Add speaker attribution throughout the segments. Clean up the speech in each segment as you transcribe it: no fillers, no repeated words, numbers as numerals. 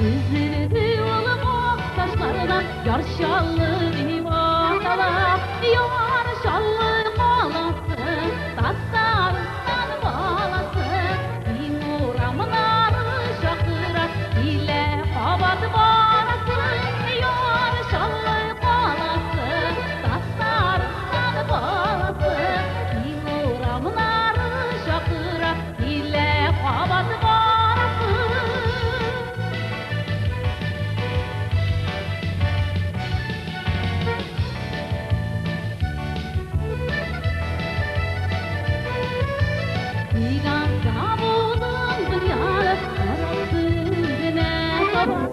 Speaker 1: Üzüldü olup taşlarına yar şallı divanalar. Yar şallı kalasın, tasarıstan balasın. İmuramın arı şakıra ile kabat barasın. Yar şallı kalasın, tasarıstan balasın. İmuramın arı şakıra ile kabat barasın. Digan kabulun dünyada arasına kabar.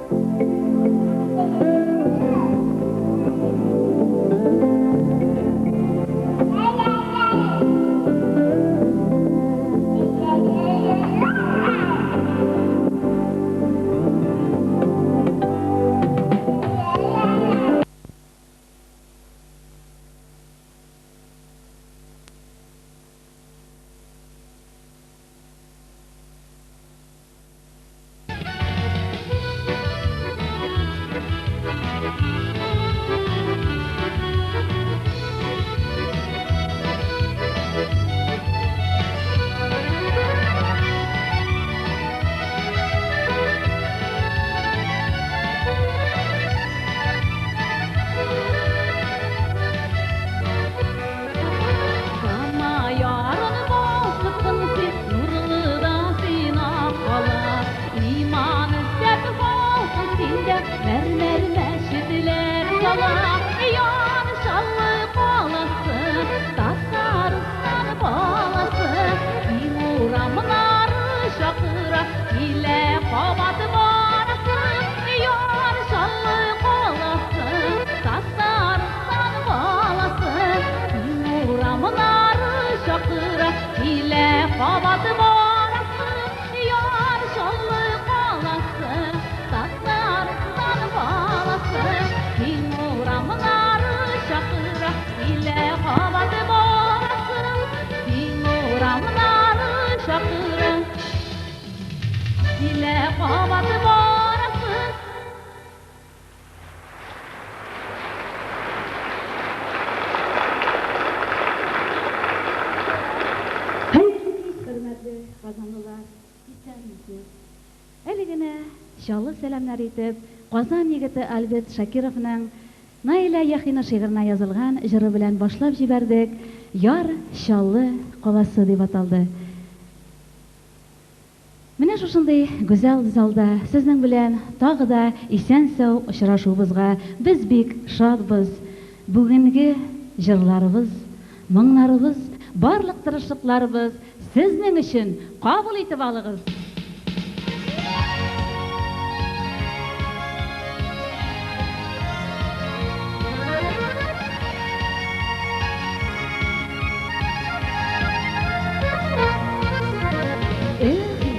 Speaker 1: Sana yarın bozkısın siz nurludan sina kalar. İmanı sebep olsun sinde mermer meşitler kalar. Yar şallı kalasın, tasarıstan balasın. İmuramın arı şakıra ile kabat barasın. Yar şallı kalasın, tasarıstan balasın. İmuramın arı şakıra ile kabat barasın. Yar şallı kalasın, tasarıstan balasın. İmuramın arı şakıra ile kabat barasın. İmuramın arı şakıra ile kabat barasın. Hürmetli kazanlılar, bizlerimiz. Eligine şallı selamlar etip, Kazan yigiti Albert Shakirov'ның Naila Yaxina şiirine yazılgan jiri bilen başlap jiberdik. Yar şallı qalası deb ataldı. Менә шушындый гүзәл залда сезнең белән тагы да исән-сау очрашуыбызга без бик шатбыз. Бүгенге җырларыбыз, моңнарыбыз, барлык тырышлыкларыбыз сезнең өчен кабул итеп алыгыз.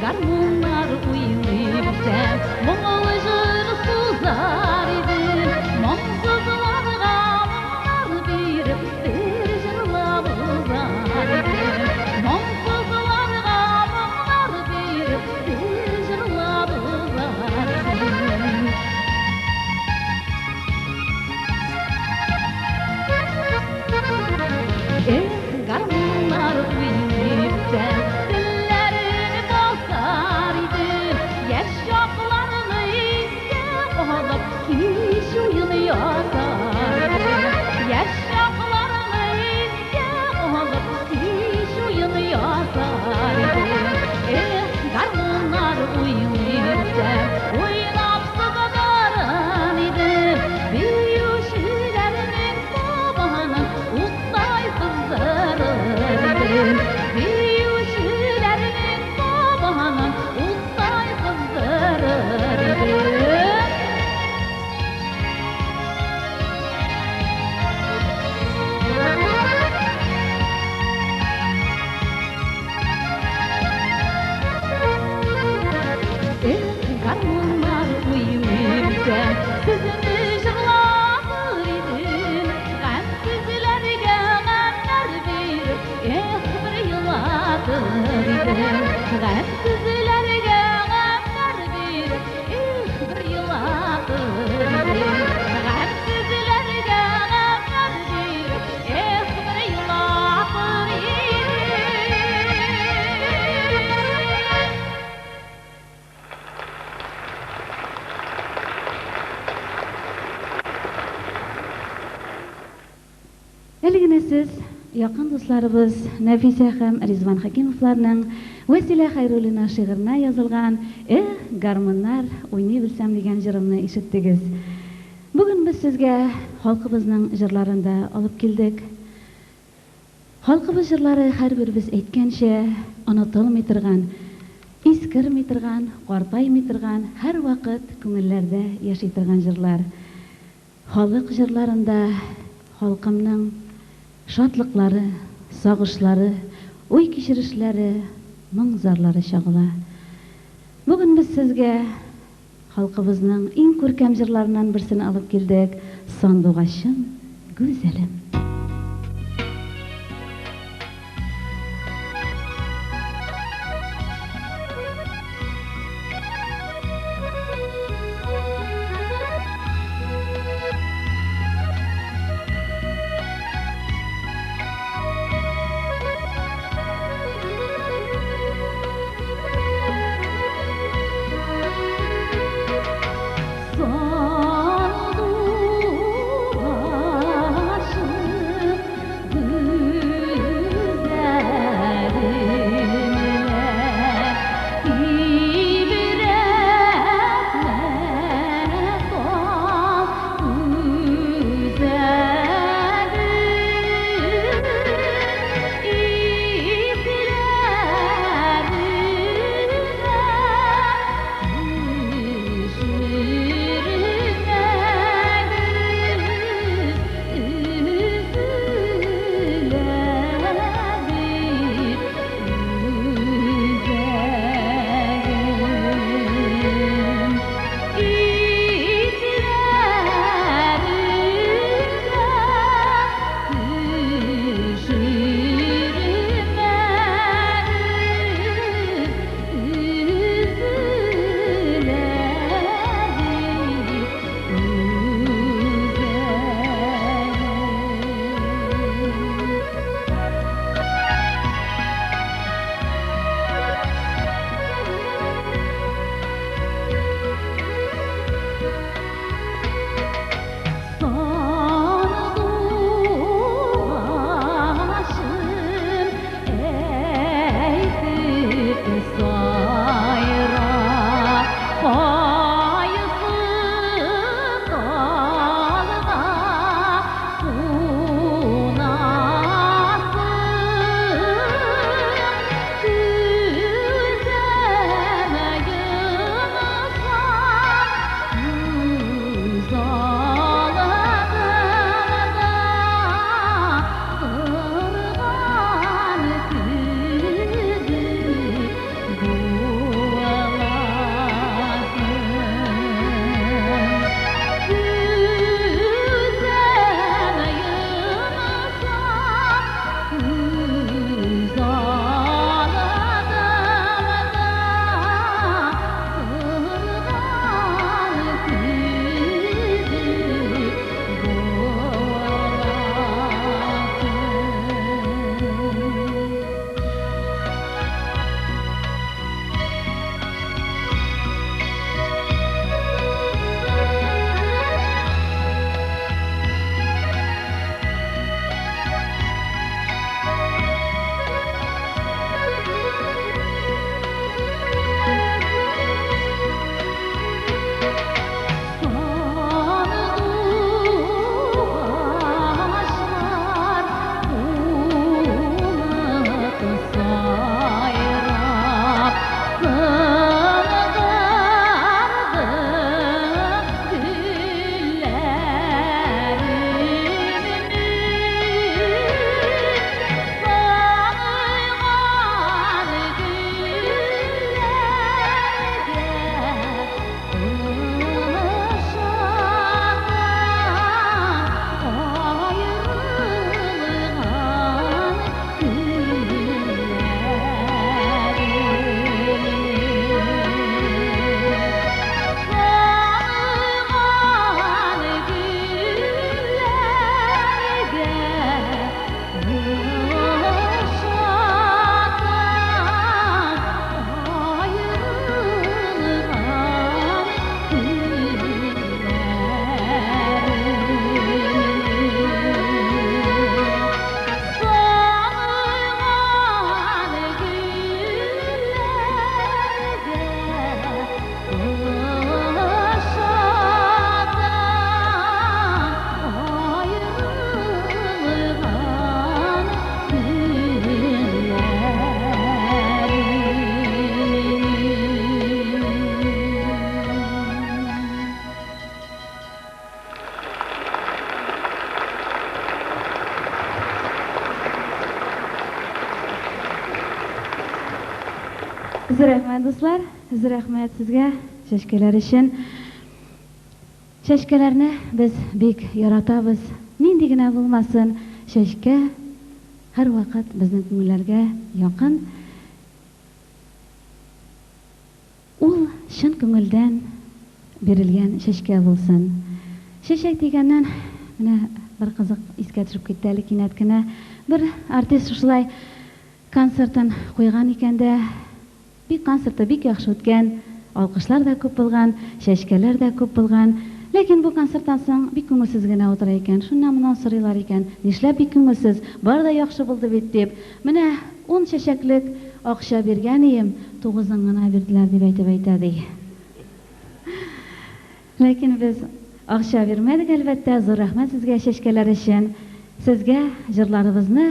Speaker 1: Гармонlar уйный бисәм, моңлы җыр сузар идем. Моңсызларга моңнар биреп, бер җырлап узар идем. Моңсызларга моңнар биреп, бер җырлап узар идем. Гармонlar уйный бисәм, Gam sizlerge gamlar bir Eligine siz yakın dostlarımız Nafisa hem Rizvan Hakimovlarning Vesile Xayrulina şiirine yazılgan garmonlar oynay bilsem degan jirimni eshitdingiz. Bugün biz sizge halkımızın jırlarında alıp keldik. Halkımız jırlары her birimiz aytgancha unutulmay turgan, eskirmay turgan, qartaymay turgan, her vaqt ko'ngillarda yashay turgan jırlar. Halk jırlarında halkımның şadlıkları, sağışları, oy kişirişleri, mыңzarları şağıla. Bugün biz sizge halkımızın en көркем jırlarından birisini alıp keldik. Sandoğaşım, güzelim. rahmat do'stlar, rahmat sizga chashkalar uchun. Chashkalarni biz bek yaratamiz. Nendigina bo'lmasin, chashka har vaqt bizning ko'ngillarga yaqin. U shin ko'ngildan berilgan chashka bo'lsin. Chashak degandan mana bir qiziq esga tushib ketdi, kinatgina bir artist shulay konsertdan qo'ygan ekanda, bir konsertda bek yaxshi o'tgan, olqishlar da ko'p bo'lgan, chashkalar da ko'p bo'lgan. Lekin bu konsertdan so'ng bir ko'ngilsizgina o'tirar ekan, shundan bundan so'raylar ekan, "Nishlab bir ko'ngilsiz, barda yaxshi bo'ldi deb, mana 10 chashaklik oqsha bergan edim, 9'ını berdilar" deb aytadi. Lekin biz oqsha bermadik albatta. Zo'r rahmat sizga chashkalar uchun. Sizga jurlarimizni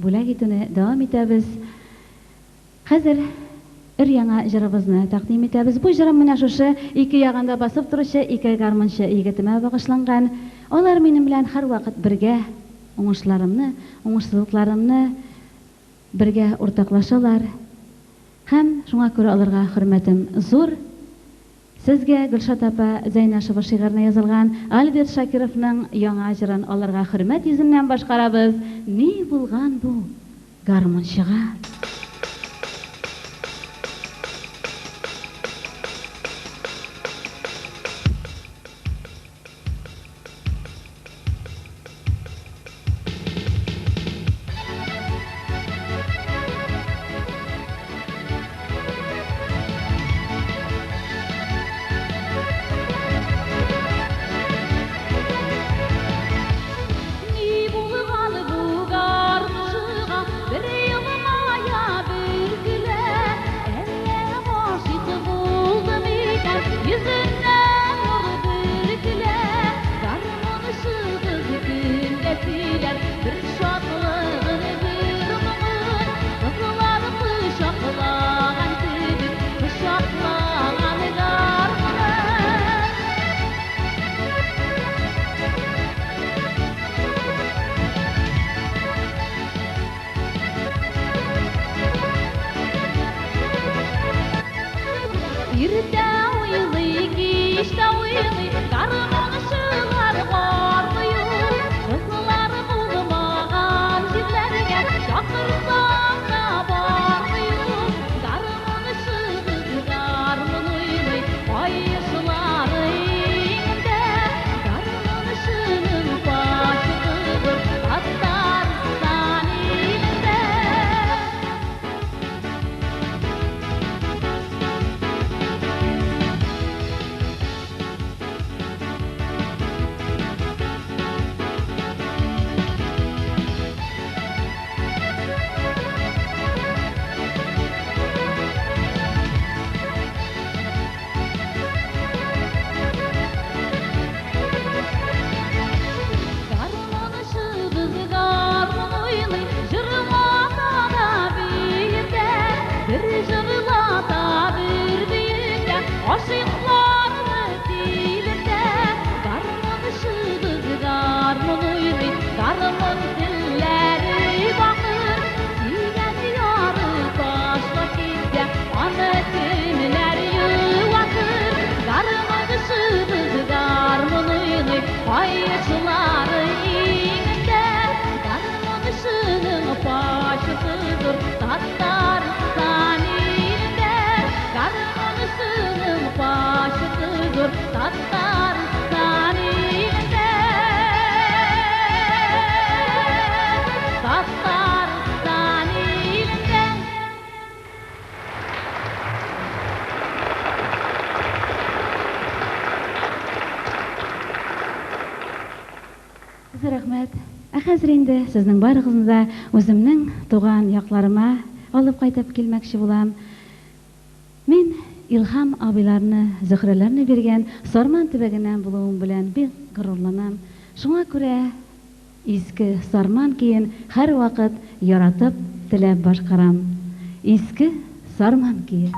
Speaker 1: bo'lak etishni davom etamiz. Hozir yangi ijromizni taqdim etamiz. Bu ijro mana shu ikki yog'inda bosib turuvchi ikki garmonchi yigitimga bag'ishlangan. Ular mening bilan har vaqt birga o'ng'ishlarimni, o'ng'ishsizliklarimni birga o'rtoqlashalar. Ham shunga ko'ra ularga hurmatim zo'r. Sizga Gulshod opa Zaynasheva she'rini yozilgan Albert Shakirovning yangi ijroini ularga hurmat yuzimdan boshqaramiz. Ne bo'lgan bu garmonchiga? Rahmat. Hozir endi sizning barlig'ingizni o'zimning tug'an yoqlarima olib qaytib kelmoqchi bo'lam. Men ilhom abilarni, zixralarni bergan Sarman tubagidan bo'luvim bilan bek g'ururlanam. Shunga ko'ra eski Sarman keyin har vaqt yaratib tilab boshqaram. Eski Sarman keyin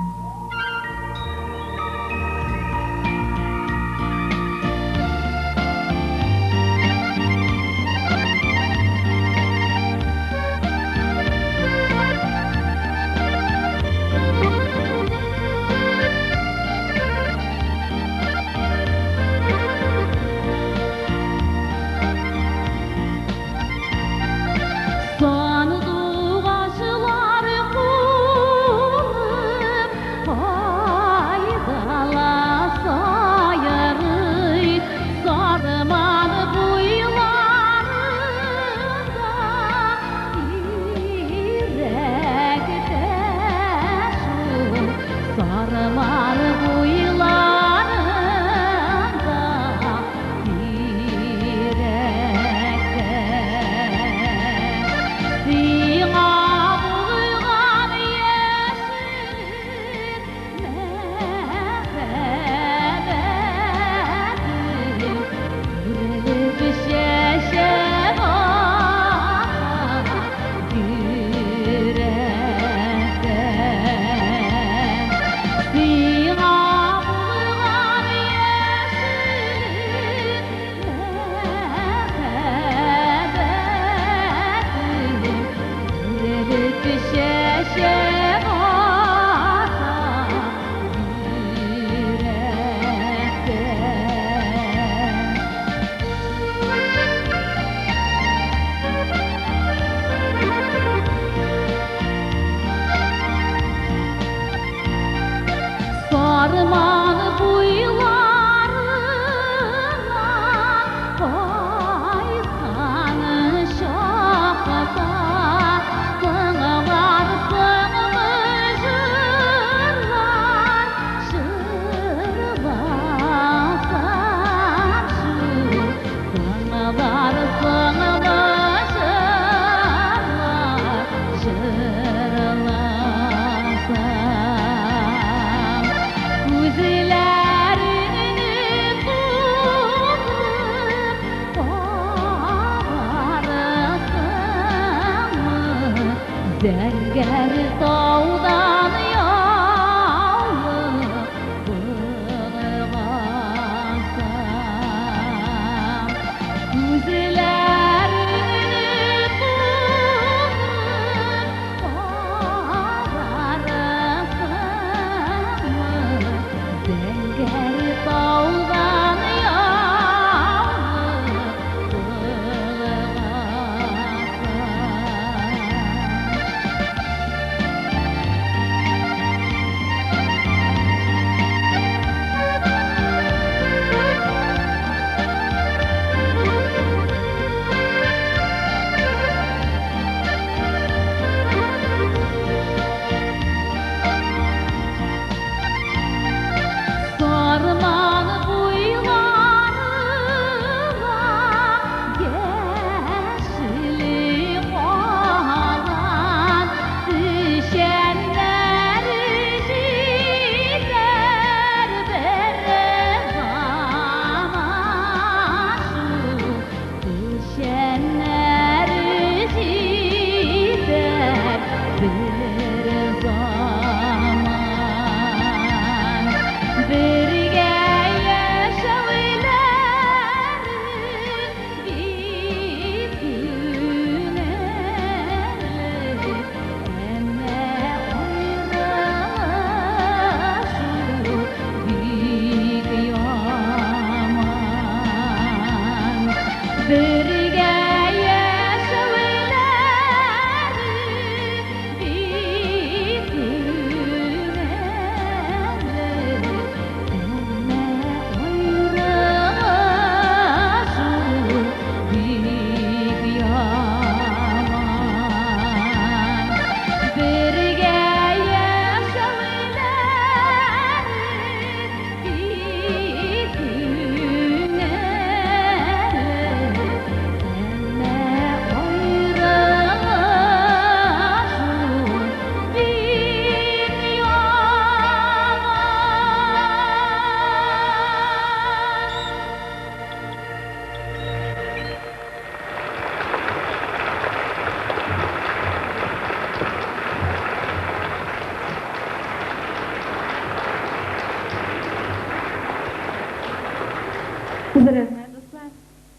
Speaker 1: Sizga rahmat do'stlar.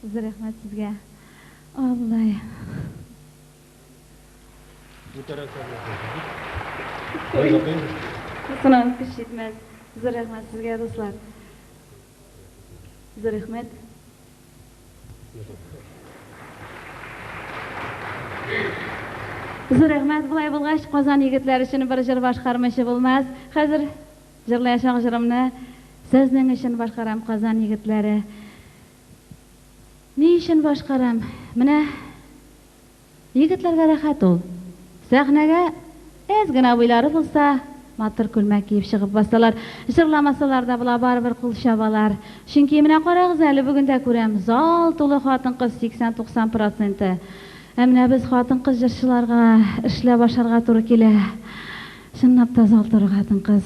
Speaker 1: Sizga rahmat sizga. Alloh.
Speaker 2: Bu tarafdan bakın.
Speaker 1: Sınav kışitmez. Sizga rahmat sizga do'stlar. Sizga rahmat. Sizga rahmat. Bulay bulgaç Qozon yigitlari uchun bir jir boshqarmishi bo'lmas. Hozir jirlayashaq jirimni sizning uchun boshqaram Qozon yigitlari. Ne için boshqaram? Mana yigitlarga rahat ol. Sahnaga ezgina bo'ylari bo'lsa, matir kulmak kiyib chiqib bastalar, jirlamasalarda bular baribir qulshabalar. Chunki mana qarag'izali bugunda ko'ramiz, zol to'la xotin-qiz 80-90%. Ammo biz xotin-qiz jirchilarga ishlab bosharga to'g'ri kelar. Shinnab tozal to'g'ri xotin-qiz.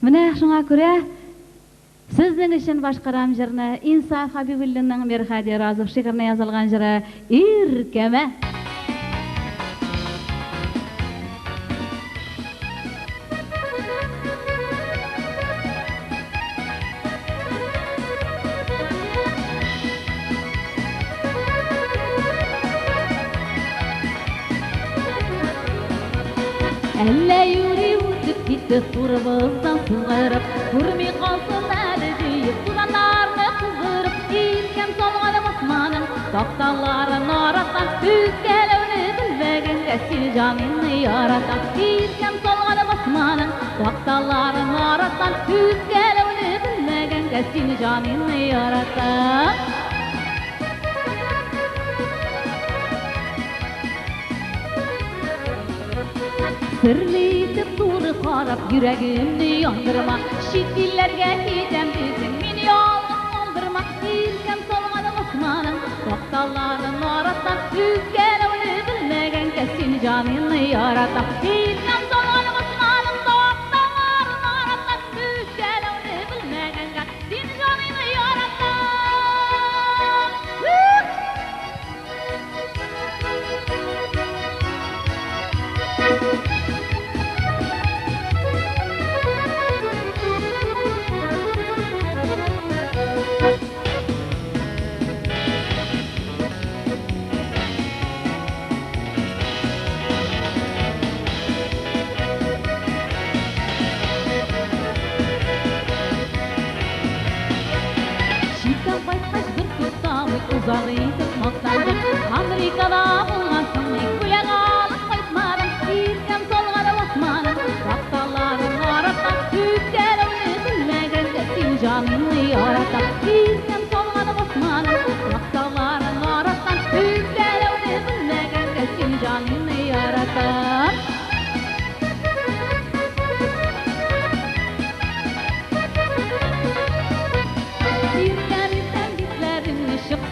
Speaker 1: Mana shunga ko'ra sizning için boshqaram jirni Insof Habibullaning Merhadi Rozov she'rni yozilgan jiri Irkama. Alla yuri o'tib ketdi turibizdan sug'urib, ko'rmay qolsin ali deyib, sulanlarni qizdirib, yelkam solg'anim osmonim, toqtallarin oratan, o'zgalarni bilmaganga seni joningni yoratan, yelkam solg'anim osmonim, toqtallarin oratan, o'zgalarni bilmaganga seni joningni yoratan. Sirli deb to'g'ri qarab yuragimni yondirma, shekillarga ketam desang meni yolg'iz qoldirma, yelkam solg'anim osmonim, toqtallarin oratan, o'zgalarni bilmaganga seni joningni yoratan, yelkam solg'anim osmonim, toqtallarin oratan, o'zgalarni bilmaganga seni joningni yoratan. Uzağı itib maqtandim, Amerikada bo'lmasin, kulag olib qaytmadim, yelkam solg'anim osmonim, toqtallarin oratan, o'zgalarni bilmaganga seni joningni yoratan, yelkam solg'anim osmonim, toqtallarin oratan, o'zgalarni bilmaganga seni joningni yoratan.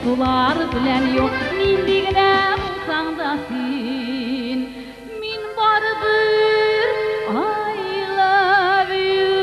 Speaker 1: Sular bilen yok, mindigine bulsan da sen, min baribir I love you.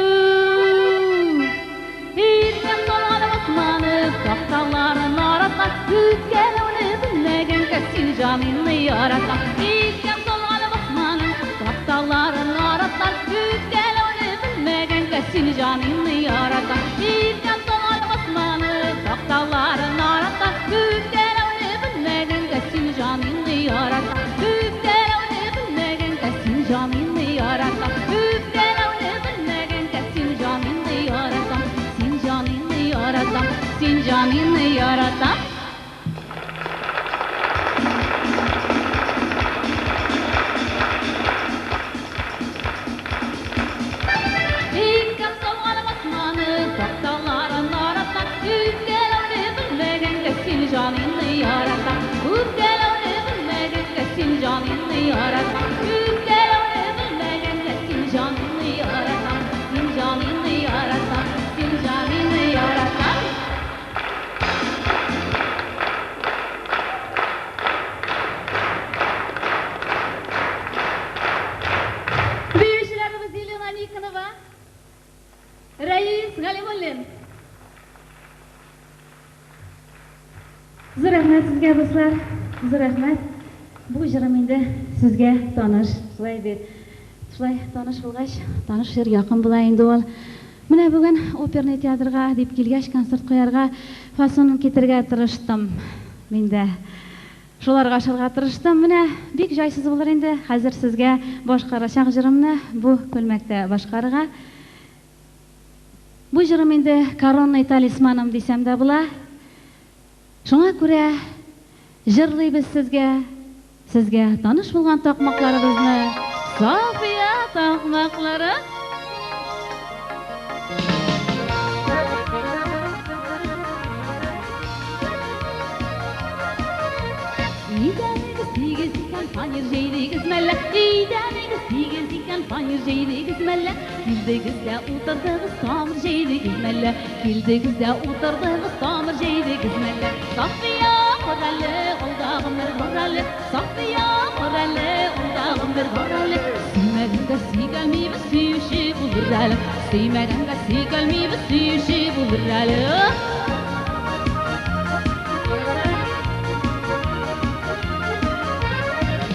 Speaker 1: Yelkam solg'anim osmonim, toqtallarin oratan, o'zgalarni bilmaganga seni joningni yoratan, yelkam solg'anim osmonim, toqtallarin oratan, o'zgalarni bilmaganga seni joningni yoratan, yelkam solg'anim osmonim, toqtallarin oratan, o'zgalarni bilmaganga seni joningni yoratan, o'zgalarni bilmaganga seni joningni yoratan, o'zgalarni bilmaganga seni joningni yoratan, seni joningni yoratan, seni joningni yoratan. Yelkam solg'anim osmonim, toqtallarin oratan, o'zgalarni bilmaganga seni joningni yoratan, o'zgalarni bilmaganga seni joningni yoratan, o'zgalarni bilmaganga seni joningni yoratan, seni joningni yoratan, seni joningni yoratan. Büyüşlerimiz Yelena Nikonova, Rais Galimullin. Sizga rahmat sizga do'stlar, sizga rahmat. Bu jirim endi sizga tanish, shulay deb. Shulay tanish bo'lgach, tanish she'r yaqin bo'la endi ol. Менә бүген оперный театрга дип килгәч, концерт куярга фасонын кетергә тырыштым. Мин дә шуларга ашарга тырыштым. Менә бик җайсыз булыр инде хәзер сезгә башкарачак җырымны бу күлмәктә башкарырга. Бу җырым инде коронный талисманым дисәм дә була. Шуңа күрә җырлыйбыз сезгә таныш булган такмакларыбызны, София такмаклары. Идәмегез икән фанер җәйдегез мәллә, идәмегез икән фанер җәйдегез мәллә, килдегез дә утырдыгыз тамыр җәйдегез мәллә, килдегез дә утырдыгыз тамыр җәйдегез мәллә. София коралы, алдагым бер коралы, София коралы, алдагым бер коралы. Сөймәгәнгә сөйгәлмибез, сөюче булыр әле, сөймәгәнгә сөйгәлмибез, сөюче булыр әле.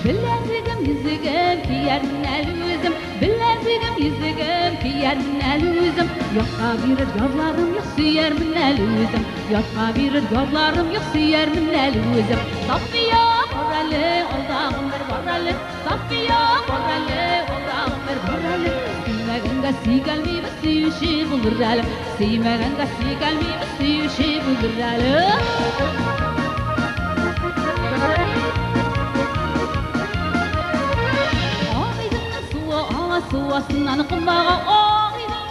Speaker 1: Bilezigim yüzügüm kiyermin elüzüm, bilezigim yüzügüm kiyermin elüzüm. Yokka birir yollarım yok süyermin elüzüm, yokka birir yollarım yok süyermin elüzüm. Safiya koralı, oldağım bir koralı, Safiya koralı, oldağım bir koralı. Süymegenge süygelmeyip süyüşü bulur әлі, süymegenge süygelmeyip süyüşü bulur әлі. Суасынан құмаға, оғидың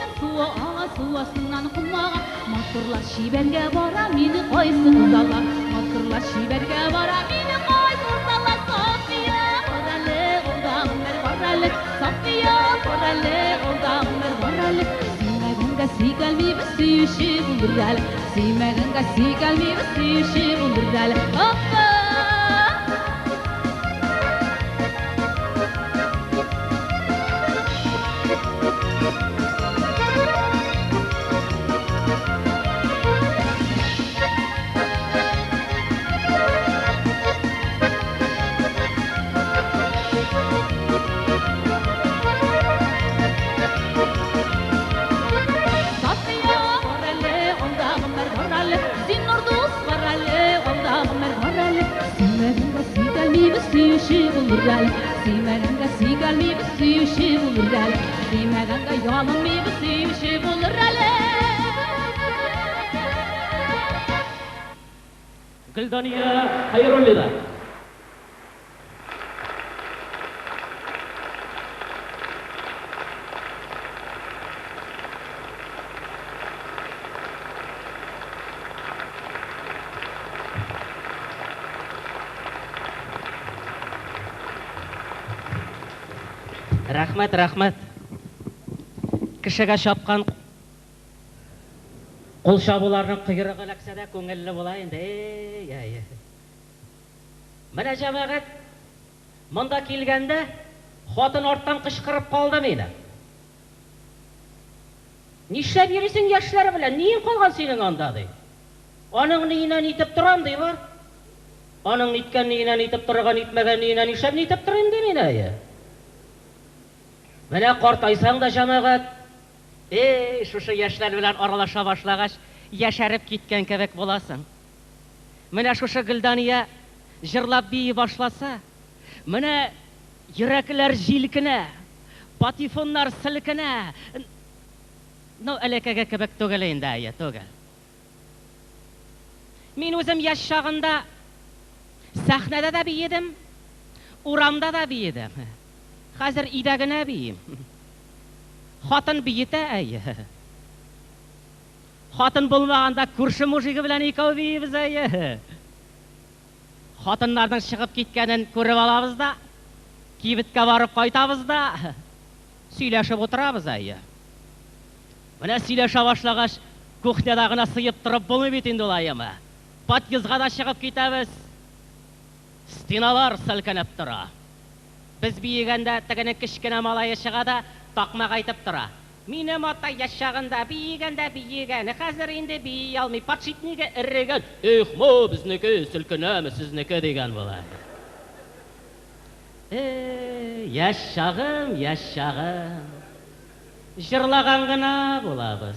Speaker 1: суасынан құмаға. Матурлар шибәргә бара, мені қойсын зала. Матурлар шибәргә бара, мені қойсын зала. София коралы, олдағым бір коралы, София коралы, олдағым бір коралы. Сөймәгәнгә сөйгәлмейбіз, сөйүші булыр әлі, сөймәгәнгә сөйгәлмейбіз, сөйүші булыр әлі. Оппа! Süymegenge süygelmeyip süyüşü bulur әлі, süymegenge yalınmayıp süyüşü bulur әлі.
Speaker 2: Gıldaniye hayırlı da. Рахмет. Кішіге шапқан қол шабуларының құйрығы ләксе де көңілі болайын де. Міне жамағат, мұнда келгенде қатын орттан қышқырып қалды мені. Нишлеп ересің яшылары білен, нең қалған сенің анда дей. Оның нейінен етіп тұрам дей бар. Оның неткен нейінен етіп тұрған, етмеген нейінен нишлеп нетіп тұрайым дей мені. Менә қартайсаң да жамағат, шушы яшьләр белән аралаша башлагач, яшәреп киткән кебек буласың. Менә шушы Гөлдания җырлап бии башласа, менә йөрәкләр җилкенә, патефоннар селкенә. Элекеге кебек түгел инде, түгел. Мин үзем яшь чагында сәхнәдә дә биедем, урамда да биедем. Хәзер өйдә генә бием. Хатын биетә, Хатын булмаганда күрше мужиге белән икәү биебез, Хатыннарның чыгып киткәнен күреп алабыз да, кибеткә барып кайтабыз да, сөйләшеп утырабыз, Менә сөйләшә башлагач, кухняда гына сыеп торып булмый бит инде улайымы. Подъездга да чыгып китәбез. Стеналар селкенеп тора. Biz биегәндә тегене кечкенә малае чыга да такмак айтып тора. Минем ата яшагында биегән, хәзер инде бии алмый, подшипнигә эррегән. Эх, мо безнеке селкенәме, сезнеке дигән була. Яшагым. жырлаган гына булабыз.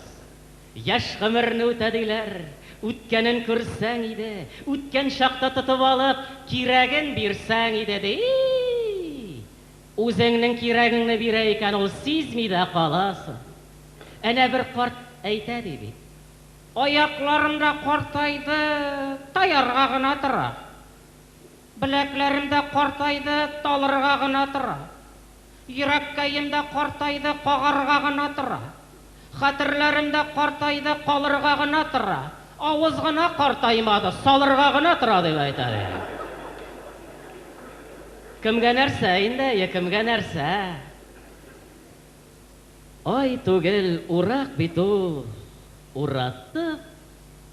Speaker 2: Яш гомерне үтәдиләр, үткәнен күрсәң иде, үткән шакта тотып алып, кирәген бирсәң иде ди. Үзеңнең кирәгеңне бирә икән, ул сизми дә каласың. Әнә бер карт әйтә ди бит. Аякларымда картайды, таярга гына тора. Беләкләремдә картайды, талырга гына тора. Йөрәккәемдә картайды, кагарга гына тора. Хәтерләремдә картайды, калырга гына тора. Авыз гына картаймады, салырга гына тора дип әйтә. Кемгә нәрсә инде, кемгә нәрсә? Ай түгел, урак бит ул.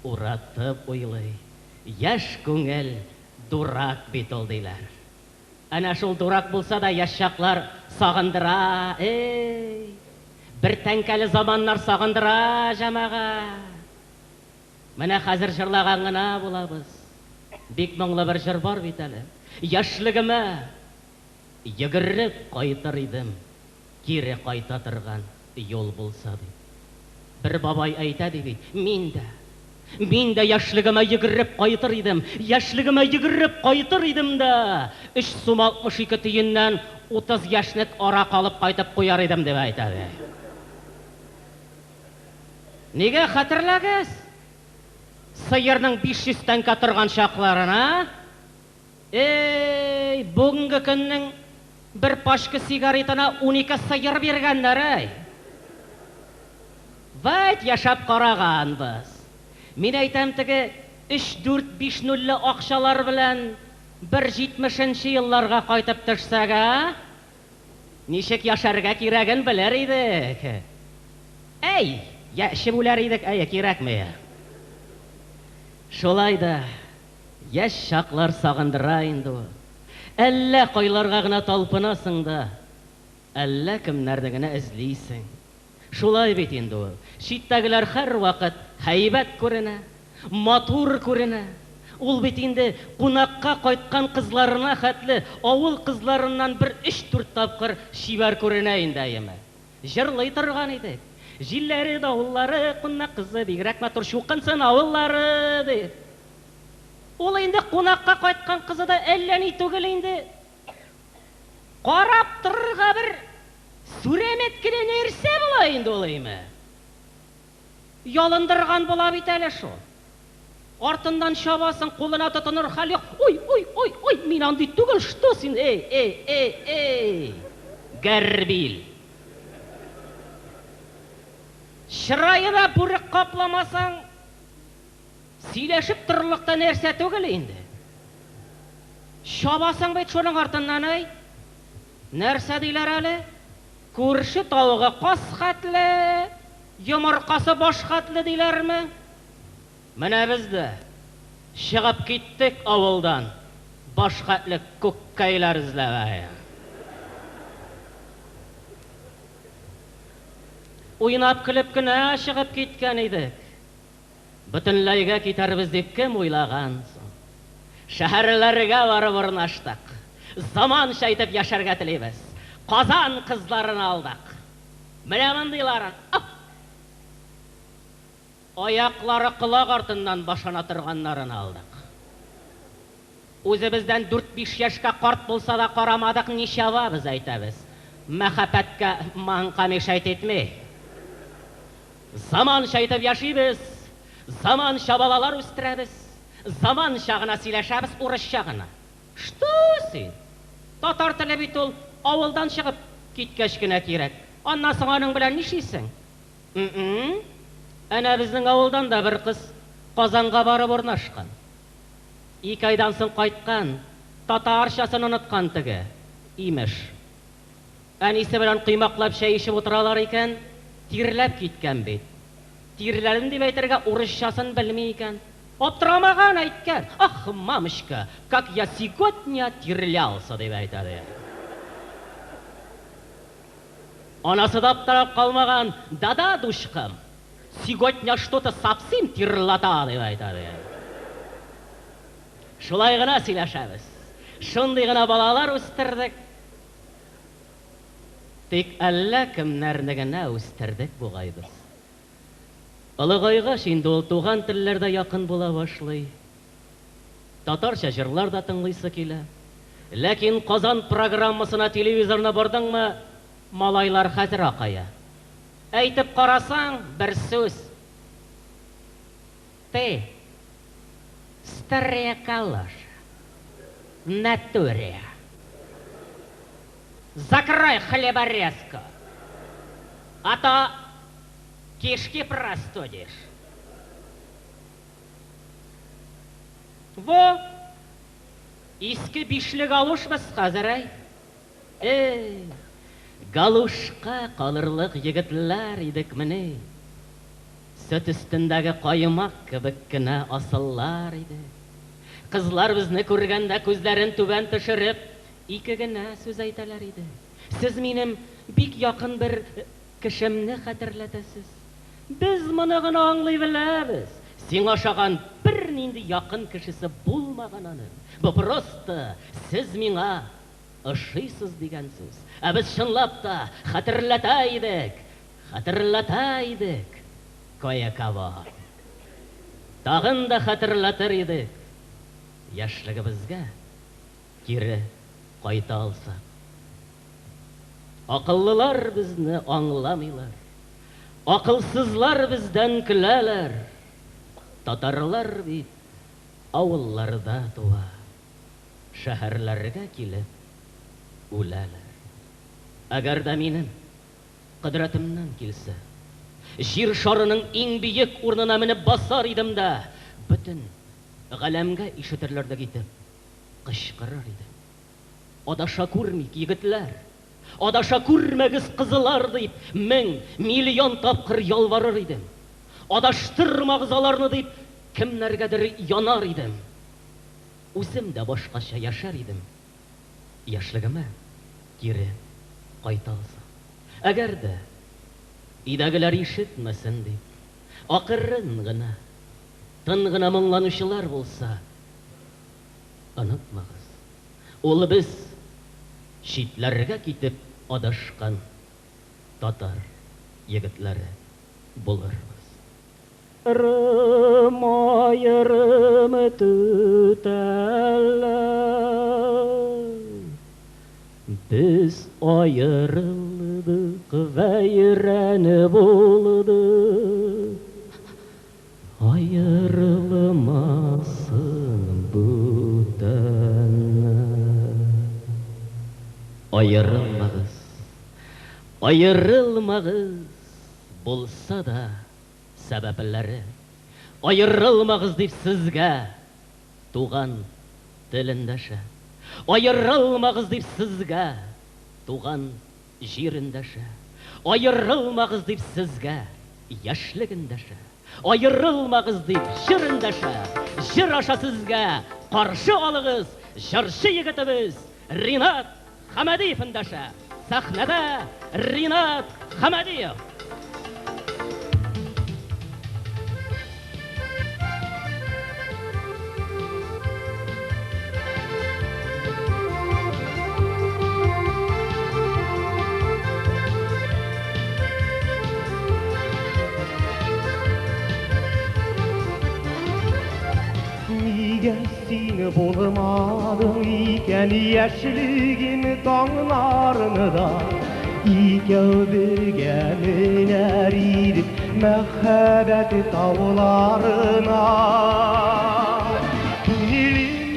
Speaker 2: Уратып уйлый. Яш күңел дурак бит ул диләр. Әнә шул дурак булса да яшь чаклар сагындыра. Бер тәңкәле заманнар сагындыра җәмәгать. Менә хәзер җырлаган гына булабыз. Бик моңлы бер җыр бар бит әле. Яшьлегемә йөгереп кайтыр идем, кире кайта торган юл булса ди. Бер бабай әйтә ди бит, мин дә яшьлегемә йөгереп кайтыр идем, яшьлегемә йөгереп кайтыр идем дә, 3 сум 62 тиеннән 30 яшьлек ара калып кайтып куяр идем дип әйтә ди. Нигә хәтерләгез? Сыерның 500 тәңкә торган чакларына? Бүгенге көннең бер пачка сигаретына 12 сыер биргәннәр. Вайт яшап караганбыз. Мин әйтәм теге 3-4-5 нуллы акчалар белән 170-нче елларга кайтып төшсәгә, ничек яшәргә кирәген белер идек. Яши булар идек, кирәкме? Шулай да яшь чаклар сагындыра инде ул. Әллә кайларга гына талпынасың да, әллә кемнәрне генә эзлисең. Шулай бит инде ул. Читтәгеләр һәр вакыт һәйбәт күренә, матур күренә. Ул бит инде кунакка кайткан кызларына хәтле авыл кызларыннан бер 3-4 тапкыр шибәр күренә инде яме. Җырлый торган идек. Җилләре давыллары, кунак кызы бигрәк матур шукынсын авыллары ди. Ул инде кунакка кайткан кызы да әллә ни түгел инде. Карап торырга бер сүрәмәт кенә нәрсә була инде ул име. Ялындырган була бит әле шул. Артыннан чабасың, кулына тотыныр хәл юк. Ой, мин андый түгел, что син? Гәрбил. Чырайына бүрек капламасаң, сөйләшеп торырлыкта нәрсә түгел инде. Чабасың бит шуның артыннан, нәрсә диләр әле? Күрше тавыгы кас хәтле, йомыркасы баш хәтле диләрме? Менә без дә чыгып киттек авылдан, баш хәтле күккәйләр эзләвә. Уйнап көлеп кенә чыгып киткән идек. Бөтенләйгә китәрбез дип кем уйлаган соң? Шәһәрләргә барып урнаштык. Заманча итеп яшәргә телибез. Казан кызларын алдык. Менә мондыйларын. Аяклары кылак артыннан башына торганнарын алдык. Үзебездән 4-5 яшькә карт булса да карамадык, ничава без әйтәбез. Мәхәббәткә манка мишәйт итми. Заманча итеп яшибез. Заманча балалар үстерәбез. Заманча гына сөйләшәбез, урысча гына. Что син? Татар теле бит ул авылдан чыгып киткәч кенә кирәк. Аннан соң аның белән нишисең? Әнә безнең авылдан да бер кыз Казанга барып урнашкан. 2 айдан соң кайткан, татарчасын оныткан теге. Имеш. Әнисе белән кыймаклап чәй ичеп утыралар икән, тирләп киткән бит. Тирләрен дип әйтергә урысчасын белми икән. Аптырамаган әйткән. Ах, мамочка, как я сегодня тирлялся дип әйтәде. Анасы да аптырап калмаган. Да, душкам. Сегодня что-то совсем тирлата дип әйтәде. Шулай гына сөйләшәбез. Шундый гына балалар үстердек. Тик әллә кемнәрне генә үстердек бугай без. Олыгайгач инде ул туган телләрдә якын була башлый. Татарча җырлар да тыңлыйсы килә. Ләкин Казан программасына телевизорна бардыңмы, малайлар хәзер акая. Әйтеп карасаң, бер сүз. Ты, старая калоша, натурия. Закрой хлеборезку, а то кишки простудишь. Во, иске бишлек галушмыз хәзер, галушка калырлык егетләр идек менә. Сөт өстендәге каймак кебек кенә асыллар иде. Кызлар безне күргәндә күзләрен түбән төшереп, ике генә сүз әйтәләр иде. Сез минем бик якын бер кешемне хәтерләтәсез. Без моны гына аңлый беләбез. Син ашаган бер нинди якын кешесе булмаган аны. Бу просто сез миңа ошыйсыз дигән сүз. Ә без чынлап та хәтерләтә идек. Кое-кого. Тагын да хәтерләтер идек. Яшьлегебезгә кире кайта алсак. Акыллылар безне аңламыйлар. Акылсызлар бездән көләләр. Татарлар бит авылларда туа. Шәһәрләргә килеп үләләр. Әгәр дә минем кыдратымнан килсә, җир шарының иң биек урынына менеп басар идем дә, бөтен галәмгә ишетерләр дә китеп кычкырыр идем. Адаша күрмик егетләр, адаша күрмәгез кызылар дип, мең, миллион тапкыр ялварыр идем. Адаштырмагыз аларны дип, кемнәргәдер янар идем. Үзем дә башкача яшәр идем. Яшьлегемә кире кайта алсам. Әгәр дә өйдәгеләр ишетмәсен дип, акырын гына, тын гына моңланучылар булса, онытмагыз. Ул без читләргә китеп адашкан татар егетләре булырбыз. Рым айырым түтәләр, без айырылдык вәйрәне булды. Айырылмасын бүтәннәр. Айырылмагыз, булса да сәбәпләре. Айырылмагыз дип сезгә туган телендәшә. Айырылмагыз дип сезгә туган җирендәшә. Айырылмагыз дип сезгә яшьлегендәшә. Айырылмагыз дип җирендәшә. Җир аша сезгә каршы алыгыз, җырчы егетебез Ринат Хамадиев эндәшә. Сәхнәдә Ринат Хамадиев.
Speaker 3: Сине булмадың икән яшьлегем таңнарында, икәү бергә менәр идек мәхәббәт тауларына. Күңелем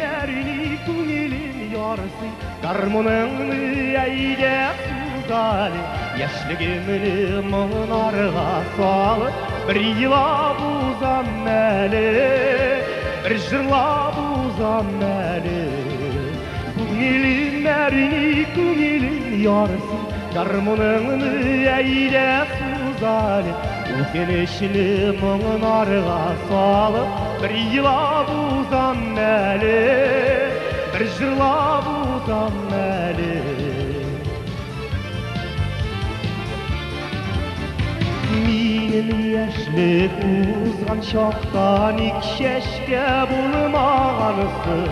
Speaker 3: ярсый, гармуныңны әйдә сузалы, яшьлегемне моңнарга салып, бер елап узам әле. Bir jırlap uzam məli, күңелin yarısı, garmonunu əylə suzali, Ülkenişini moңnarga salıb, bir yılap uzam məli, bir jırlap uzam məli. Minin yaşlık uzgan şoktan ikşeşke bulmağanısın,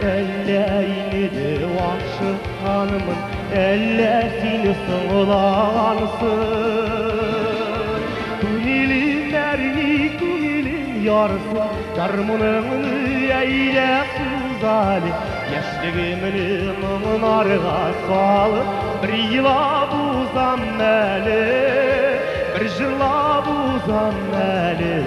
Speaker 3: Elleyini de vakşı hanımın әллә сені сыңлағансың? Күңелім әрни күңелім ярсың, жармының әйлә сузалы, яшьлегімні мұңнарға салып, бір илап узам әлі, бір жырлап узам әлі.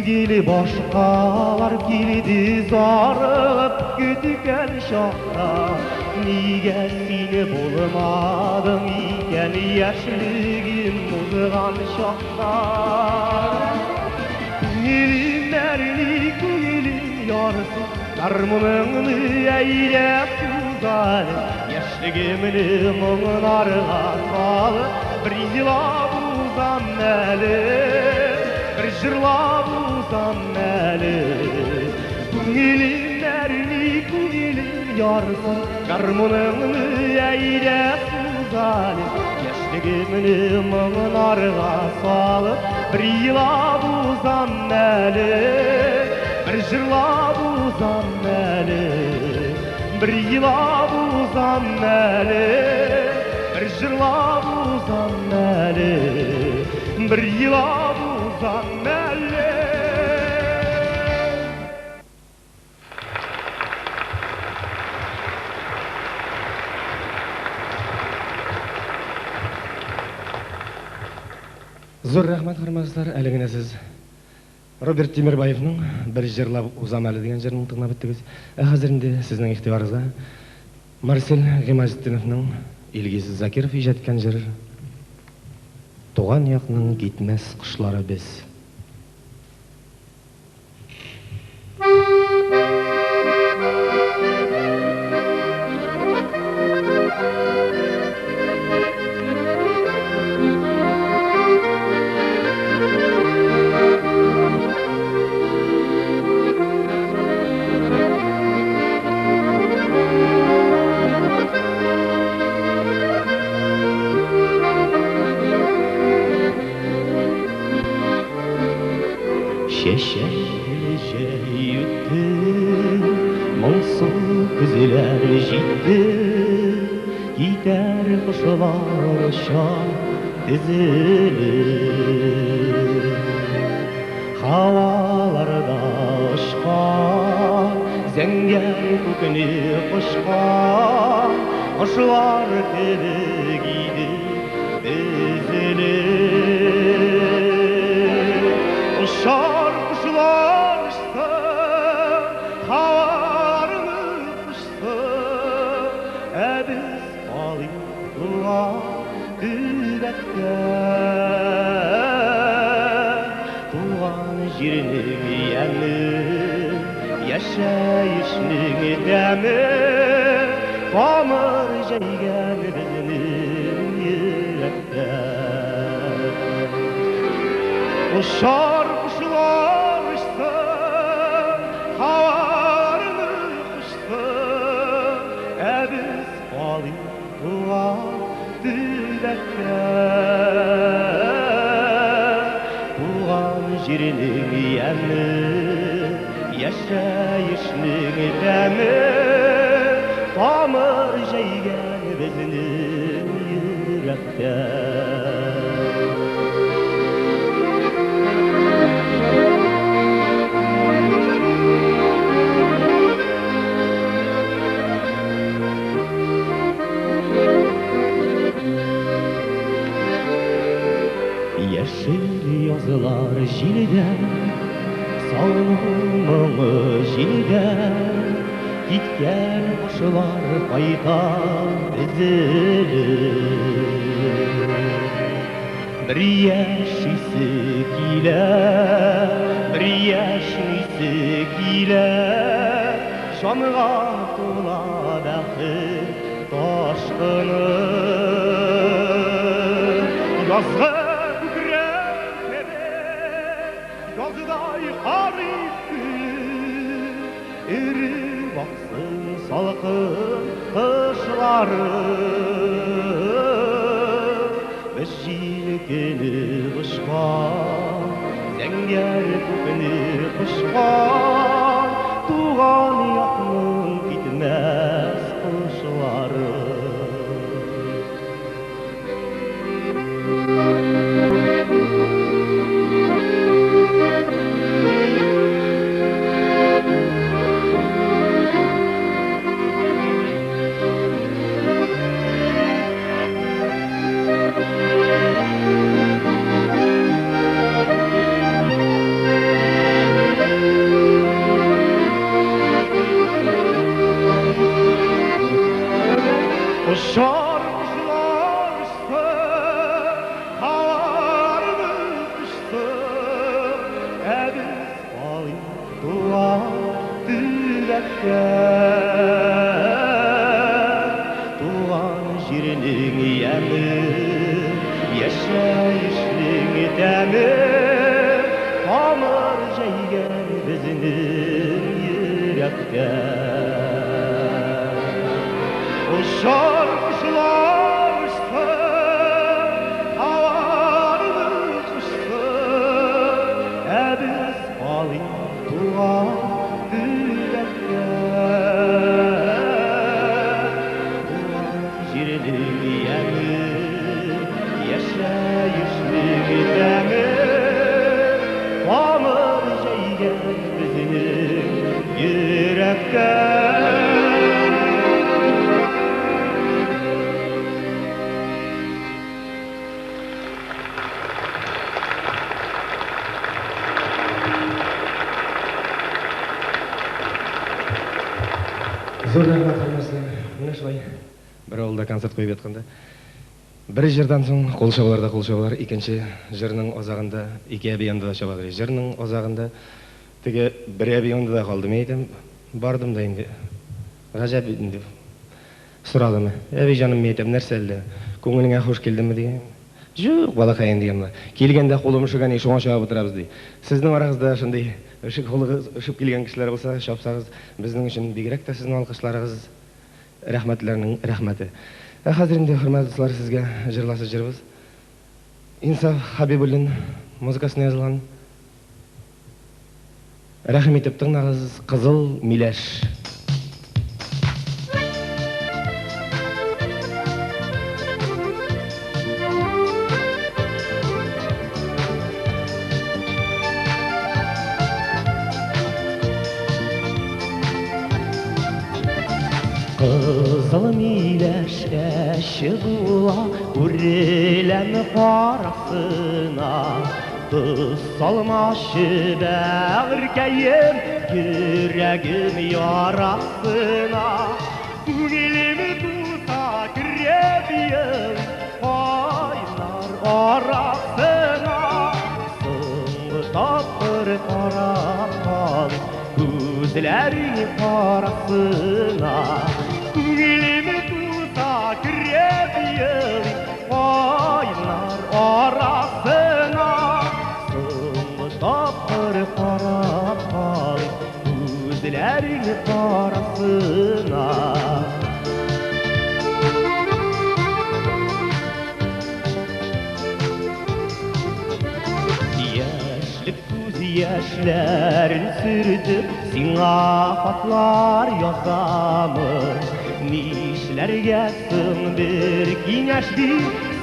Speaker 3: Geli başqalar keldi zarıb kütükən şaqda, Nigə seni bulmadım ikən yaşlığım uzğan şaqda. Күңелім әрни күңелім ярсың, дармыныңны әйлә сузалы, яшьлегімні мұңнарға салып, бір илап узам әлі, bir jırlap uzam әлі. Күңелім әрни күңелім ярсың, гармоныңны әйлә сузалы, яшьлегімні мұңнарға салып, bir илап узам әлі, bir jırlap uzam әлі, bir илап узам әлі, bir jırlap uzam әлі, bir илап узам әлі.
Speaker 4: Зор рахмат қармаздар, әлігіне сіз Роберт Темірбаевның бір жырлап узам әлі деген жырын тыңдап өттіңіз. Қазірінде сіздің ихтибарыңызға Марсель Ғимажетдиновның Илгиз Закиров ижадкан жыр Туған яқның кетмес құшлары біз.
Speaker 3: Şeşe yüttü, munsuz güzeler jitti, gider kuşlar şan dizilir. Havalarda uçkan, zenger kökünü kuşkan, kuşlar teli gidip dizilir. Uçar kuşlar uçsun, havalarını uçsun, biz alayım dübette. Tuğan jirinin yemi, yaşayışının demi, tamır jeygen bizim yürekte. Uçar kuşlar uçsun, havalarını uçsun, biz alayım tuğan dübette. Tuğan jirinin yemi, yaşayışının demi, tamır jeygen bizim yürekte. Yeşil yazılar jilde, salmımı jilde, gitken kuşlar kayta dizilir. Bir yaşlısı kile, bir yaşlısı kile, şanға tola бәхет taşkını. Yazgı yazday harif gülü, salqın qışları biz jilkini qışqan zəngər kökünü qışqan tuğan yaxның gitməz qışları Şarkılaştı, havarmıştı, eviz balı dua dilekler. Tuğan jirinin yemi, yaşayışının demi, hamur jeygen bizinin yürekten. O şarkılaştı, havarmıştı, ebiz balı dua dilekler. Tuğan jirinin yemi, yaşayışlık demi, hamur jeygen bizinin yürekten.
Speaker 4: Зор рахмат Алмасқа. Міне шулай бір ауылда концерт қойып жатқанда бір жырдан соң қол шабалар, екінші жырның озағында екі әбиянды да шаба керек. Жырның озағында теге бір әбиянды да қалды. Мен айтам, бардым да енді ғажап деп сұрадым. Әбей жаным, мен айтам, нәрсе әлде көңіліңе хош келді ме деген. Жоқ, балақайын деген. Келгенде қолым ұшыған шоған шабып отырабыз дейді. Сіздің араңызда шындай ұшып келген кісілер болса, шапсаңыз, біздің үшін бигерәк та сіздің алқышларыңыз рәхмәтләрнең рәхмәте. Хәзер инде хөрмәтле дуслар, сезгә җырласы җырбыз. Инсаф Хабибуллин музыкасын язылган. Рәхим итеп тыңлагыз, Кызыл миләш.
Speaker 3: Kızıl mileş eşi bula Ürelem parasına Kız salmaşı bəğirkəyim Yüreğim yarasına Günelimi tuta kirebiyim Aylar arasına Sıngı tapır kara Gözlerini parasına Günelimi tuta kirebiyim Aylar arasına Sıngı tapır kara Gözlerini parasına Yaşların sürdü, sina fatlar yazamır Nişlerge bir kineşdi,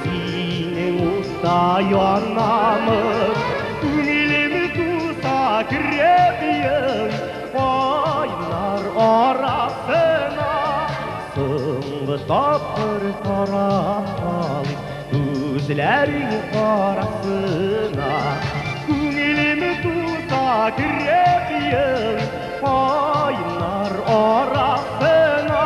Speaker 3: senin usta yanamır Günelimi tuta kirebiyim, aylar arasına Sıngı tapır karalı, gözlerin parasına Günelimi tuta kirebiyim, aylar arasına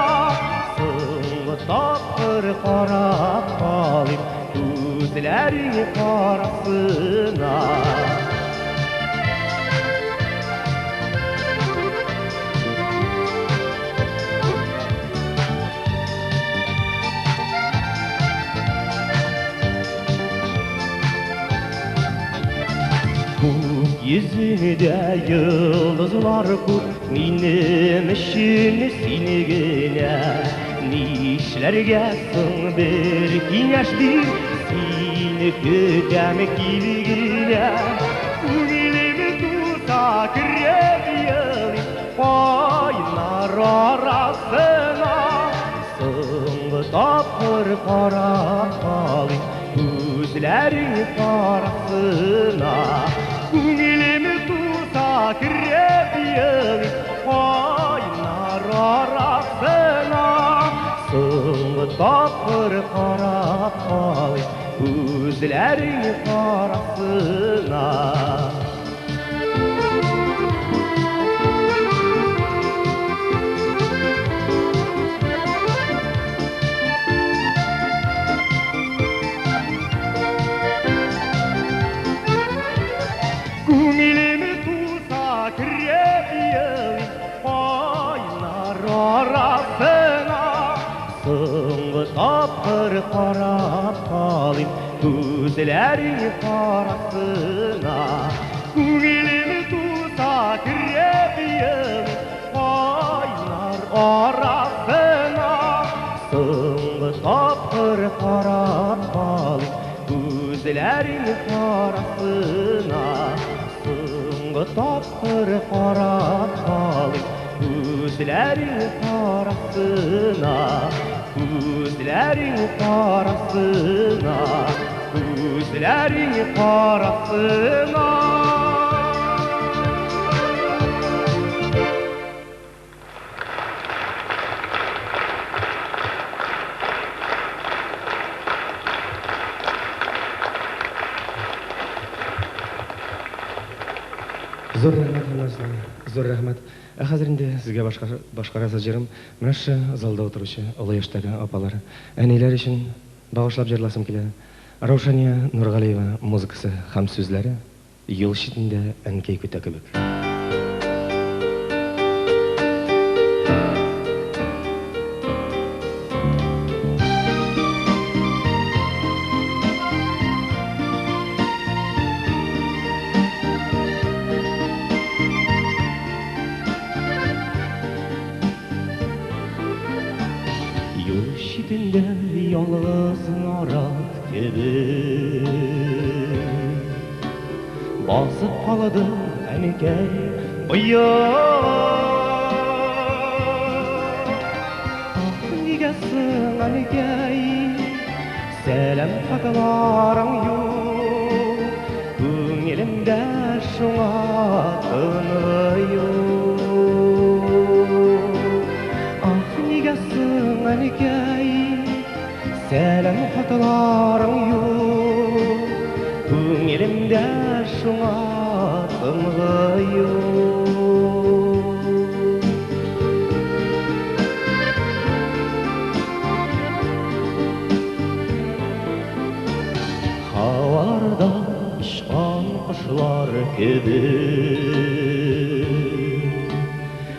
Speaker 3: Sıngı tapır karalı, gözlerin parasına Yüzünde yıldızlar kur, benim için seni gene. Nişlerge sın bir kengeş bir, seni kötem kiligine. Ünilimi tuta kirep yılı, koynar arasına. Sınғы tapır qarap qalın, gözlərin qarasına. Ünilimi tuta kirep yılı, koynar arasına. Sınғы tapır qarap qalın, gözlərin qarasına. Ünilimi tuta kirep yılı, koynar arasına. Sınғы tapır qarap qalın, gözlərin qarasına. Ünilimi tuta kirep yılı, koynar arasına. Sınғы tapır qarap qalın, gözlərin qarasına. Sınғы tapır qarap qalın, gözlərin qarasına. Gözlərin qarasına, gözlərin qarasına.
Speaker 4: Зор рахмат, зор рахмат. Хәзер инде сезгә башкарасы җырым менә шу залда утыручы олы яшьтәге апалар, әниләр өчен багышлап җырласым килә. Раушания Нургалиева музыкасы һәм сүзләре юл читендә әнкәй көтә кебек.
Speaker 3: Yol şitinde yalnız narak gibi basıp kaladı ənkəy Ah nigesin ənkəy Selam xatalarım yok Köngülümdə şuna tınıyor Ah nigesin ənkəy Selam xatalarım yok Köngülümdə şuna tınıyor Havarda işkan kuşlar gibi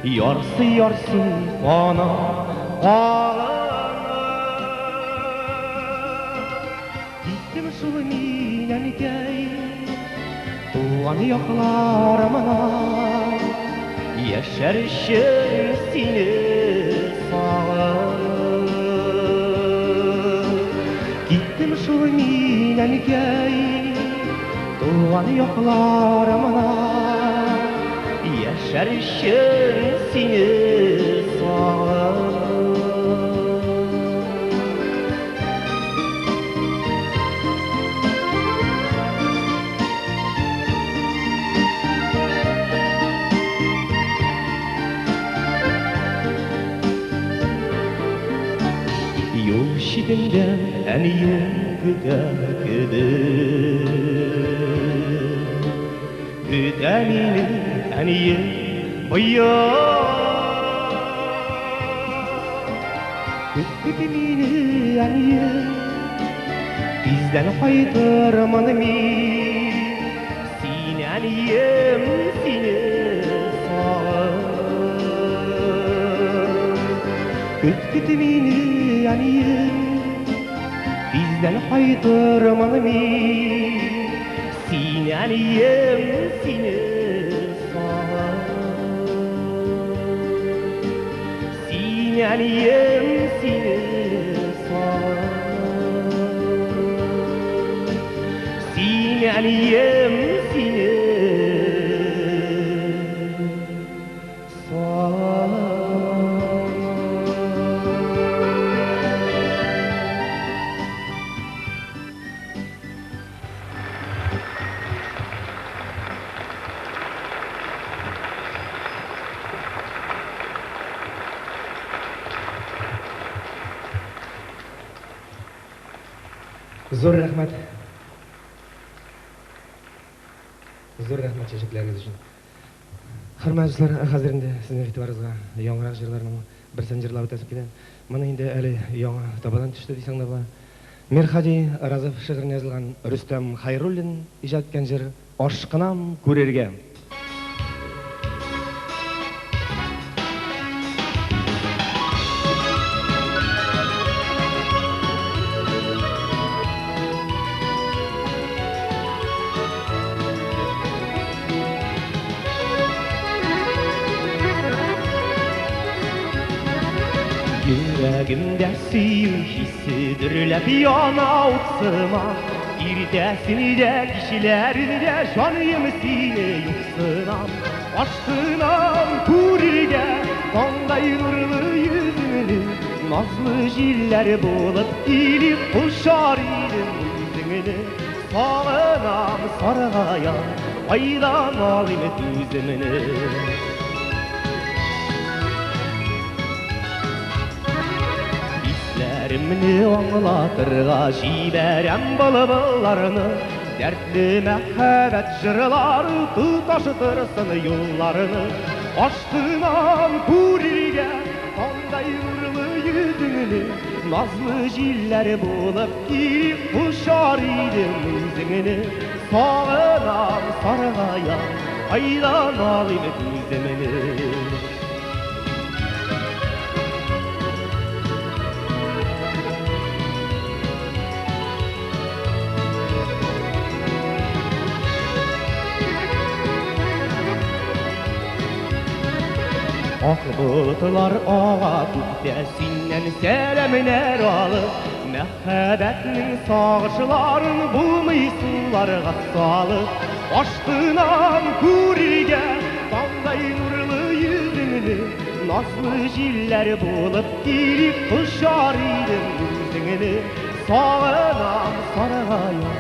Speaker 3: Yarsı yarsı bana Gittim şul minenkey Tuğan yaklarımına Yaşar için seni sağır Gittim şul minenkey Tuğan yaklarımına Yaşar için seni sağır Yol şitinde әнiyim kütəkidir Kütəminin әniyim Kütəmini әniyim Bizden qaytırmanı min Seni әniyim seni sağır Kütəmini әniyim Bizden qaytırmanı min Seni әniyim seni Süyləniyim seni sana Süyləniyim seni sana
Speaker 4: Zor rahmat. Zor rahmat çeşitleriniz için. Hürmetçiler, hazırında sizin itibarınızga yanırak jırlarının bir sen jırlap ötesip giden. Mana indi әлі яңа табадан түшті дейсің да ба. Мерхади Разов шигырына жазылған Рүстем Хайруллин ижад еткен жыр Ашқынам көрерге.
Speaker 3: Yüreğimde suyun hissediriler yana utsıma İrdesinde kişilerinde canım sine yoksunam Aşkınam kurirge Kanday nurlu yüzünü Nazlı jiller bulup ilip kuşar ilim yüzünü Sağınam sargaya Aydan alim düzümünü Hislerimni anlatırga jiberem bılbıllarını Dertli mehabbet jırları tutaştırsın yollarını Aşkınam kurirge kanday nurlu yüzünü Nazlı jiller bulup girip kuşar idim yüzünü Sağınam sargaya aydan alim düzümünü Ak bulutlar ağa kütlesinden selamlar alıp Mehabbetinin sağışların bulmayı sularga salıp Aşkınam kurirge kanday nurlu yüzünü Nazlı jiller bulup gelip kuşar idim yüzünü Sağınam sargaya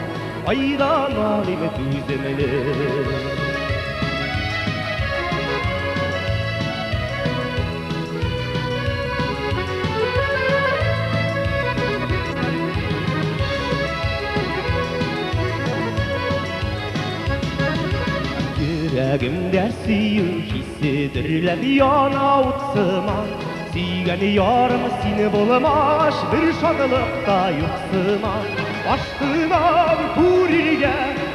Speaker 3: aydan alim düzümünü Yüreğimde suyun hissedirler yana utsıma Suygen yarım seni bulmaş bir şadılıkta yoksıma Aşkınam kurirge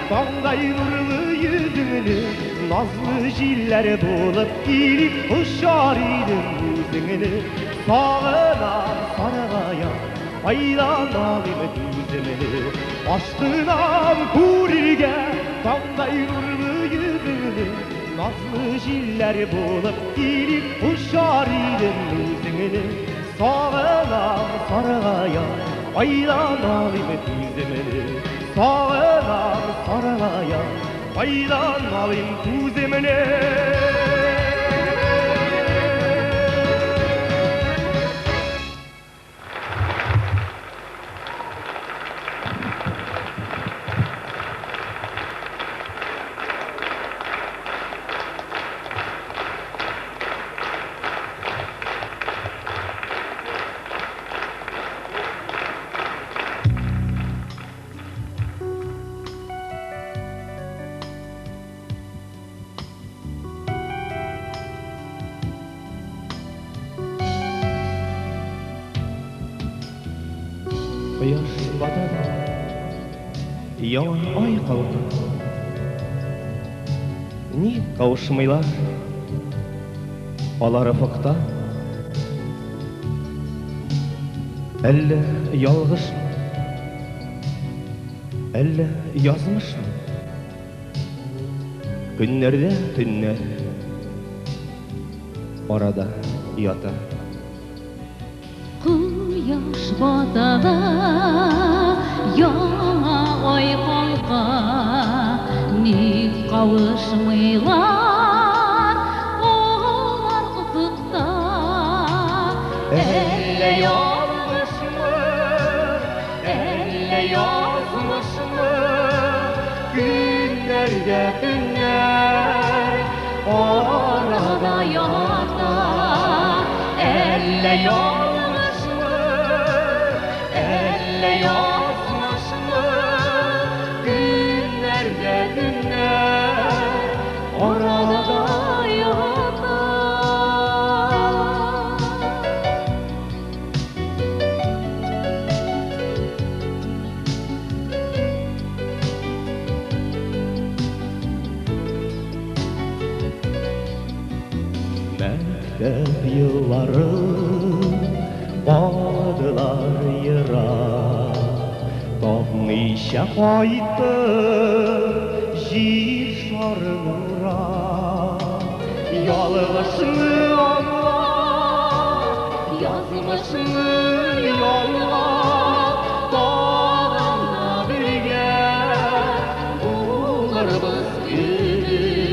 Speaker 3: kanday nurlu yüzünü Nazlı jiller bulup gelip kuşar idim yüzünü Sağınam sargaya aydan alim düzümünü Aşkınam kurirge kanday nurlu yüzünü Nazlı jiller bulup gelip kuşar idim yüzünü Sağınam sargaya aydan alim düzümünü Sağınam sargaya aydan alim düzümünü Quyosh botadi, yaman oy qoldi. Ni kavuşmaylar, olar ufukta. Elle yalgızmı, elle yazmışmı? Günlerde tünler, orada yata.
Speaker 1: Яш батала яңа ай калка ник кавышмыйлар олар кызыкта
Speaker 3: Әллә ялгышмы, әллә язмышмы, günlerde günler
Speaker 1: арада ята
Speaker 3: Әллә ялгышмы, әллә язмышмы, günlerde günler
Speaker 1: арада ята
Speaker 3: Мәктәп еллары бардылар ерак, тапмыйча кайтып җир шарын урап. Ялгышны аңлап, язмышны ялгап, тагын да бергә булырбыз гүзәл.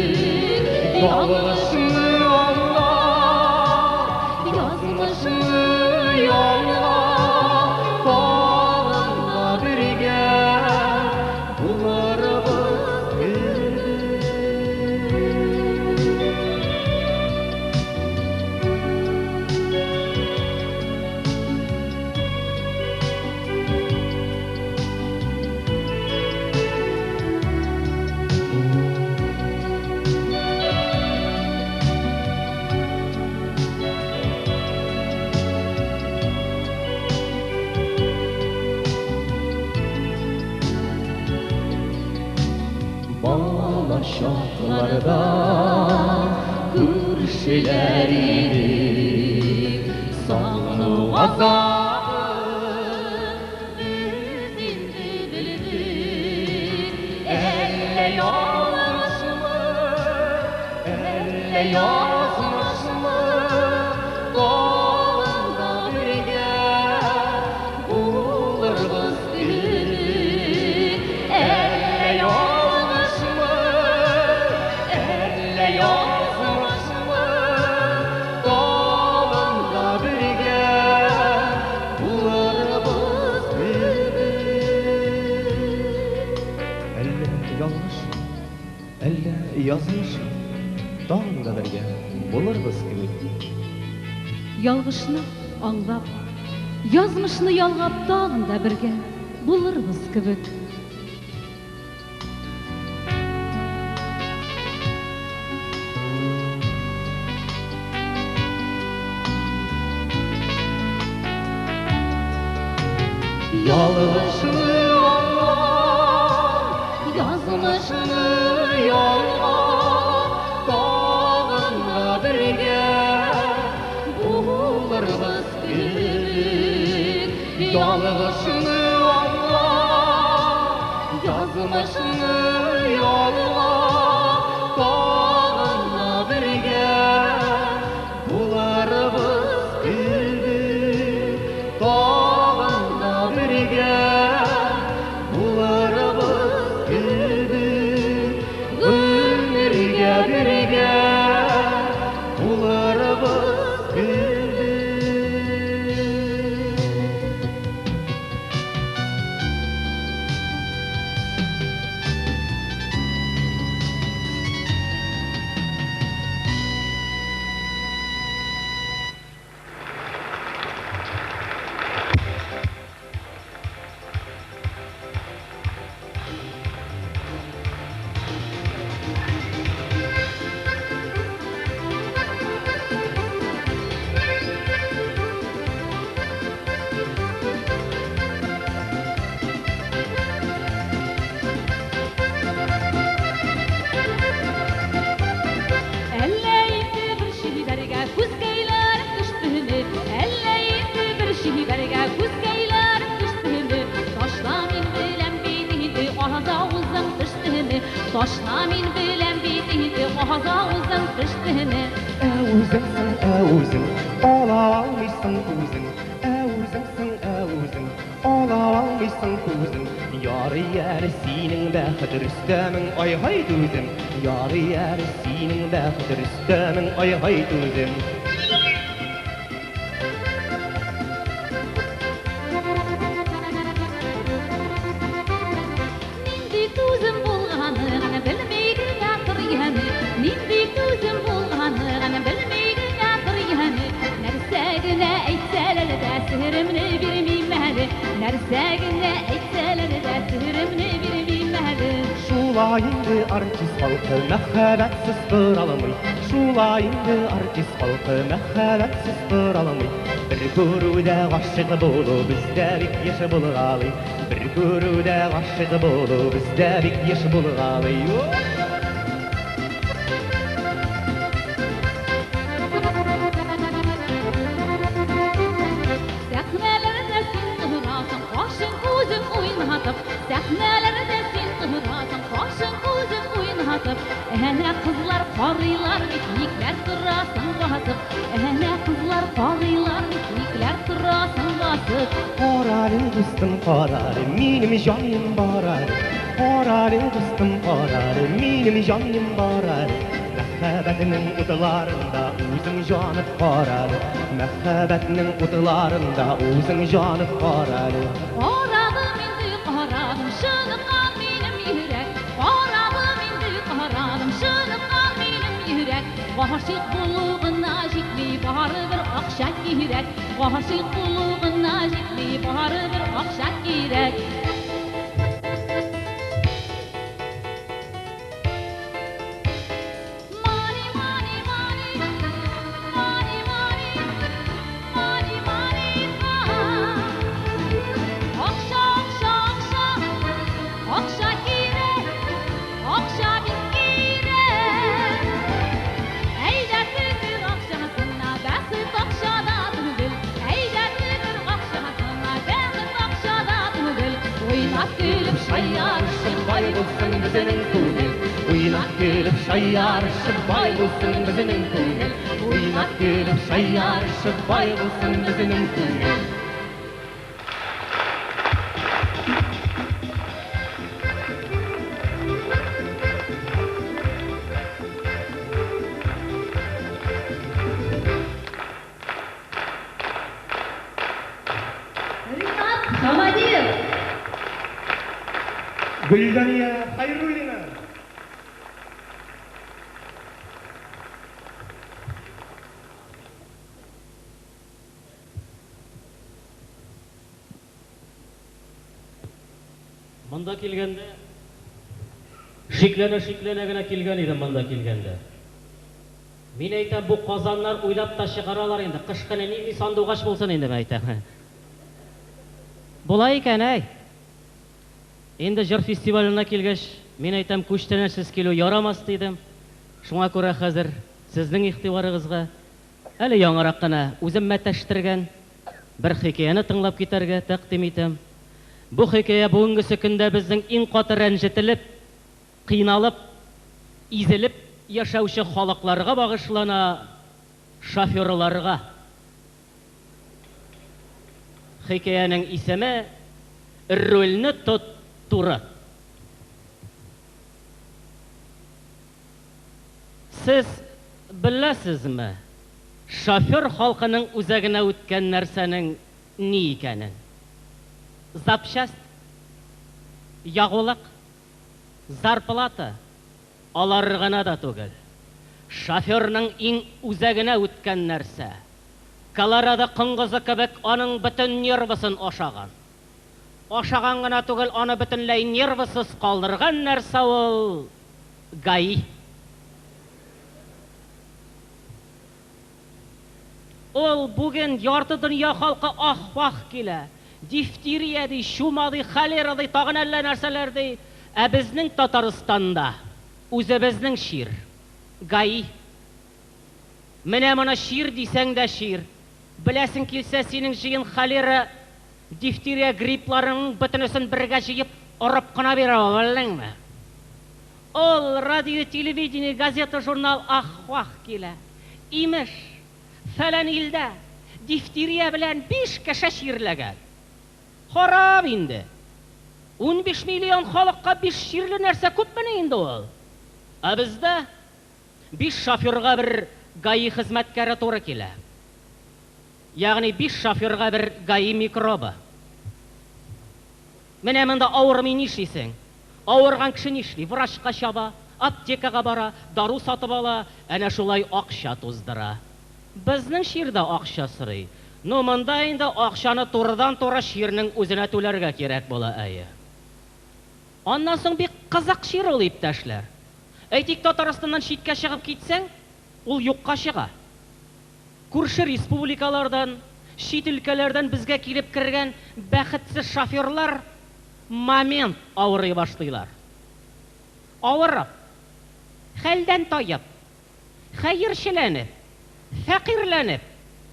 Speaker 3: Ялгышны аңлап, язмышны ялгап, тагын да бергә булырбыз гүзәл. Bana şarkılarda күршеләр идек, сагыну азабын без инде белдек. Әллә ялгышмы, әллә язмышмы, тагын да бергә булырбыз гүзәл. Әллә ялгышмы, әллә язмышмы, тагын да бергә булырбыз гүзәл. Әллә ялгышмы, әллә язмышмы, тагын да бергә булырбыз кебек.
Speaker 1: Ялгышны аңлап, язмышны ялгап тагын да бергә булырбыз кебек.
Speaker 3: Ялгышны аңлап, язмышны ялгап, тагын да бергә булырбыз гүзәл. Ялгышны аңлап, язмышны ялгап, тагын да бергә булырбыз гүзәл. Тагын да бергә булырбыз гүзәл. Гомергә бергә булырбыз гүзәл.
Speaker 1: Taşla min bilen bitiydi ağzağızın kıştığını.
Speaker 3: Özüngsün özün, ola almışsın özün. Özüngsün алмыйсың көзің, яры әрі сенің бәхет рүстәмің, ай-ай төзім, яры әрі сенің бәхет рүстәмің, ай-ай төзім.
Speaker 1: Нинди түзем булганы гына белмәйгән атыр яны, нинди түзем булганы гына белмәйгән атыр яны. Нәрсә генә әйтсәләр дә сихремне бирмим әле, нәрсә генә әйтсәләр дә сихремне бирмим әле.
Speaker 3: Шулай инде артист халкы мәхәббәтсез тора алмый, шулай инде артист халкы мәхәббәтсез тора алмый. Bir күрүдә гашык булу бездә бик яшь булгалый, bir күрүдә гашык булу бездә бик яшь булгалый.
Speaker 1: Сәхнәләрдә син торасың, кашың күзең уйнатып, сәхнәләрдә син торасың, кашың күзең уйнатып. Әнә кызлар карыйлар бит, никләр торасың басып, әнә кызлар карыйлар бит, никләр торасың басып.
Speaker 3: Qararı dostum qararı, benim canım bararı. Qararı dostum qararı, benim canım bararı. Məhəbbətinin udlarında uzun canı qararı. Məhəbbətinin udlarında uzun canı qararı.
Speaker 1: Qaradım indi qaradım, şınıqan benim yürək. Qaradım indi qaradım, şınıqan benim yürək. Aşıq bulğuna jitli barı bir aqşa kirək. Aşıq bulğuna jitli barı bir aqşa kirək. Mani mani mani, mani mani, mani mani ha. Aqşa aqşa aqşa, aqşa kirək, aqşa bir kirək. Eydətidir aqşasına bəxit aqşada tügül, eydətidir aqşasına bəxit aqşada tügül. Oynat gülüb şayyarışıb
Speaker 3: Bay bulsun bizinin kugel. Oynat gülüb şayyarışıb bay bulsun bizinin kugel. Oynat gülüb şayyarışıb bay bulsun bizinin kugel.
Speaker 1: Ринат Хамадиев.
Speaker 4: Гүлдания Хайруллина.
Speaker 2: Монда килгәндә шикләнә генә килгән идем монда килгәндә. Мин әйтәм, бу казаннар уйлап та чыгаралар инде. Кыш көне нинди сандугач булсын инде әйтәм. Була икән, әй. Инде җыр фестиваленә килгәч, мин әйтәм, күчтәнәсез килү ярамас дидем. Шуңа күрә хәзер сезнең игътибарыгызга әле яңарак кына үзем мәтәштергән бер хикәяне тыңлап китәргә тәкъдим итәм. Бу хикәя бүгенге көндә безнең иң каты рәнҗетелеп, кыйналып, изелеп яшәүче халыкларга багышлана, шоферларга. Хикәянең исеме Рольне тоттуры. Сез беләсезме, шофер халкының үзәгенә үткән нәрсәнең ни икәнен? Запчасть, ягулык, зарплата алар гына да түгел. Шоферның иң үзәгенә үткән нәрсә. Колорадо кыңгызы кебек аның бөтен нервысын ашаган. Ашаган гына түгел, аны бөтенләй нервысыз калдырган нәрсә ул ГАИ. Ул бүген ярты дөнья халкы ах-вах килә. Дифтерия ди, чума ди, холера ди, тагын әллә нәрсәләр ди. Ә безнең Татарстанда үзебезнең шир, ГАИ. Менә моны шир дисәң дә шир. Беләсең килсә синең җыен холера, дифтерия, гриппларының бөтенесен бергә җыеп орып кына бирә, беләңме? Ул радио, телевидение, газета, журнал ах-вах килә. Имеш, фәлән илдә дифтерия белән 5 кеше ширләгән. Харап инде. 15 миллион халыкка 5 ширле нәрсә күпме инде ул? Ә бездә 5 шоферга бер гаи хезмәткәре туры килә. Ягъни 5 шоферга бер гаи микробы. Менә монда авырмый нишлисең? Авырган кеше нишли? Врачка чаба, аптекага бара, дару сатып ала, әнә шулай акча туздыра. Безнең ширдә акча сорый. Ну монда инде акчаны турыдан-туры ширнең үзенә түләргә кирәк була әйе. Аннан соң бик кызык шир ул иптәшләр. Әйтик, Татарстаннан читкә чыгып китсәң, ул юкка чыга. Күрше республикалардан, чит өлкәләрдән безгә килеп кергән бәхетсез шоферлар момент авырый башлыйлар. Авырып, хәлдән таеп, хәерчеләнеп, фәкыйрләнеп,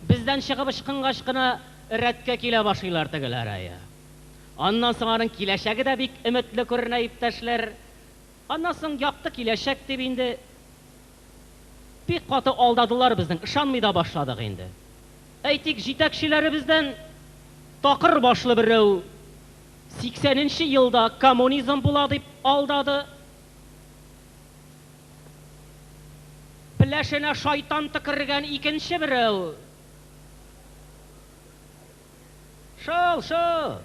Speaker 2: бездән чыгып ычкынгач кына рәткә килә башлыйлар тегеләр әйе. Аннан соң аның киләчәге дә бик өметле күренә иптәшләр. Аннан соң якты киләчәк дип инде бик каты алдадылар безнең, ышанмый да башладык инде. Әйтик, җитәкчеләребездән такыр башлы берәү 80нче елда коммунизм була дип алдады. Пеләшенә шайтан тыкырган икенче берәү. Шул.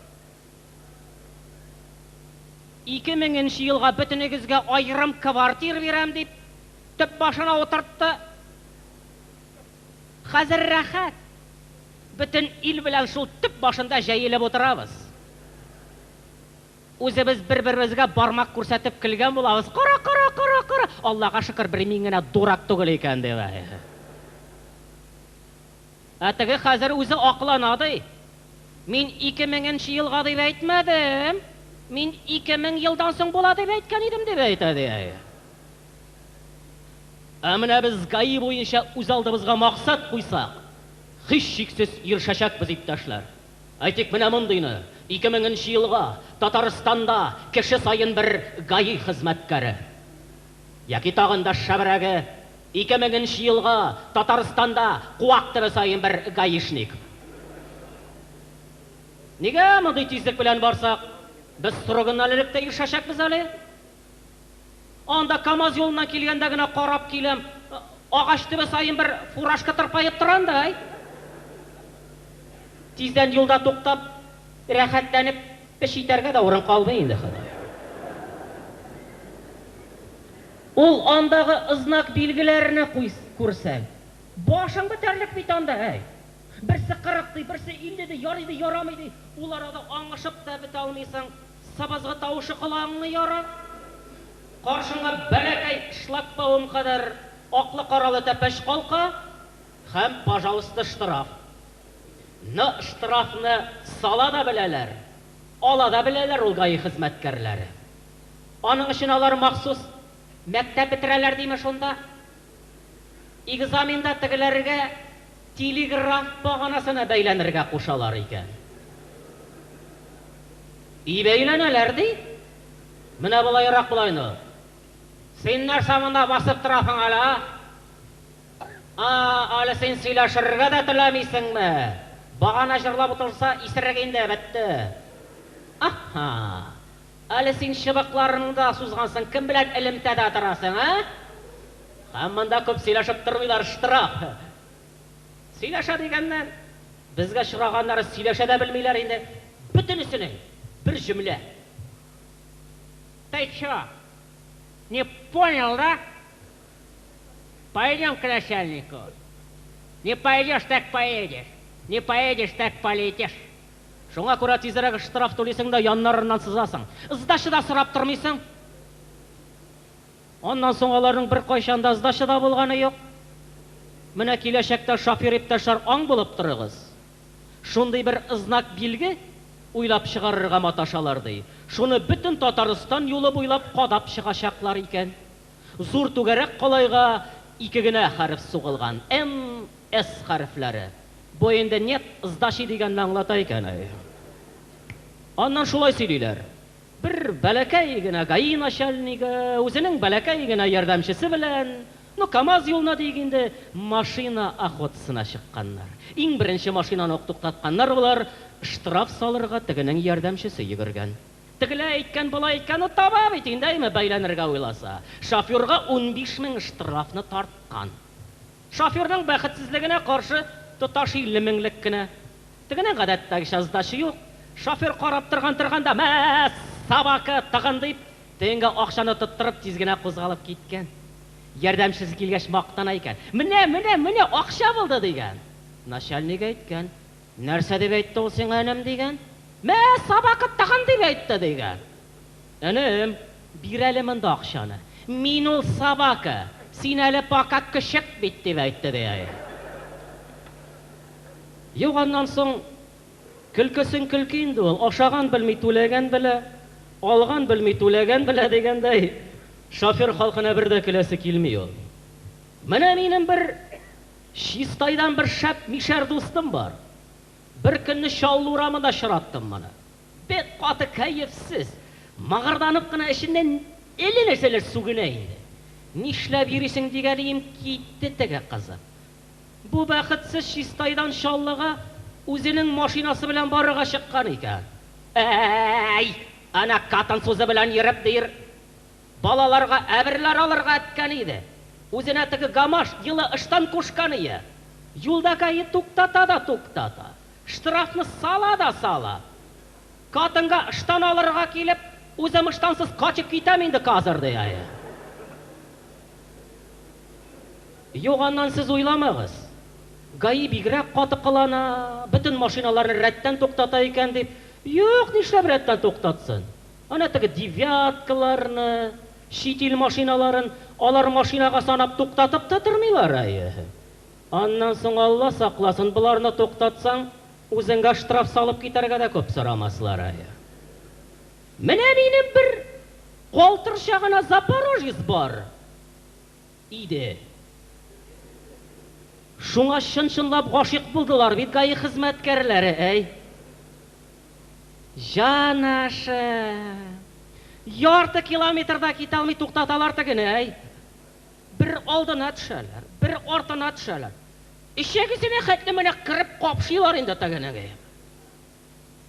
Speaker 2: 2000нче елга бөтенегезгә айрым квартира бирәм дип төп башына утыртты. Хәзер рәхәт. Бөтен ил белән шул төп башында җәелеп утырабыз. Үзебез бер-беребезгә бармак күрсәтеп көлгән булабыз. Кара. Аллага шөкер, бер мин генә дурак түгел икән дип. Әтеге хәзер үзе акланады. Мин 2000нче елга дип әйтмәдем. Мин 2000 елдан соң була дип әйткән идем дип әйтә. Ә менә без гаи буенча үз алдыбызга максат куйсак, һич шиксез ирешәчәкбез иптәшләр. Әйтик, менә мондыйны 2000нче елга Татарстанда кеше сайын бер гаи хезмәткәре. Яки тагын да шәбрәге 2000нче елга Татарстанда куактыры сайын бер гаишник. Нигә мондый тизлек белән барсак, без строгынналыкта ирешәчәкбез әле? Анда КамАЗ юлына килгәндә генә карап киләм, агач төбе сайын бер фуражка тырпаеп торандай. Тиздән юлда туктап, рәхәтләнеп, эш итәргә дә урын калмый инде хәзер. Ул андагы знак билгеләрне күрсәң, башың бетәрлек бит анда, Берсе 40 ди, берсе 50 ди, ярый ди, ярамый ди. Ул арада аңышып та бетә алмыйсың, сабазга тавышы кылаңны яра. Каршыңа бәләкәй шлагбаум кадәр аклы-каралы тәпәш калка һәм пожалуйста штраф. Штрафны сала да беләләр, ала да беләләр ул гаи хезмәткәрләре. Аның өчен алар махсус мәктәп бетерәләр диме шунда? Экзаменда тегеләргә телеграф баганасына бәйләнергә кушалар икән. Бәйләнәләр ди. Менә булайрак булайны. Син нәрсә монда басып торасың әле? Әле син сөйләшергә дә теләмисеңме? Багана җырлап утырса исерәк инде бетте. Әле син чыбыкларыңда сузгансың, кем белән элемтәдә торасың, Һәм монда күп сөйләшеп тормыйлар, штраф. Сөйләшә дигәннән, безгә шыраганнары сөйләшә дә белмиләр инде. Бөтенесенең бер җөмлә. Ты чё? Не понял, да? Пойдем к начальнику. Не пойдешь, так поедешь. Не поедешь, так полетишь. Шуңа күрә тизрәк штраф түлисең дә яннарыннан сызасың. Сдача да сорап тормыйсың. Аннан соң аларның бер кайчанда сдача да булганы юк. Менә киләчәктә шофер иптәшләр аң булып торыгыз. Шундый бер знак билге уйлап чыгарырга маташалар ди. Шуны бөтен Татарстан юлы буйлап кадап чыгачаклар икән. Зур түгәрәк калайга 2 генә хәреф сугылган. МС хәрефләре. Бу инде нет сдачи дигәнне аңлата икән. Аннан шулай сөйлиләр. Бер бәләкәй генә гаи начальнигы үзенең бәләкәй генә ярдәмчесе белән Ну, КамАЗ юлына дегенде машина охотасына чыкканнар. Иң беренче машинаны туктатканнар булар, штраф салырга тегенең ярдәмчесе йөгергән. Тегеләр әйткән, булай әйткән, таба бит инде бәйләнергә уйласа. Шоферга 15,000 штрафны тарткан. Шоферның бәхетсезлегенә каршы тоташ 50 меңлек кенә. Тегенең гадәттәге жаздашы юк. Шофер карап торганда, "Мә, собака тыгын" дип, тегенге акчаны тоттырып тиз генә кузгалып киткән. Ярдәмчесе килгәч мактана икән. Менә акча булды дигән. Начальник әйткән. Нәрсә дип әйтте ул сиңа энем дигән? Мә, собака тыгын дип әйтте дигән. Энем, бир әле монда акчаны. Мин ул собака, син әле пока кешек бит дип әйтте дигән. Юганнан соң көлкесен көлке инде ул. Ашаган белми түләгән белә, алган белми түләгән белә дигәндәй. Шофер халкына бер дә көләсе килми ул. Менә минем бер Чистайдан бер шәп мишәр дустым бар. Бер көнне Чаллы урамында очраттым моны. Бик каты кәефсез, мағырданып кына эченнән әллә нәрсәләр сүгенә инде. Нишләп йөрисең дигәнем китте теге кызы. Бу бәхетсез Чистайдан Чаллыга үзенең машинасы белән барырга чыккан икән. Әй, ана катын сүзе белән йөреп дир. Балаларга әберләр алырга әткән иде. Үзенә теге гамаш йылы ыштан кушкан ие. Юлда кайы туктата да туктата. Штрафны сала да сала. Катынга ыштан алырга килеп, үзем ыштансыз качып китәм инде казыр дия. Юганнан сез уйламагыз. Гаи бигрәк каты кылана, бөтен машиналарны рәттән туктата икән дип. Юк, нишләп рәттән туктатсын? Ана теге девяткаларны, шитил машиналарын алар машинага санап туктатып тотырмыйлар әйе. Аннан соң Алла сакласын, буларны туктатсаң, үзеңгә штраф салып китәргә дә күп сорамаслар әйе. Менә минем бер калтырча гына Запорожец бар иде. Шуңа чын-чынлап гашык булдылар бит гаи хезмәткәрләре, әй. Жанашы. Ярты километрда китә алмый туктаталар тегене, әй. Бер алдына төшәләр, бер артына төшәләр. Ишәгесенә хәтле менә кирип капшыйлар инде тегенеге.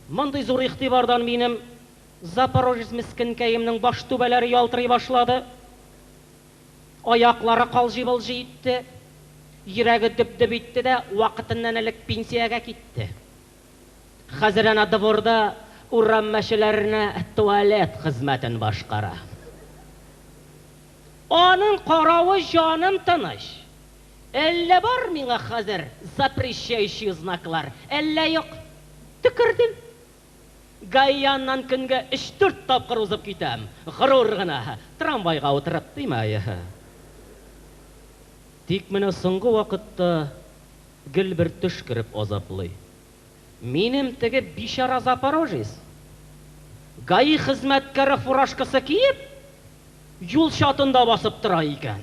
Speaker 2: Мондый зур игътибардан минем Запорожец мискенкәемнең баш түбәләре ялтырый башлады. Аяклары калҗый-былҗый итте. Йөрәге дөп-дөп итте дә вакытыннан элек пенсиягә китте. Хәзер ана дворда урам мәшәләренә туалет хезмәтен башкара. Аның каравы җаным тыныч. Әллә бар миңа хәзер запрещающий знаклар? Әллә юк? Төкердем. Гаяннан көнгә 3-4 тапкыр узып китәм. Гырур гына трамвайга утырып димәе. Тик менә соңгы вакытта гел бер төш кирип азаплый. Минем теге бишара Запорожец гаи хезмәткәре фуражкасы киеп юл чатында басып тора икән.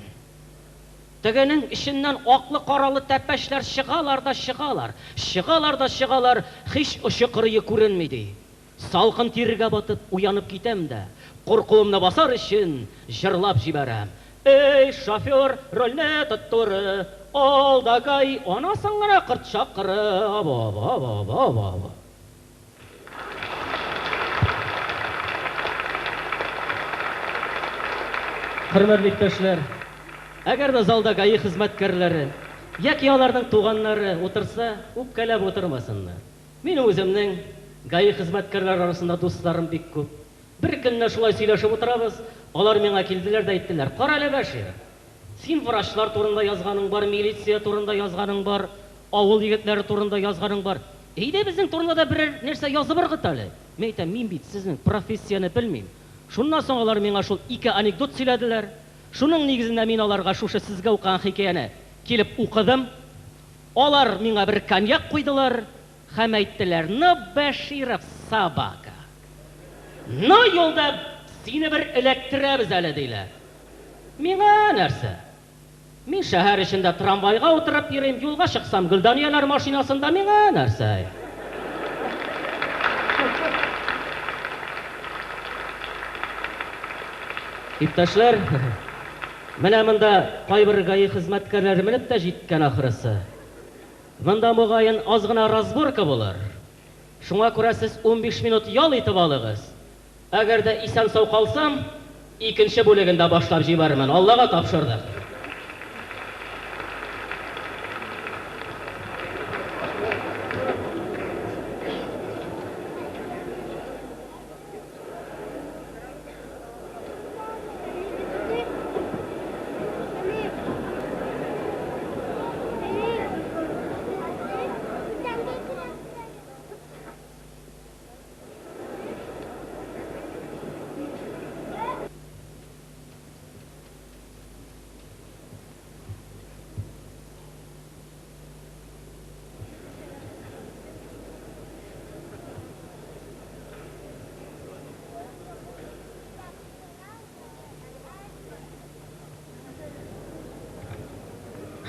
Speaker 2: Тегенең ишеннән аклы-каралы тәпәчләр чыгалар да чыгалар. Чыгалар да чыгалар, һич очы-кырые күренми ди. Салкын тиргә батып уянып китәм дә, куркуымны басар өчен җырлап җибәрәм. Эй, шофер, рольне тоттыры, алда гаи, анасын гына кырт чакыры. Ба. Хөрмәтле иптәшләр, әгәр дә залда гаи хезмәткәрләре яки аларның туганнары утырса, үпкәләп утырмасыннар. Мин үземнең гаи хезмәткәрләр арасында дусларым бик күп. Бер көнне шулай сөйләшеп утырабыз, алар миңа килделәр дә әйттеләр: "Кара әле Бәшир, син врачлар турында язганың бар, милиция турында язганың бар, авыл егетләре турында язганың бар. Әйдә безнең турында да бер нәрсә язып ыргыт әле." Мин әйтәм, мин бит сезнең профессияны белмим. Шуннан соң алар миңа шул 2 анекдот сөйләделәр. Шуның нигезендә мин аларга шушы сезгә укыган хикәяне килеп укыдым. Алар миңа бер коньяк куйдылар һәм әйттеләр: "Ну, Бәширов собака. Ну, юлда сине бер электрәбез әле" диләр. Миңа нәрсә? Мин шәһәр эчендә трамвайга утырып йөрим, юлга чыксам Гөлданиялар машинасында, миңа нәрсә? Иптәшләр, Менә монда кайбер гаи хезмәткәрләре менеп тә җиткән ахрысы. Монда мөгаен аз гына разборка булыр. Шуңа күрә сез 15 минут ял итеп алыгыз. Әгәр дә исән сау калсам, икенче бүлегендә башлап җибәрмен. Аллага тапшырдык.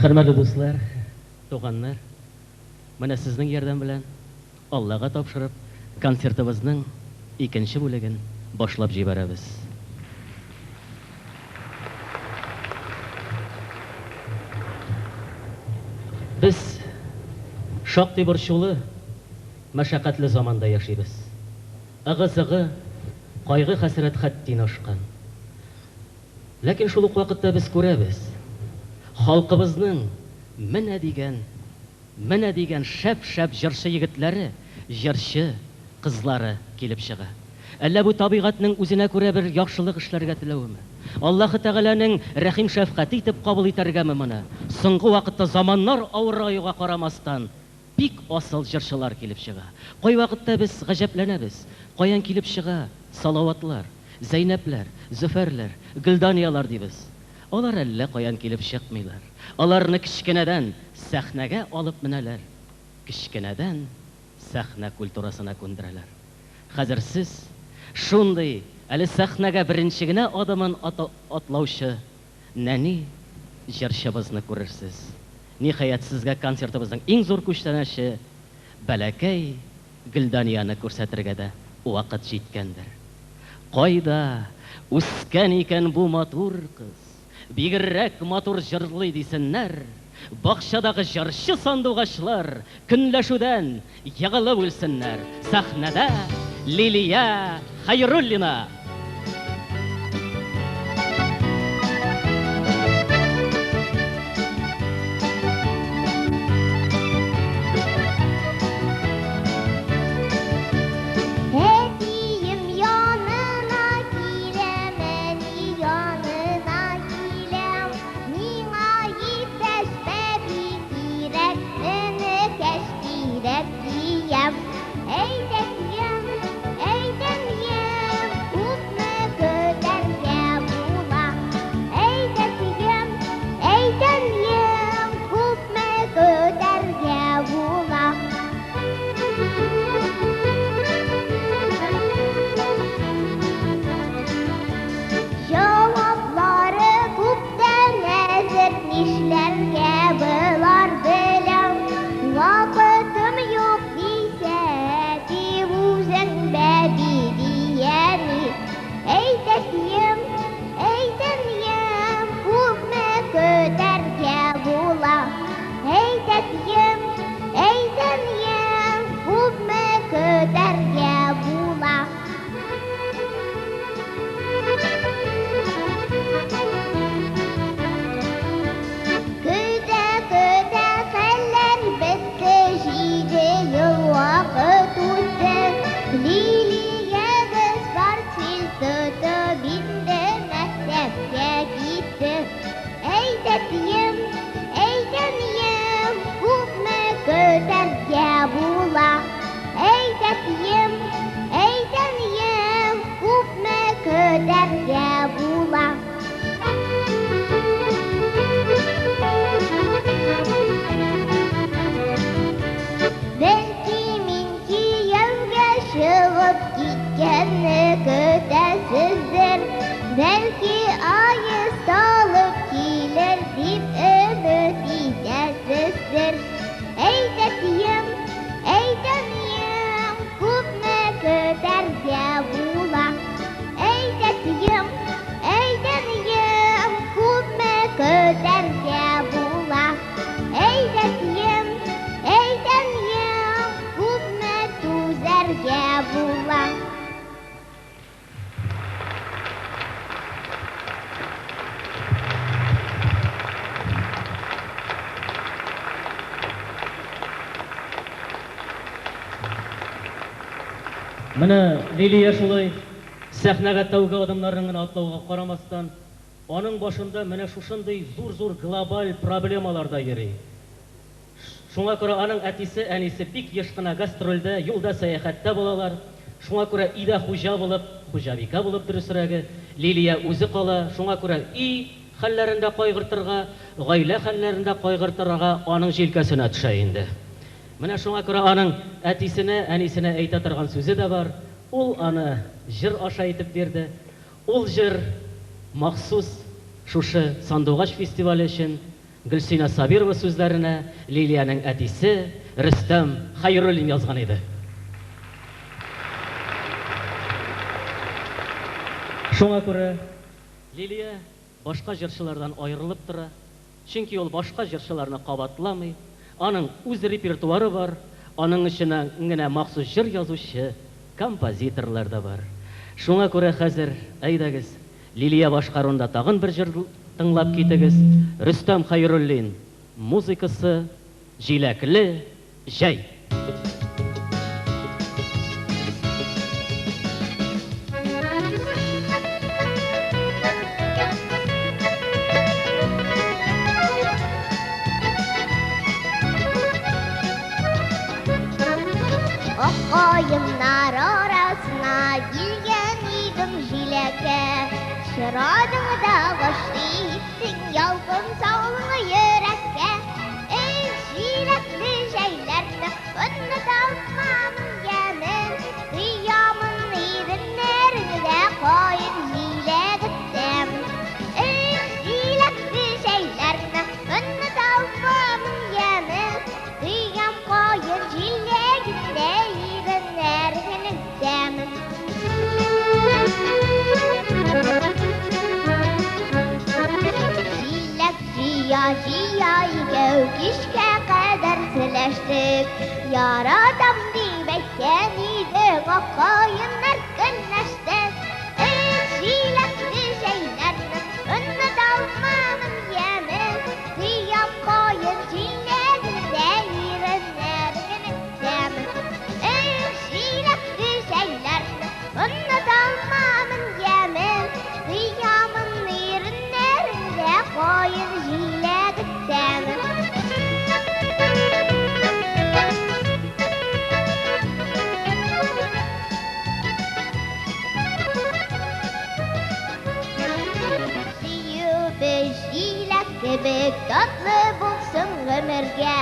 Speaker 2: Хөрмәтле дуслар, туганнар, менә сезнең ярдәм белән Аллага тапшырып, концертыбызның икенче бүлеген башлап җибәрәбез. Без шактый борчулы, мәшәкатьле заманда яшибез. Ыгы-зыгы, кайгы-хәсрәт хәттин ашкан. Ләкин шул ук вакытта без күрәбез, халкыбызның менә дигән шәп-шәп җырчы егетләре, җырчы кызлары килеп чыга. Әллә бу табигатьнең үзенә күрә бер яхшылык эшләргә теләвеме? Аллаһы Тәгаләнең рәхим шәфкате итеп кабул итәргәме моны? Соңгы вакытта заманнар авыраюга карамастан бик асыл җырчылар килеп чыга. Кай вакытта без гаҗәпләнәбез. Каян килеп чыга Салаватлар, Зәйнәпләр, Зөфәрләр, Гөлданиялар дибез. Алар әллә каян килеп чыкмыйлар. Аларны кичкенәдән сәхнәгә алып менәләр. Кичкенәдән сәхнә культурасына күндерәләр. Хәзер сез шундый әле сәхнәгә беренче генә адымын атлаучы нәни җырчыбызны күрерсез. Ниһаять сезгә концертыбызның иң зур күчтәнәче бәләкәй Гөлданияны күрсәтергә дә вакыт җиткәндер. Кайда үскән икән бу матур кыз? Бигрәк матур җырлый дисеннәр. Бакчадагы җырчы сандугачлар көнләшүдән ягылып үлсеннәр. Сәхнәдә Лилия Хәйруллина.
Speaker 5: Ey
Speaker 2: Менә Лилия шулай сәхнәгә тәүге адымнарын гына атлауга карамастан, аның башында менә шушындый зур глобаль проблемалар да йөри. Шуңа күрә аның әтисе, әнисе бик еш кына гастрольдә, юлда сәяхәттә булалар. Шуңа күрә өйдә хуҗа булып, хуҗабикә булып дөресрәге, Лилия үзе кала. Шуңа күрә өй хәлләрендә кайгыртырга, гаилә хәлләрендә кайгыртырга аның җилкәсенә төшә инде. Менә шуңа күрә аның әтисенә, әнисенә әйтә торган сүзе дә бар. Ул аны җыр аша итеп бирде. Ул җыр махсус шушы Сандугач фестивале өчен Гөлсинә Сабирова сүзләренә Лилияның әтисе Рөстәм Хәйруллин язган иде. Шуңа күрә Лилия башка җырчылардан аерылып тора. Чөнки ул башка җырчыларны кабатламый. Аның үз репертуары бар. Аның эченә генә махсус җыр язучы, композиторлар да бар. Шуңа күрә хәзер әйдәгез Лилия башкаруында тагын бер җыр тыңлап китегез. Рөстәм Хәйруллин музыкасы Җиләкле җәй.
Speaker 5: Аккаемнар арасына килгән идем җиләккә. Чырадыңда гашты иттең ялкын саулы йөрәккә. Эй җиләкле җәйләрне оныталмам ямен. Кыямын иреннәреңдә кайын җиләгеттәм. Эй җиләкле җәйләрне оныталмам ямен. Кыям кайын җиләгеттә иреннәреңнең тәмен. Җия икәү кичкә кадәр сөйләштек. Яратам дип әйткән идең, аккаемнар көнләштек. Эй җиләкле җәйләрне оныталмам ямен. Кыям кайын җиләгендә иреннәреңнең тәмен. Эй җиләкле җәйләрне оныталмам ямен. Кыямын иреннәреңдә кайын Бик татлы булсын гомергә,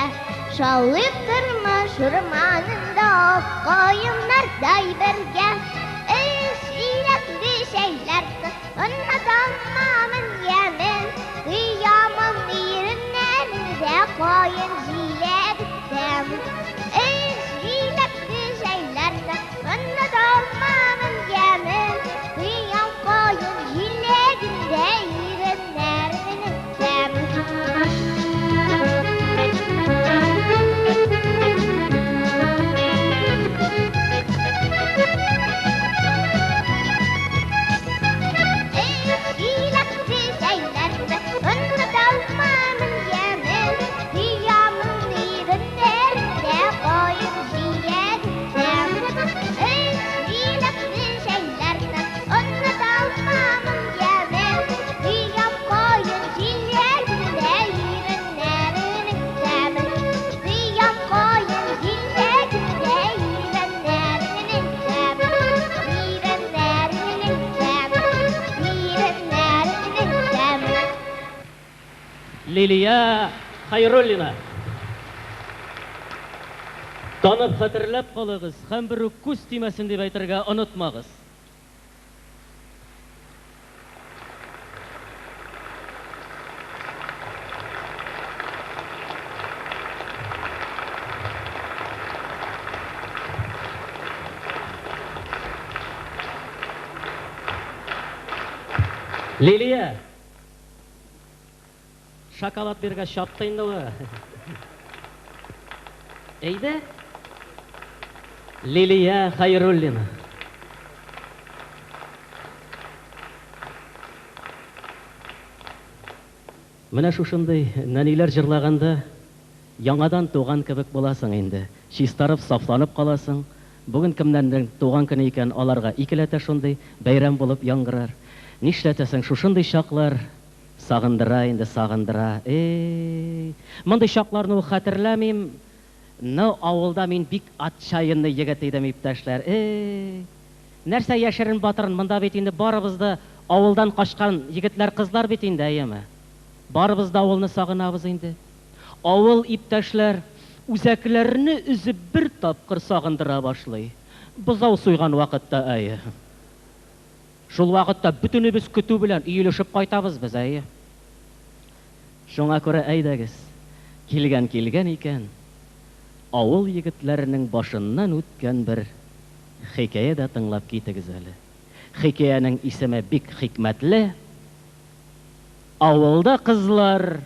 Speaker 5: шаулыйп тормыш урманында аккаемнар дай бергә. Эй җиләкле җәйләрне оныталмам ямен. Кыямын иреннәреңдә кайын җиләгеттәм. Эй җиләкле җәйләрне оныталмам ямен. Кыям кайын җиләгендә иреннәреңнең тәмен.
Speaker 2: Лилия Хәйруллина. Танып хәтерләп калыгыз, һәм бер үк күз тимәсен дип әйтергә онытмагыз. Лилия шоколад бергә чапты инде ул. Әйдә. Лилия Хәйруллина. Менә шушындый нәниләр җырлаганда яңадан туган кебек буласың инде. Чистарып, сафланып каласың. Бүген кемнәрнең туган көне икән, аларга икеләтә шундый бәйрәм булып яңгырар. Нишләтәсең, шушындый чаклар сагындыра инде, сагындыра. Мондый чакларны ул хәтерләмим. Авылда мин бик атчаенны егет идем, иптәшләр. Нәрсә яшерен батырын, монда бит инде барыбыз да авылдан качкан егетләр, кызлар бит инде, әйеме? Барыбыз да авылны сагынабыз инде. Авыл, иптәшләр, үзәкләрне үзеп бер тапкыр сагындыра башлый. Бызау суйган вакытта, әйе. Шул вакытта бүтүнебез көтү белән өелешеп кайтабыз без, әйе. Шуңа күрә әйдәгез, килгән икән, авыл егетләренең башыннан үткән бер хикәя дә тыңлап китегез әле. Хикәянең исеме бик хикмәтле. Авылда кызлар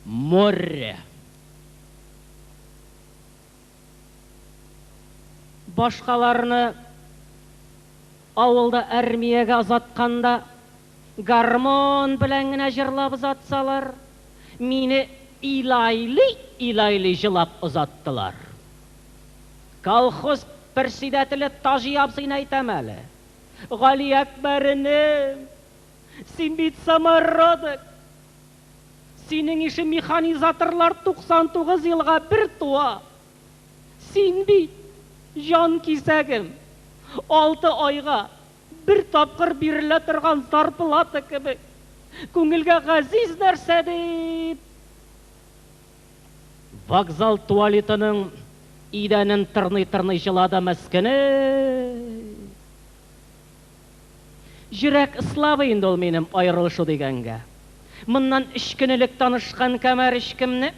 Speaker 2: море. Башкаларны авылда армиягә озатканда гармон белән генә җырлап озатсалар, мине илайлы җырлап озаттылар. Колхоз председателе Таҗи абзыйны әйтәм әле. Гали Әкбәренем, син бит самородок. Синең ише механизаторлар 99 елга бер туа. Син бит жан кисәгем, 6 айга бер тапкыр бирелә торган зарплата кебек. Күңелгә газиз нәрсә дип. Вокзал туалетының идәнен тырный җылады мәскене. Жүрәк славы инде ул минем аерылышу дигәнгә. Моннан 3 көнлек танышкан Кәмәр ишкемне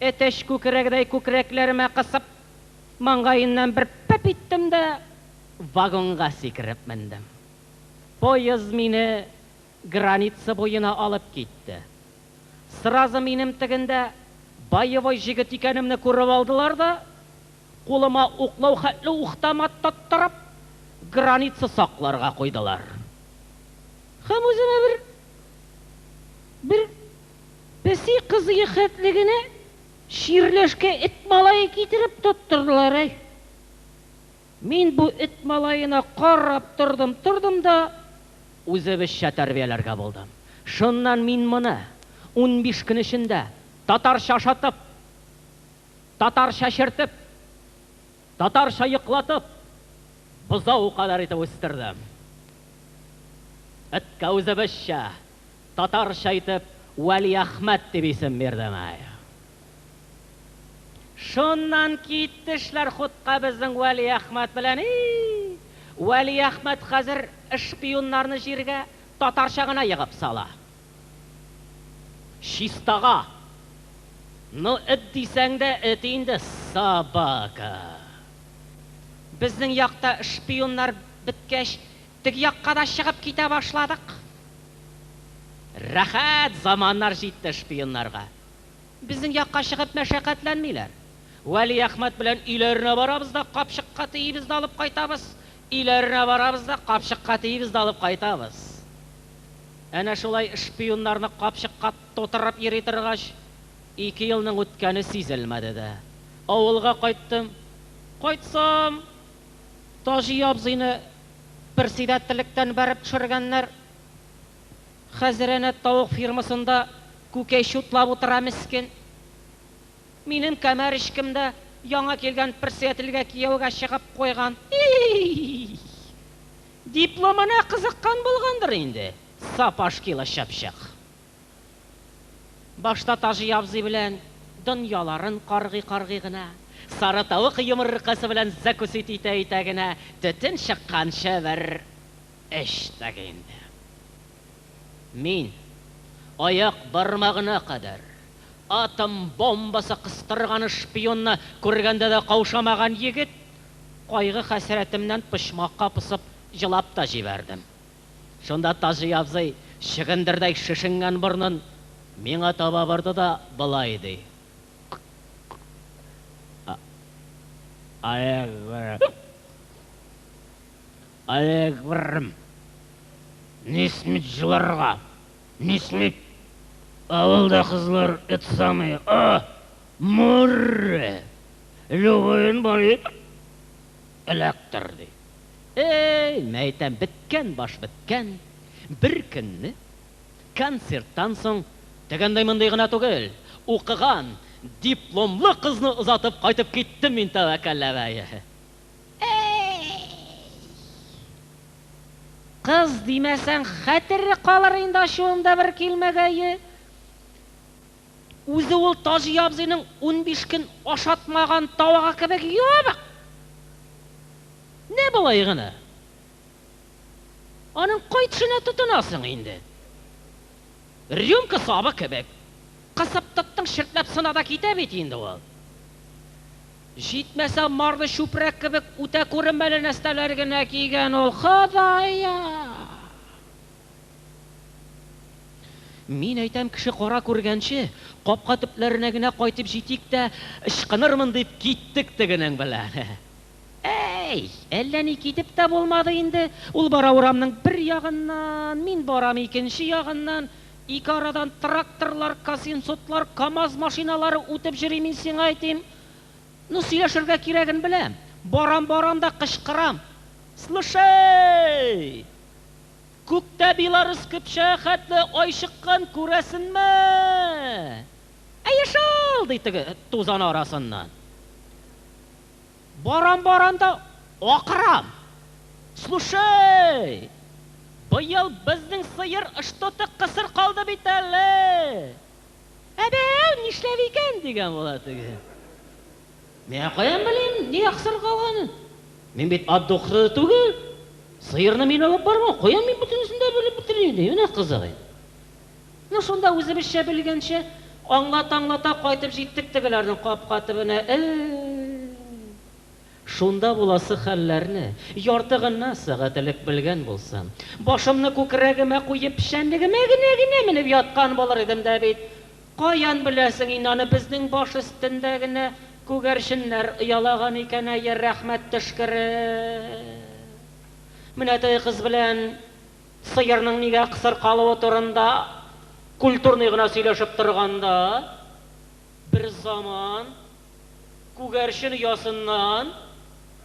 Speaker 2: әтәш күкрәгдәй күкрәкләремә кысып, маңгаеннан бер пәп иттем дә вагонга сикереп мендем. Поезд мине граница буена алып китте. Сразу минем тегендә боевой җигет икәнемне күреп алдылар да, кулыма уклау хәтле ухтамат тоттырып, граница сакларга куйдылар. Һәм үземә бер песи кызы хәтлегенә ширләшкә эт малае китереп тоттырдылар. Мин бу эт малаена карап тордым да үзебезчә тәрбияләргә булдым. Шуннан мин моны 15 көн эчендә татарча шатып, татарча чертеп, татарча йоклатып, бузау кадәр итеп үстердем. Эткә үзебезчә татарча итеп Вәли Әхмәт дип исем бирдем. Шуннан киттешләр хутка безнең Вәли Әхмәт белән. Вәли Әхмәт хәзер шпионнарны җиргә татарча гына ягып сала. Чистага. Эт дисәң дә эт инде, собака. Безнең якта шпионнар биткәч, тег якка да чыгып китә башладык. Рәхәт заманнар җитте шпионнарга. Безнең якка чыгып мәшәкатьләнмиләр. Вәли Әхмәт белән өйләренә барабыз да капчыкка тиебез дә алып кайтабыз. Өйләренә барабыз да капчыкка тиебез дә алып кайтабыз. Әнә шулай шпионнарны капчыкка тутырып йөри торгач, 2 елның үткәне сизелмәде дә. Авылга кайттым. Кайтсам, Таҗи абзыйны председательлектән бәреп төшергәннәр. Хәзрәнә тавык фирмасында күкәй шутлап утыра мискин. Минем Кәмәр ишкемдә яңа килгән председательгә кияүгә чыгып куйган. Дипломына кызыккан булгандыр инде. Сапашкила шапшак. Башта Таҗи абзый белән дөньяларын каргый гына, сары тавык йомыркасы белән закусить итә генә, төтен чыкканча бер эш тәгенде. Мин аяк бармагына кадәр атом бомбасы кыстырган шпионны күргәндә дә каушамаган егет, кайгы хәсрәтемнән пычмакка пысып җылап та җибәрдем. Шунда Таҗи абзый чыгындырдай шишенгән борнын миңа таба барды да былай ди. Аягварым, несмит жыларға, несмит авылда қызлар эт самые, море, любойын бар ет, электр ди. Мәйтәм біткен, баш біткен. Bir көнне концерттан соң дегендей-мындай гына түгел, укыган дипломлы кызны узатып кайтып киттем мин тәвәккәлләбәе. Кыз димәсәң хәтере калыр инде шуында бер килмәгәе. Үзе ул Таҗи абзыйның 15 көн ашатмаган тавыгы кебек ябык. Не булай гына? Аның кайтышына тотынасың инде. Рюмка сабы кебек. Кысып-тоттың ширтләп сынада китә бит инде ул. Җитмәсә марды шүпрәк кебек үтә күренмәле нәрсәләр генә кигән ул. Худая! Мин әйтәм, кеше кара күргәнче, капка төпләренә генә кайтып җитик тә, ышкынырмын дип киттек тегенең белән. Әллә ни китеп тә булмады инде. Ул бара урамның бер ягыннан, мин барам икенче ягыннан. Ике арадан тракторлар, касинсотлар, КАМАЗ машиналары үтеп йөри, мин сиңа әйтим. Ну, сөйләшергә кирәген беләм. Барам да кычкырам. Слушай! Күктә Белорусский хәтле ай чыккан күрәсенме? Әйшал дийтеге тузан арасыннан. Барам да акырам. Слушай! Быел безнең сыер ыштоты кысыр калды бит әле. Әбәү, нишләп икән дигән була теге. Мен каян белим, ни аксыр калганын? Мин бит аддохры түгел. Сыерны мин алып бармам, каян мин бүтүнсен дә белеп битерим ди, менә кызыгы. Ну шунда үзебезчә белгәнчә аңлата кайтып җиттек тегеләрнең капка төбенә. Шунда буласы хәлләрне ярты гына сәгатьлек белгән булсам, башымны күкрәгемә куеп пешәнлегемә генә менеп яткан булыр идем дә бит. Каян беләсең инаны безнең баш өстендә генә күгәрченнәр ялаган икән, әйе, рәхмәт төшкере. Менә теге кыз белән сыерның нигә кысыр калуы турында культурный гына сөйләшеп торганда, бер заман күгәрчен ясыннан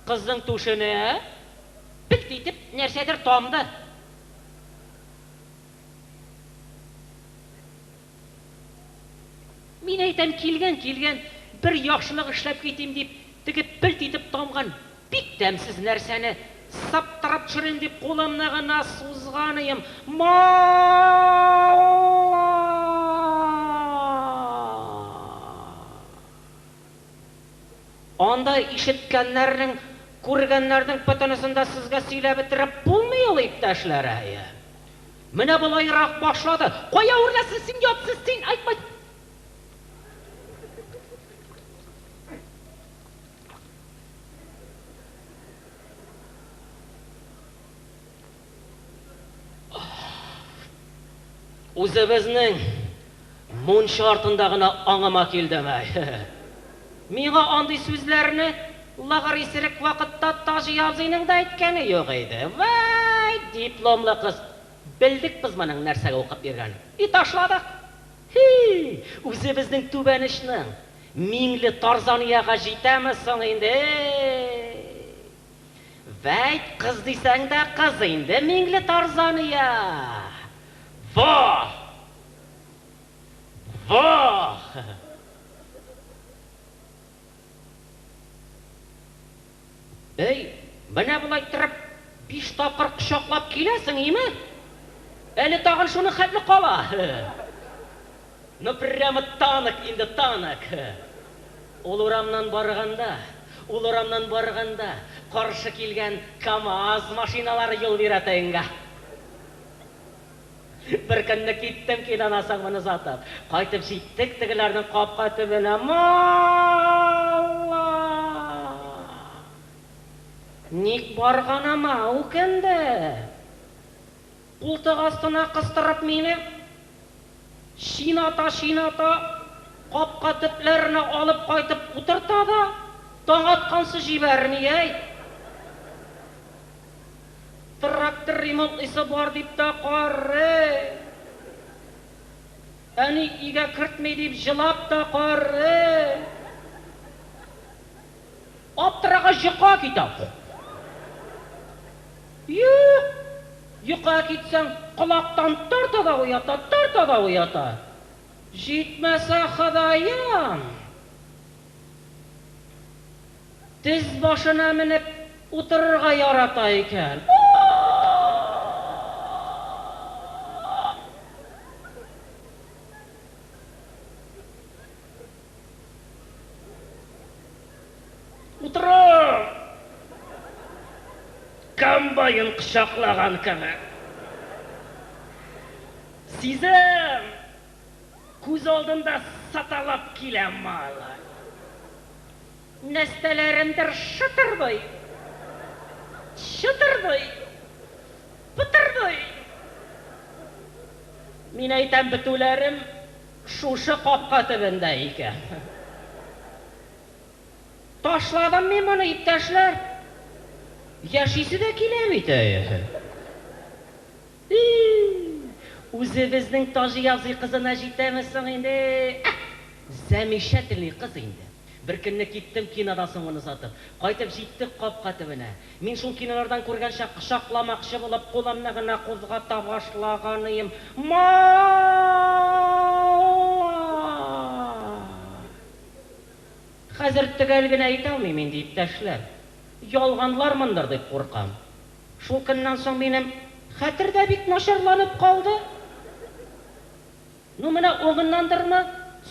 Speaker 2: кызның түшенә бит итеп нәрсәдер тамды. Мин әйтәм, килгән бер яхшылык эшләп китим дип, теге билт итеп тамган бик тәмсез нәрсәне саптырып төшерим дип кулымны гына сузганым. Анда ишеткәннәрнең, күргәннәрнең бөтенесендә сезгә сөйләп бетереп булмый ул иптәшләр. Менә булайрак башлады. Кая үрләсен син, ятсыз син, айтма. Үзебезнең мунча артында гына аңыма килдемәй. Миңа андый сүзләрне лагар исерек вакытта Таҗи абзыйның да әйткәне юк иде. Вай, дипломлы кыз. Белдек без моның нәрсәгә укып биргән. Ташладык. Үзебезнең түбәнешнең Миңле Тарзанияга җитәме соң инде? Вай, кыз дисәң дә кыз инде Миңле Тарзания. Вах! Менә булай торып 5 тапкыр кочаклап киләсең, име? Әле тагын шуны хәтле кала. Ну прямо танк инде танк. Ул урамнан барганда, каршы килгән КАМАЗ машиналары юл бирә тегенгә. Bir kөнне киттем кинанасың моны затып. Кайтып җиттек тегеләрнең капка төбенә. Ник барганама ул көндә? Култык астына кыстырып мине шината капка төпләренә алып кайтып утырта да, таң аткансы җибәрми. Трактор ремонтлысы бар дип та кары. Әни игә кертмей дип җылап та кары. Аптырага җыка китә. Yok. Yuqa gitsem kulaktan tarta da uyata. Jitmese Xudayım. Diz başına minip otururga yarata ekan. Oturur. Kambayın qışaqlagan kimi. Sizim ko'z oldimda satalab kelem mallar. Nestelerimdir şıtırday, pıtırday. Min aytam bitularim şuşa qopqa tibinda ekan. Tashladim men buni iptashlar. Yashisi da kelamidi. O'zimizning Tojiyozi qizini aytamisan endi. Zamisha tilli qiz endi. Bir kunni ketdim kinodan so'ng uni sotib. Qaytib jetdik qopqa tibine. Men shu kinolardan ko'rgancha qishaqlamoqchi bo'lib qo'limni g'ina qo'zg'ata boshlaganim. Hozir tugalgina ayta olmayman deb tashlar. Yolg'onlarmandir deb qo'rqam. Shu kundan so'ng menim xatirda bek nasharlanib qoldi. Nu mana o'g'inlandirma,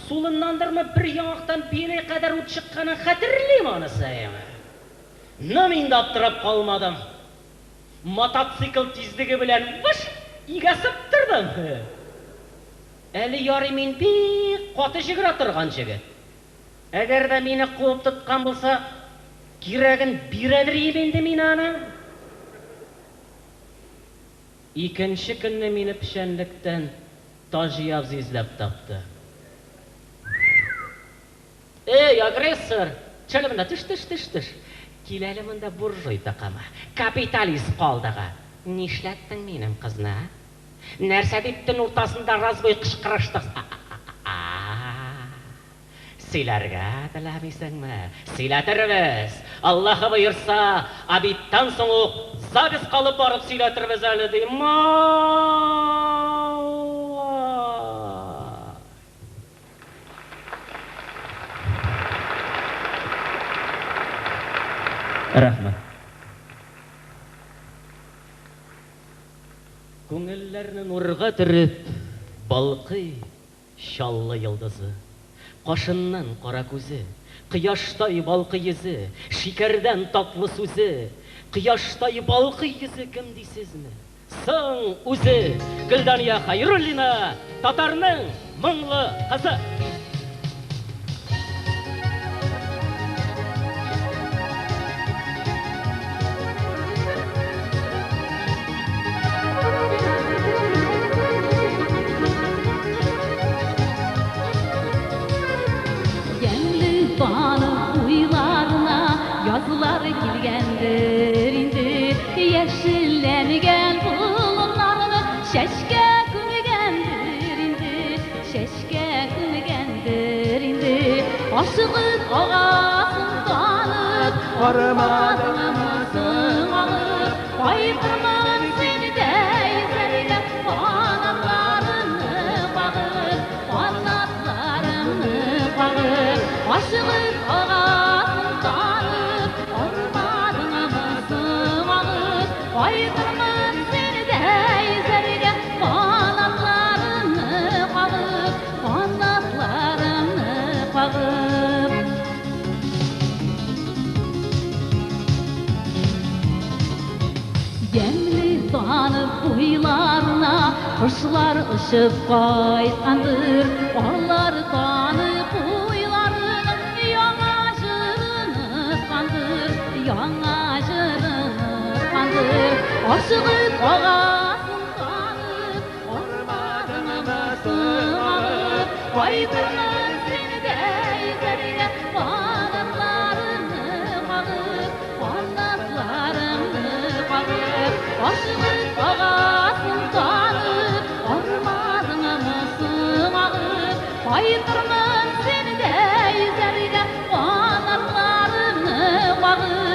Speaker 2: so'linlandirma bir yoqdan beri qadar o'tib chiqqanini xatirlayman onasayam. Men daptirab qolmadim. Mototsikl tezligi bilan vish igasib turdim. Ali yorim men bek qoti jig'ira turgan jigit. Agarda meni quvib tutgan bo'lsa, keragin beradir endi men ana. Ikkinchi kunni meni pishanlikdan Tojiyozi izlab topdi. Ey agressor, chilimda tish. Kelalimda burjuy taqama, kapitalist qoldiga. Nishlatding mening qizni? Narsa debdin o'rtasida razbo'y qishqirishdi. Sizlarga tilamisanmi? Silatirmiz. Alloh buyursa, abiddan so'ng zabis qolib borib silatirmiz ali deyman. Rahmat. Ko'ngillarni nurga tirib, balqi shalli yıldızı. Qaşından qara ko'zi, quyoshday balqi yuzi, shikardan tatlı so'zi, quyoshday balqi yuzi kim deysizmi? So'ng o'zi Gildaniya Xayrullina, Tatarning mingli qizi.
Speaker 1: Yazılar kilgendir indi, yeşillenigen bulunlarını şeşke kümügendir indi, aşıqıp ağasın tanıp, armadığımızın ağır, bayıqırman seni deyizlerine, kanatlarını bağır, aşıqıp ağasın tanıp, bayıqırman seni deyizlerine, kanatlarını qağıp. Gemli tanıp boylarına kuşlar ışıp qaytqandır, ağlar tanıp boylarının yana jırını qandır, aşıqıp ağasın tanıp, ormadığıma sığınıp, bayıqırman seni deyizlerine, kanatlarını qağıp, aşıqıp ağasın tanıp, ormadığıma sığınıp, bayıqırman seni deyizlerine, kanatlarını qağıp.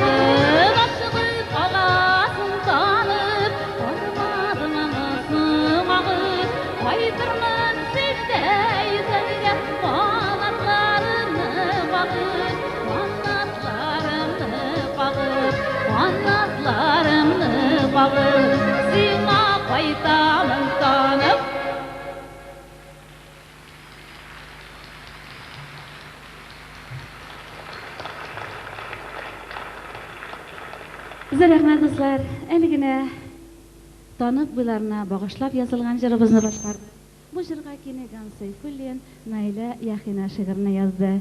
Speaker 1: bağır açılıp ağasın tanıp olmadım anasın ağır Aydırmın sizdey zeyre Kanatlarını bağır Kanatlarını bağır Kanatlarını bağır Sima kaytamın tanıp Bizə rəhmət dostlar, əligine tanıp bularına bağışlap yazılgan jırыбызны başqardı. Bu jırga Kenegan Seyfullin Naila Yaxina şigirini yazdı.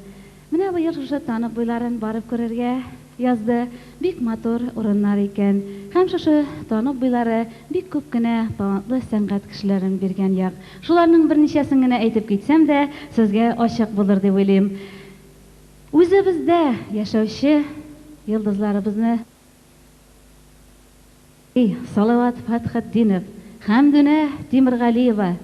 Speaker 1: Mine bu yıl tanıp buların barıp görerge yazdı. Bik motor urunlar eken. Hem şuшу tanıp buları bik köp gine talantlı sәнгать kişilerin bergen yak. Şularның birnechesini gine aytып ketsem de sizge aşık bulur dep oylayım. Özübizde yaşauşu yıldızlarыбызны Salavat Fathaddinov, Hamduna Timirg'aliyeva,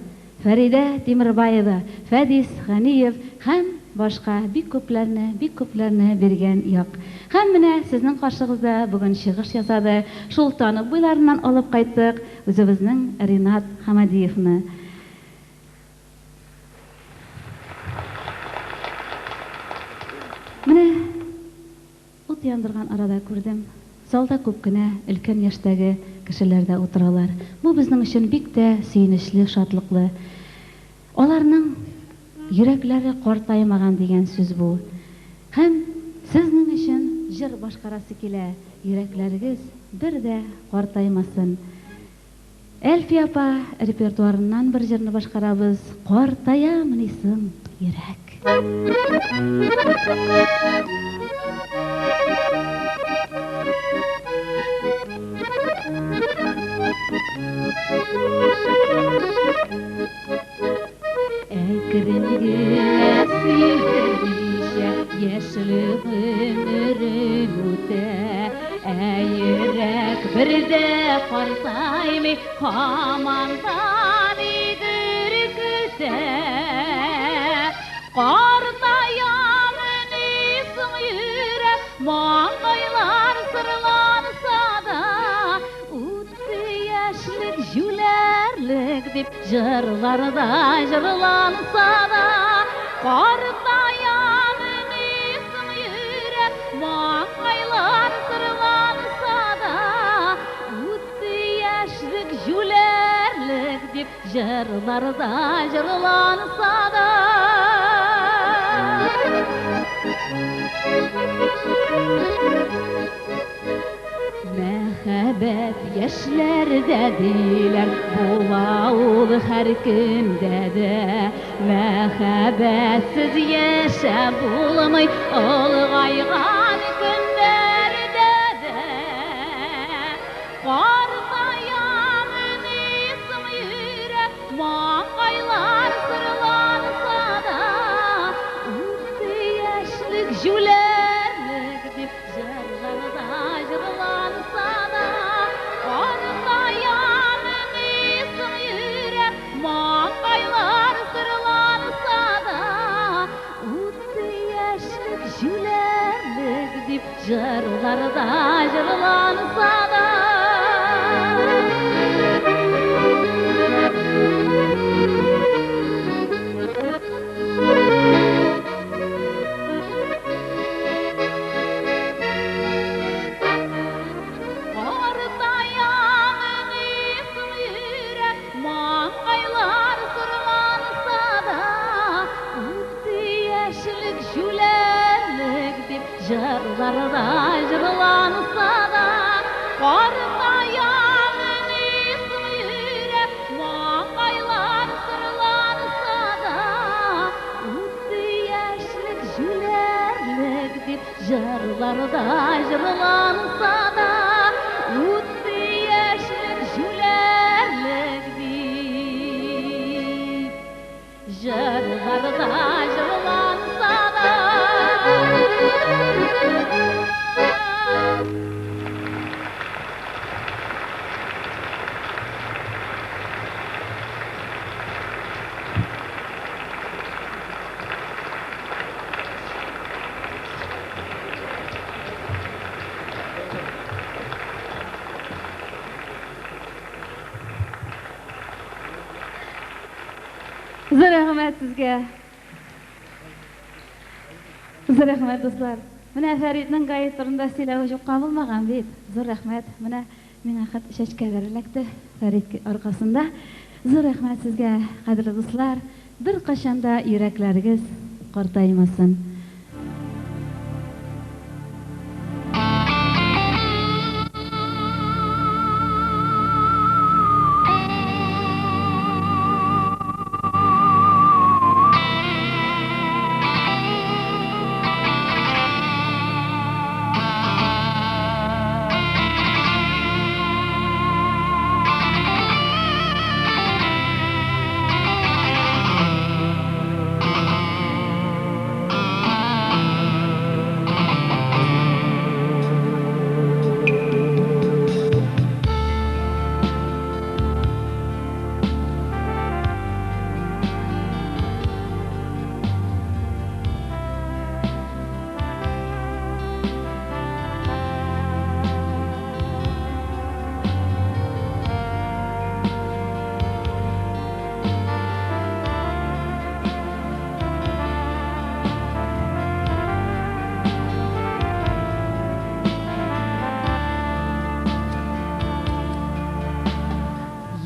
Speaker 1: Farida Timirbayeva, Fadis G'aniyev ham boshqa bik ko'plarni bergan yo'q. Hammani sizning qarshingizda bugun shig'ish yasadi. Shul tanib bo'ylaridan olib qaytdik o'zimizning Rinat Hamadiyevni. Mana o't yandırgan arada ko'rdim. Залда күпкенә өлкән яшьтәге кешеләр дә утыралар. Бу безнең өчен бик тә сөенечле, шатлыклы. Аларның йөрәкләре картаймаган дигән сүз бу. Һәм сезнең өчен җыр башкарасы килә. Йөрәкләрегез бер дә картаймасын. Әлфия апа репертуарыннан бер җырны башкарабыз. Картаямыни соң йөрәк. Әкренге сүйдіргіше ешілі ғымырын өте Әйірек бірде қартаймы қамандан идір күте Қартаямын исің үйрек маңғайлар сырланса да Утты яшілік жүлерлік деп жырларда жырланса да Қартаямын исің үйрек маңғайлар сырланса да Утты яшілік жүлерлік деп жырларда жырланса да Мәхәббәт яшьләрдә диләр, була ул һәр кемдә дә. Мәхәббәтсез яшәп булмый, олыгайган көндәрдә дә. Картаямын исем йөрәк, маңгайлар сырланса да, үтте яшьлек җүләрлек дип җырларда җырланса да. Картаямын исем йөрәк, маңгайлар сырланса да, үтте яшьлек җүләрлек дип җырларда җырланса да. Jarlarda jırlansa da Kартаямын исем йөрәк, маңгайлар сырланса да Үтте яшьлек җүләрлек дип җырларда җырланса да Үтте яшьлек җүләрлек дип җырларда җырланса да Zor rahmat sizga. Zor rahmat do'stlar. Mana Faridning gayet turunda silah hujum qabulmagan bit. Zor rahmat. Mana menga xat ishashga berilakdi Farid orqasında. Zor rahmat sizga qadrli do'stlar. Bir qachonda yuraklaringiz qortaymasin.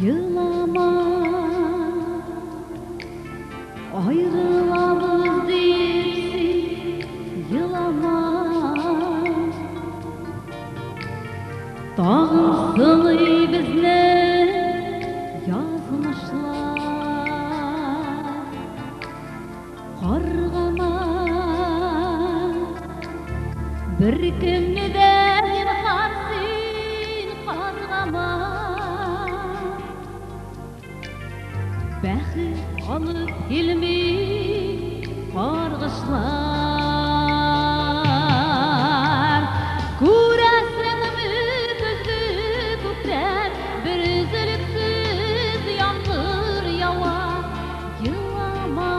Speaker 1: Yılama ayrılamız deyipsin, yılama dağın sığıy bizne yazmışlar. Qarğama bir kimni de harsin qarğama Bəxit alıp ilmi qarğışlar Kurəsin mütüzü kökdən bir üzülüksüz yağmur yawa Yılama,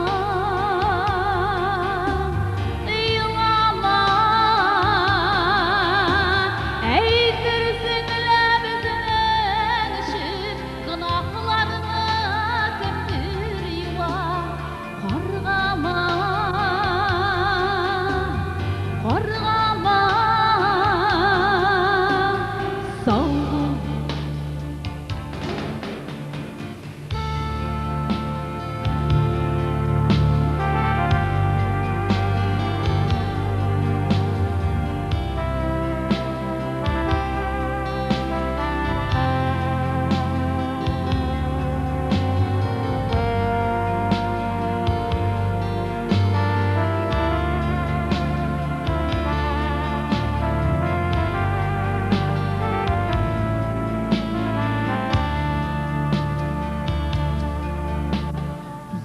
Speaker 1: yılama Eytirsin bizden üşüp günahlarını Qarğama, sağ ol.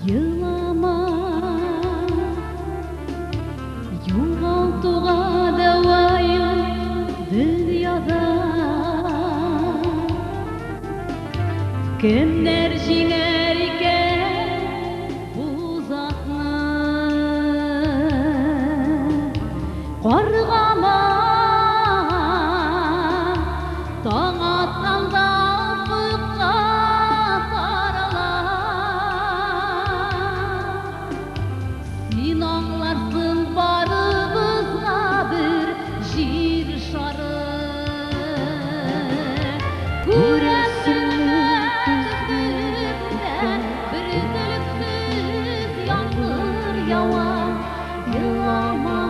Speaker 1: Yılama, yo'g'oltuğa davayım dünyada Kimler jinger iken bu zatni Qarğama, taң atqanda ufukka Sen anlarsın barımızga bir jir şarı Kurəsin mütüzünden bir üzülüksüz yağmur yawa Yılama,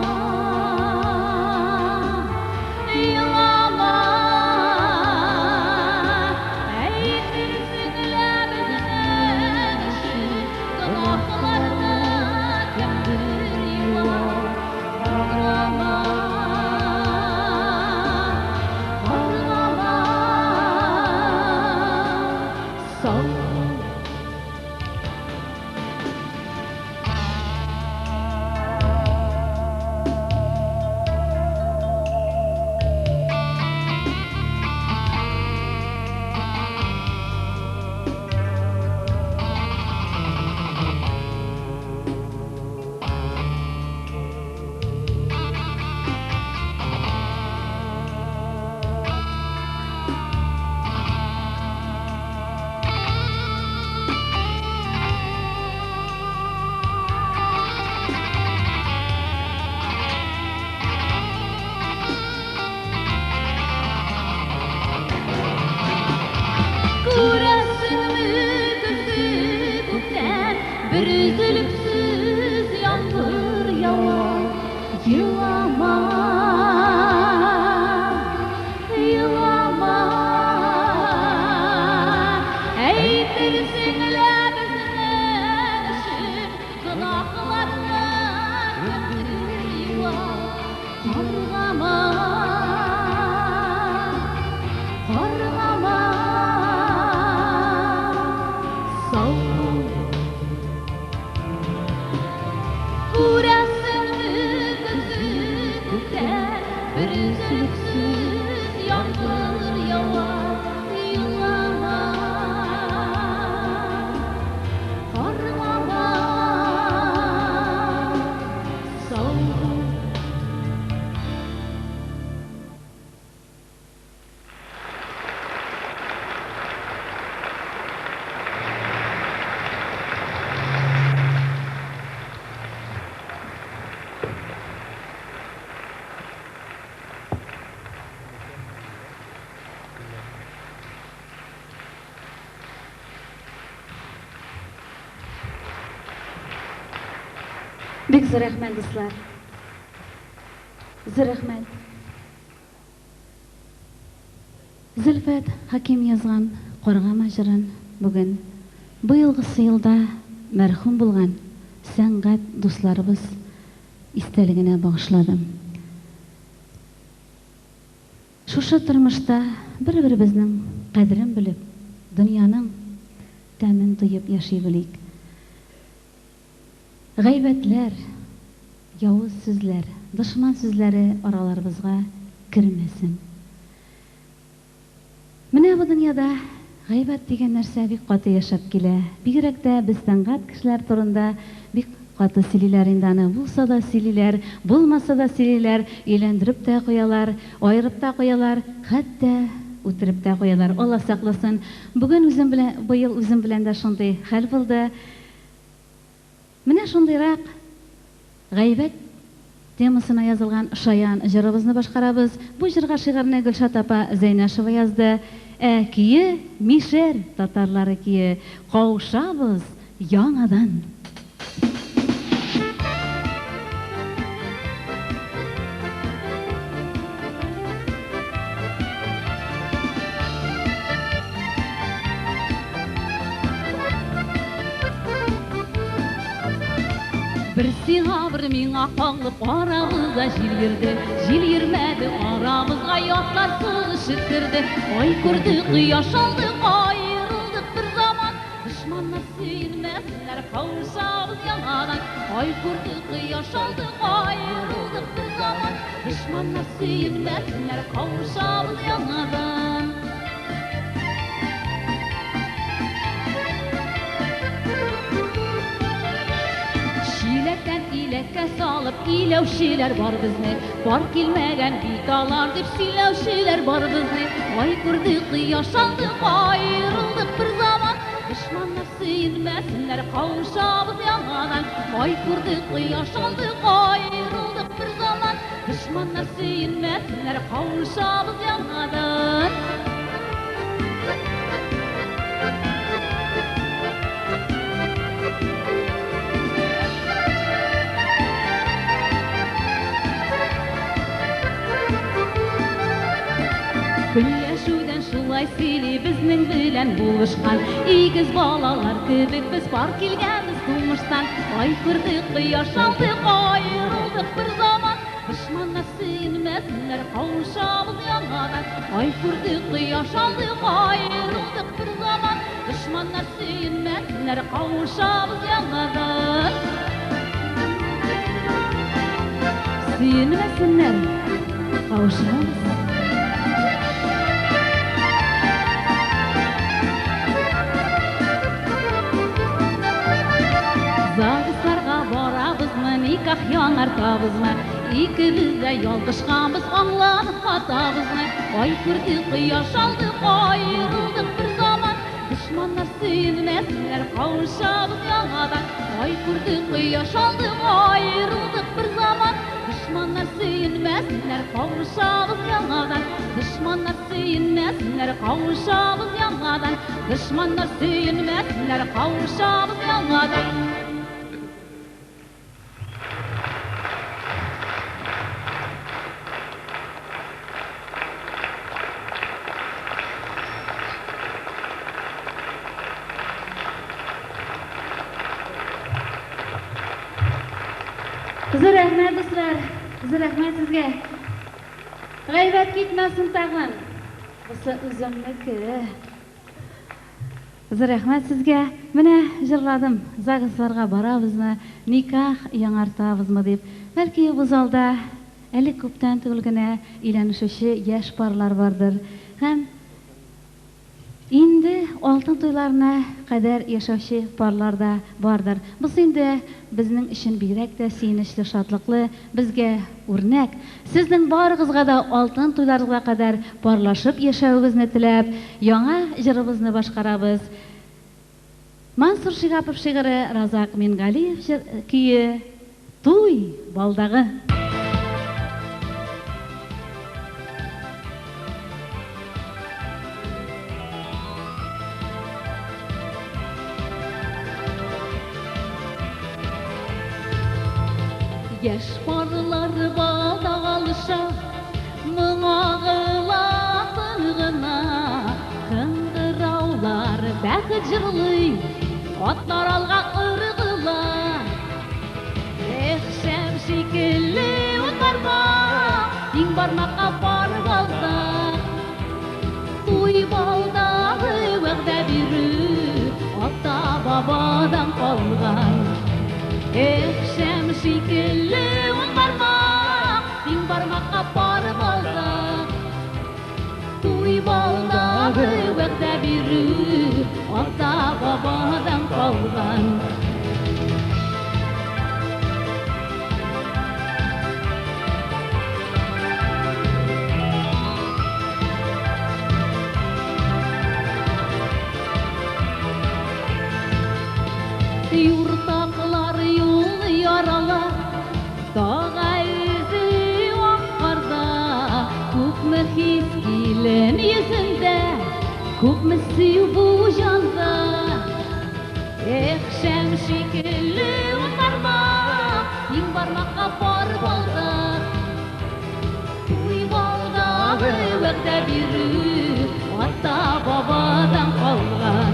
Speaker 1: bir üzülüksüz yağmur yağar yılana karlama soğuk. Bek zor rahmet dostlar. Zor rahmet. Zülfet Hakim yazgan Qorgama jырын bugün bu yılgısı yılda merhum bulgan sәнгать dostlarыбыз истәлегенә багышладым. Шушы тормышта бер-беребезнең кадерен белеп, дөньяның тәмен тоеп яши белик. Гайбәтләр, явыз сүзләр, дошман сүзләре араларыбызга кирмәсен. Менә бу дөньяда гайбәт дигән нәрсә бик каты яшәп килә. Бигрәк тә без сәнгать кешеләр турында бик каты сөйлиләр инде аны. Булса да сөйлиләр, булмаса да сөйлиләр, өйләндереп тә куялар, аерып та куялар, хәтта үтереп тә куялар. Алла сакласын. Бүген быел үзем белән дә шундый хәл булды. Менә шундыйрак гайбәт темасына язылган шаян җырыбызны башкарабыз. Бу җырга шигырьне Гөлшат апа Зәйнәшева язды. Кие Мишер татарлары кие каушабыз яңадан. Bir сиңа bir миңа калып арамызда җил йөрде, җил йөрмәде арамызга ятлар сыгышып керде. Ай күрде кояш алды, аерылдык бер заман, дошманнар сөймәсләр каушабыз яңадан. Ай күрде кояш алды, аерылдык бер заман, дошманнар сөймәсләр каушабыз яңадан. Иләккә салып иләүчеләр бар безне, бар килмәгән бит алар дип сөйләүчеләр бар безне. Ай күрде кояш алды, аерылдык бер заман, дошманнар сөймәсләр каушабыз яңадан. Ай күрде кояш алды, аерылдык бер заман, дошманнар сөймәсләр каушабыз яңадан. Көнләшүдән шулай сөйли безнең белән булышкан, игез балалар кебек без бар килгәнбез тумыштан. Ай күрде кояш алды, аерылдык бер заман, дошманнар сөймәсләр каушабыз яңадан. Ай күрде кояш алды, аерылдык бер заман, дошманнар сөймәсләр каушабыз яңадан. Сөймәсеннәр, каушабыз. Загысларга барабызмы, никах яңартабызмы, икебез дә ялгышканбыз, аңланып катабызмы. Ай күрде кояш алды, аерылдык бер заман, дошманнар сөймәсләр каушабыз яңадан. Ай күрде кояш алды, аерылдык бер заман, дошманнар сөймәсләр каушабыз яңадан. Дошманнар сөймәсләр каушабыз яңадан. Дошманнар сөймәсләр каушабыз яңадан. Зур рәхмәт дуслар, зур рәхмәт сезгә. Гайбәт китмәсен тагын. Бусы үземнеке. Зур рәхмәт сезгә. Менә җырладым. Загысларга барабызмы, никах яңартабызмы дип. Бәлки бу залда әле күптән түгел генә өйләнешүче яшь парлар бардыр. Һәм инде алтын туйларына кадәр яшәүче парлар да бардыр. Без инде безнең өчен бигрәк тә сөенечле, шатлыклы, безгә үрнәк. Сезнең барыгызга да алтын туйларыгызга кадәр парлашып яшәүегезне теләп, яңа җырыбызны башкарабыз. Мансур Шигапов шигыре, Разак Мингалиев көе «Туй балдагы». Яш парлар балдага алыша, моңагыла гына, кыңгыраулар бәхет җырлый, атлар алга ыргыла. Эх, шәм шикелле утарма, иң бармакка барып алда. Туй балдагы вәгъдә бирү, ата-бабадан калган. Эх, шәм шикелле утарма, иң бармакка барып алда. Туй балдагы вәгъдә бирү, ата-бабадан калган. Юртаклар юл яралар, дага үзе вакарда, күпме хис килен йөзендә, күпме сөю бу җанда. Эх, шәм шикелле утарма, иң бармакка барып алда. Туй балдагы вәгъдә бирү, ата-бабадан калган.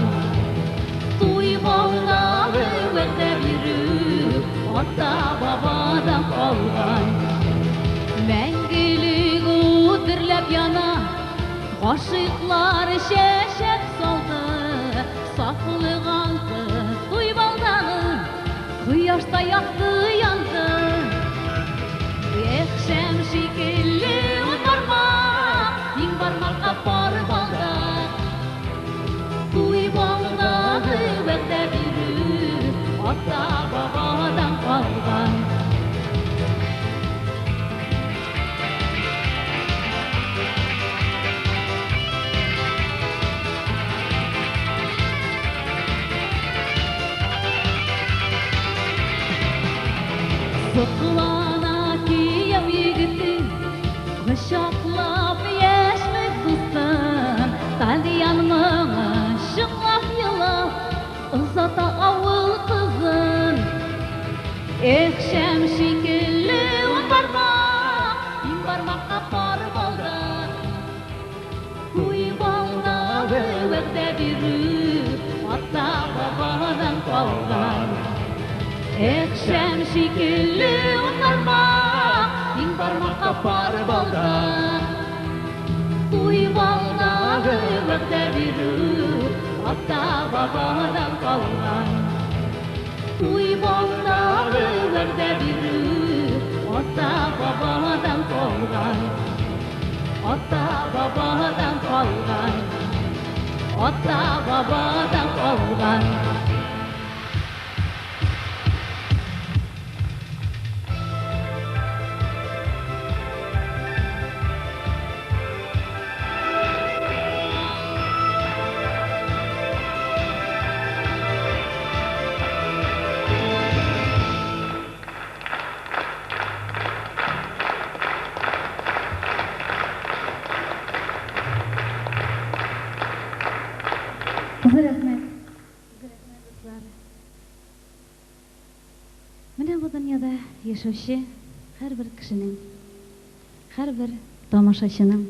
Speaker 1: Туй балдагы вәгъдә бирү, ата-бабадан калган. Мәңгелек үтерләп яна, гашыйклар чәчәк салды. Саклыган кыз туй балдагы, кояшта якты янды. Эх, шәм шикелле утарма, иң бармакка барып алда. Туй балдагы вәгъдә бирү, ата-бабадан калган. Соклана кияү егете, кочаклап яшьлек дустын, Талиян моңа шыклап елап, озата авыл кызын. Эх, шәм шикелле утарма, иң бармакка барып алда. Туй балдагы вәгъдә бирү, ата-бабадан калган. Эх, шәм шикелле утарма, иң бармакка барып алда. Туй балдагы вәгъдә бирү, ата-бабадан калган. Туй балдагы вәгъдә бирү, ата-бабадан калган. Ата-бабадан калган. Ата-бабадан калган. Рәхмәт. Рәхмәт дуслар. Менә бу дөньяда яшәүче һәрбер кешенең, һәрбер тамашачының,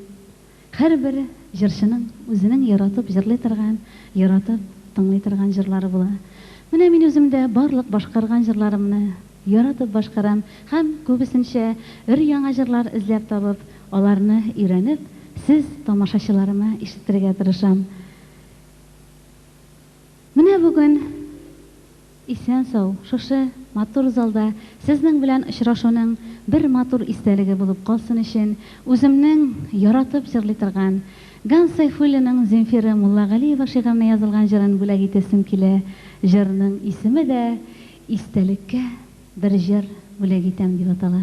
Speaker 1: һәрбер җырчының үзенең яратып җырлый торган, яратып тыңлый торган җырлары була. Менә мин үзем дә барлык башкарган җырларымны яратып башкарам һәм күбесенчә өр-яңа җырлар эзләп табып, аларны өйрәнеп, сез тамашачыларыма ишеттерергә тырышам. Менә бүген исән сау шушы матур залда сезнең белән очрашуның бер матур истәлеге булып калсын өчен үземнең яратып җырлый торган Ган Сайфуллинның Земфира Муллагалиева шигыренә язылган җырын бүләк итәсем килә. Җырның исеме дә истәлеккә бер җыр бүләк итәм дип атала.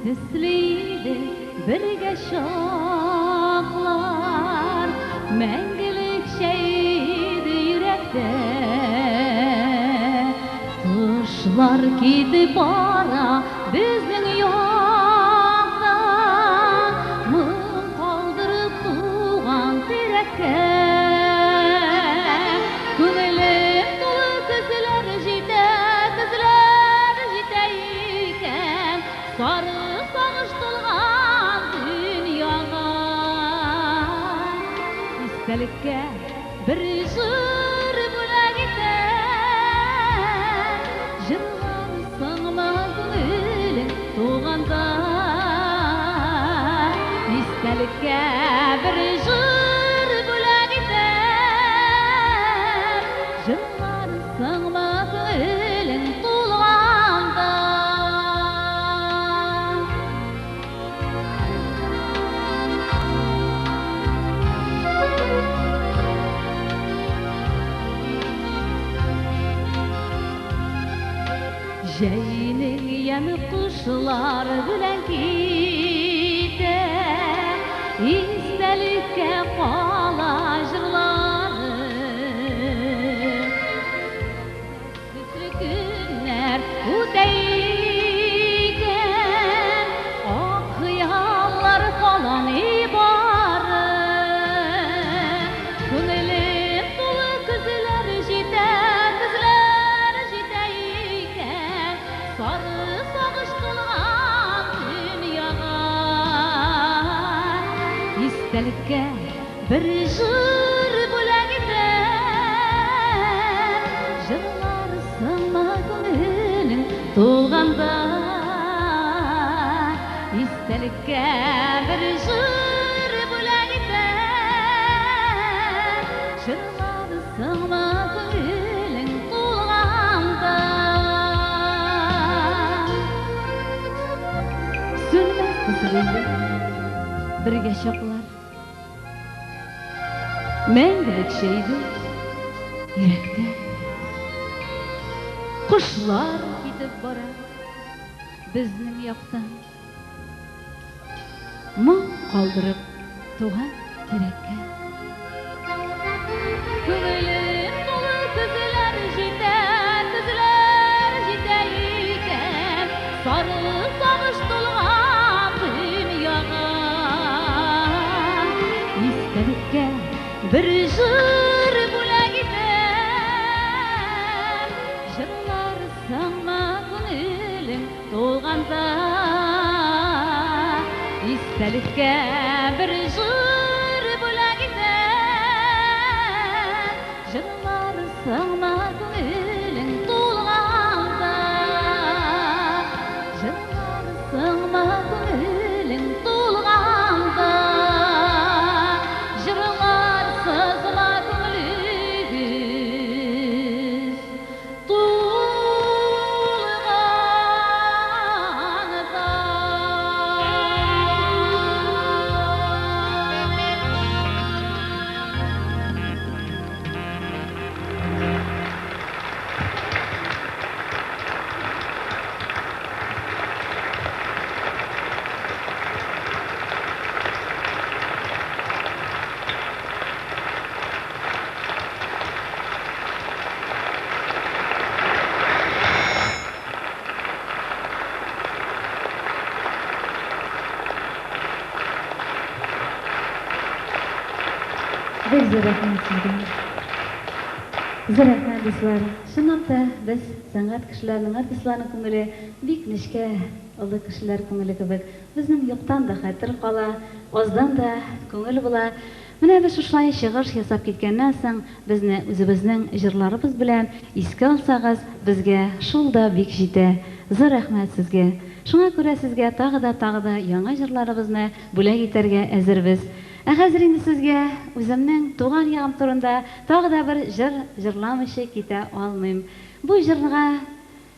Speaker 6: Üsliydi birge şaklar, Мәңгілік şeydi yürekte. Kuşlar gidip bara bizden yoktan, Mın kaldırıp tuğan direkte. Köngülüm dolu kızlar jiteyken, Sarı sağıştılgan dünyaga İstelikке bir jır bölek iten Jırlar sığma gönülün tuğanda İstelikke bir jır bölek iten Jırlar sığma gönülün tuğanda Jeynin yanıp kuşlar bilen gide İstelikке kala jırları Sütlü günler udeyken O hıyallar kalan ibarı Köngülüm dolu kızlar jiteyken Sarı sağıştılgan dünyaga İstelikke bir jır bölek iten Jırlar sığma gönülün tuğanda İstelikke bir jır bölek iten Jırlar sığma gönülün tuğanda Sönmez kızılıydı birge şoklar Мәңгілік şeydi yürekte Kuşlar gidip bara bizning yoqdan Mın kaldırıp tuğan terekке Köngülüm dolu kızlar jiteyken Sarı sağıştılgan dünyaga İstelikke bir jır bölek iten Jırlar sığma gönülüm tuğanda İstelikke bir jır bölek iten Jırlar sığma gönülüm tuğanda Jırlar sığma gönülüm tuğanda Jırlar sığma gönülüz tuğanda
Speaker 1: зур рәхмәт сезгә. Зур рәхмәт дуслар. Чынлап та без сәнгать кешеләренең, артистларның күңеле бик нечкә, олы кешеләр күңеле кебек. Безнең юктан да хәтер кала, аздан да күңел була. Менә без шулай чыгыш ясап киткәннән соң, безне үзебезнең җырларыбыз белән искә алсагыз, безгә шул да бик җитә. Зур рәхмәт сезгә. Шуңа күрә сезгә тагы да яңа җырларыбызны бүләк итәргә әзербез. Хәзер инде сезгә үземнең туган ягым турында тагы да бер җыр җырламыйча китә алмыйм. Бу җырга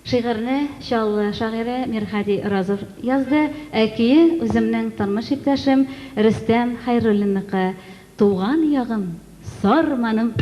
Speaker 1: шигырьне Чаллы шагыйре Мирхәди Разов язды, әкие үземнең тормыш иптәшем Рөстәм Хәйруллинныкы. Туган ягым, Сарманым.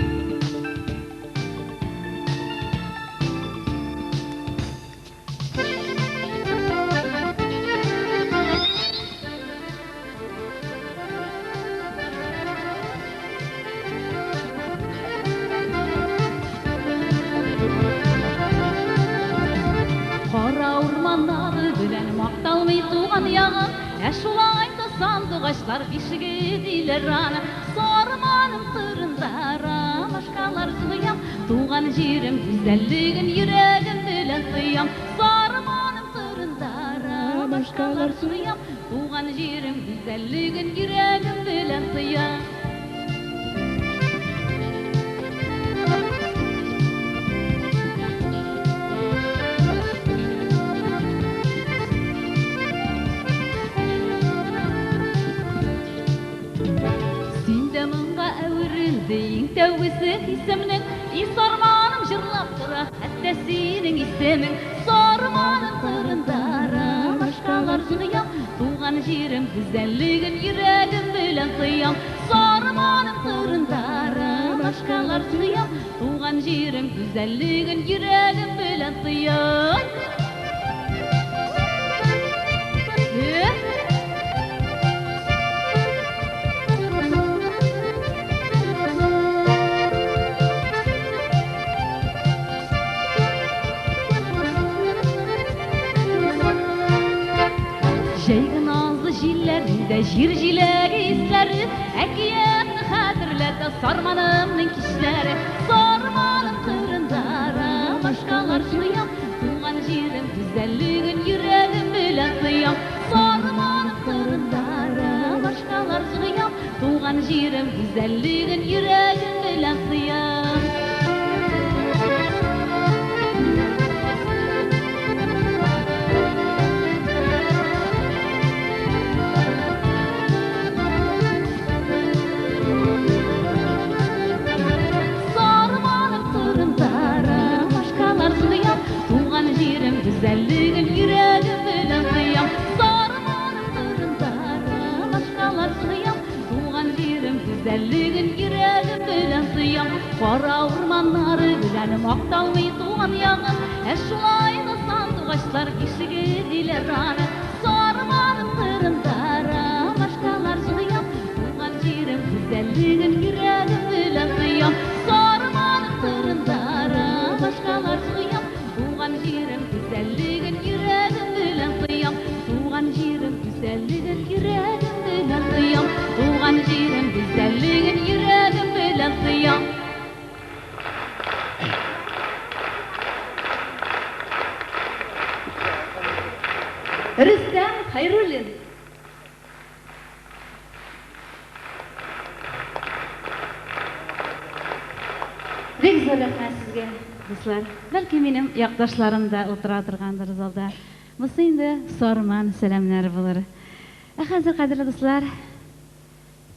Speaker 6: Кара урманнары белән макталмый туган ягым, шулай да сандугачлар бишеге диләр аны. Сарманым тырында ромашкалар суям, туган җирем гүзәллеген йөрәгем белән тоям. Сарманым тырында ромашкалар суям, туган җирем гүзәллеген йөрәгем белән тоям. Иң тәүгесе исемнең, Сарманым җырлап тора, хәтта синең исемең. Сарманым тырында ромашкалар суям, туган җирем гүзәллеген йөрәгем белән тоям. Сарманым тырында ромашкалар суям, туган җирем гүзәллеген йөрәгем белән тоям. Җир җиләге исләре, әкиятне хәтерләтә Сарманымның кичләре. Сарманым тырында ромашкалар суям, туган җирем гүзәллеген йөрәгем белән тоям. Сарманым тырында ромашкалар суям, туган җирем гүзәллеген йөрәгем белән тоям. Güzelliğin yüreğim bilen kıyam. Sarmanım tırında ромашкалар suям, tuğan yerim güzelliğin yüreğim bilen kıyam. Kara ormanları bilen maktalmay tuğan yağım, şulay da sandıgaçlar kişiге diler anı. Sarmanım tırında ромашкалар suям, tuğan yerim güzelliğin yüreğim bilen kıyam. Sarmanım tırında ромашкалар suям, tuğan yerim güzelliğin yüreğim bilen kıyam. Tuğan yerim güzelliğin yüreğim bilen kıyam. Tuğan yerim güzelliğin yüreğim bilen kıyam.
Speaker 1: Rüstem Hayrullin. Бик зур рәхмәт сезгә, дуслар. Бәлки минем якташларым да утыра торгандыр залда. Бусы инде Сарман сәламнәре булыр. Хәзер, кадерле дуслар,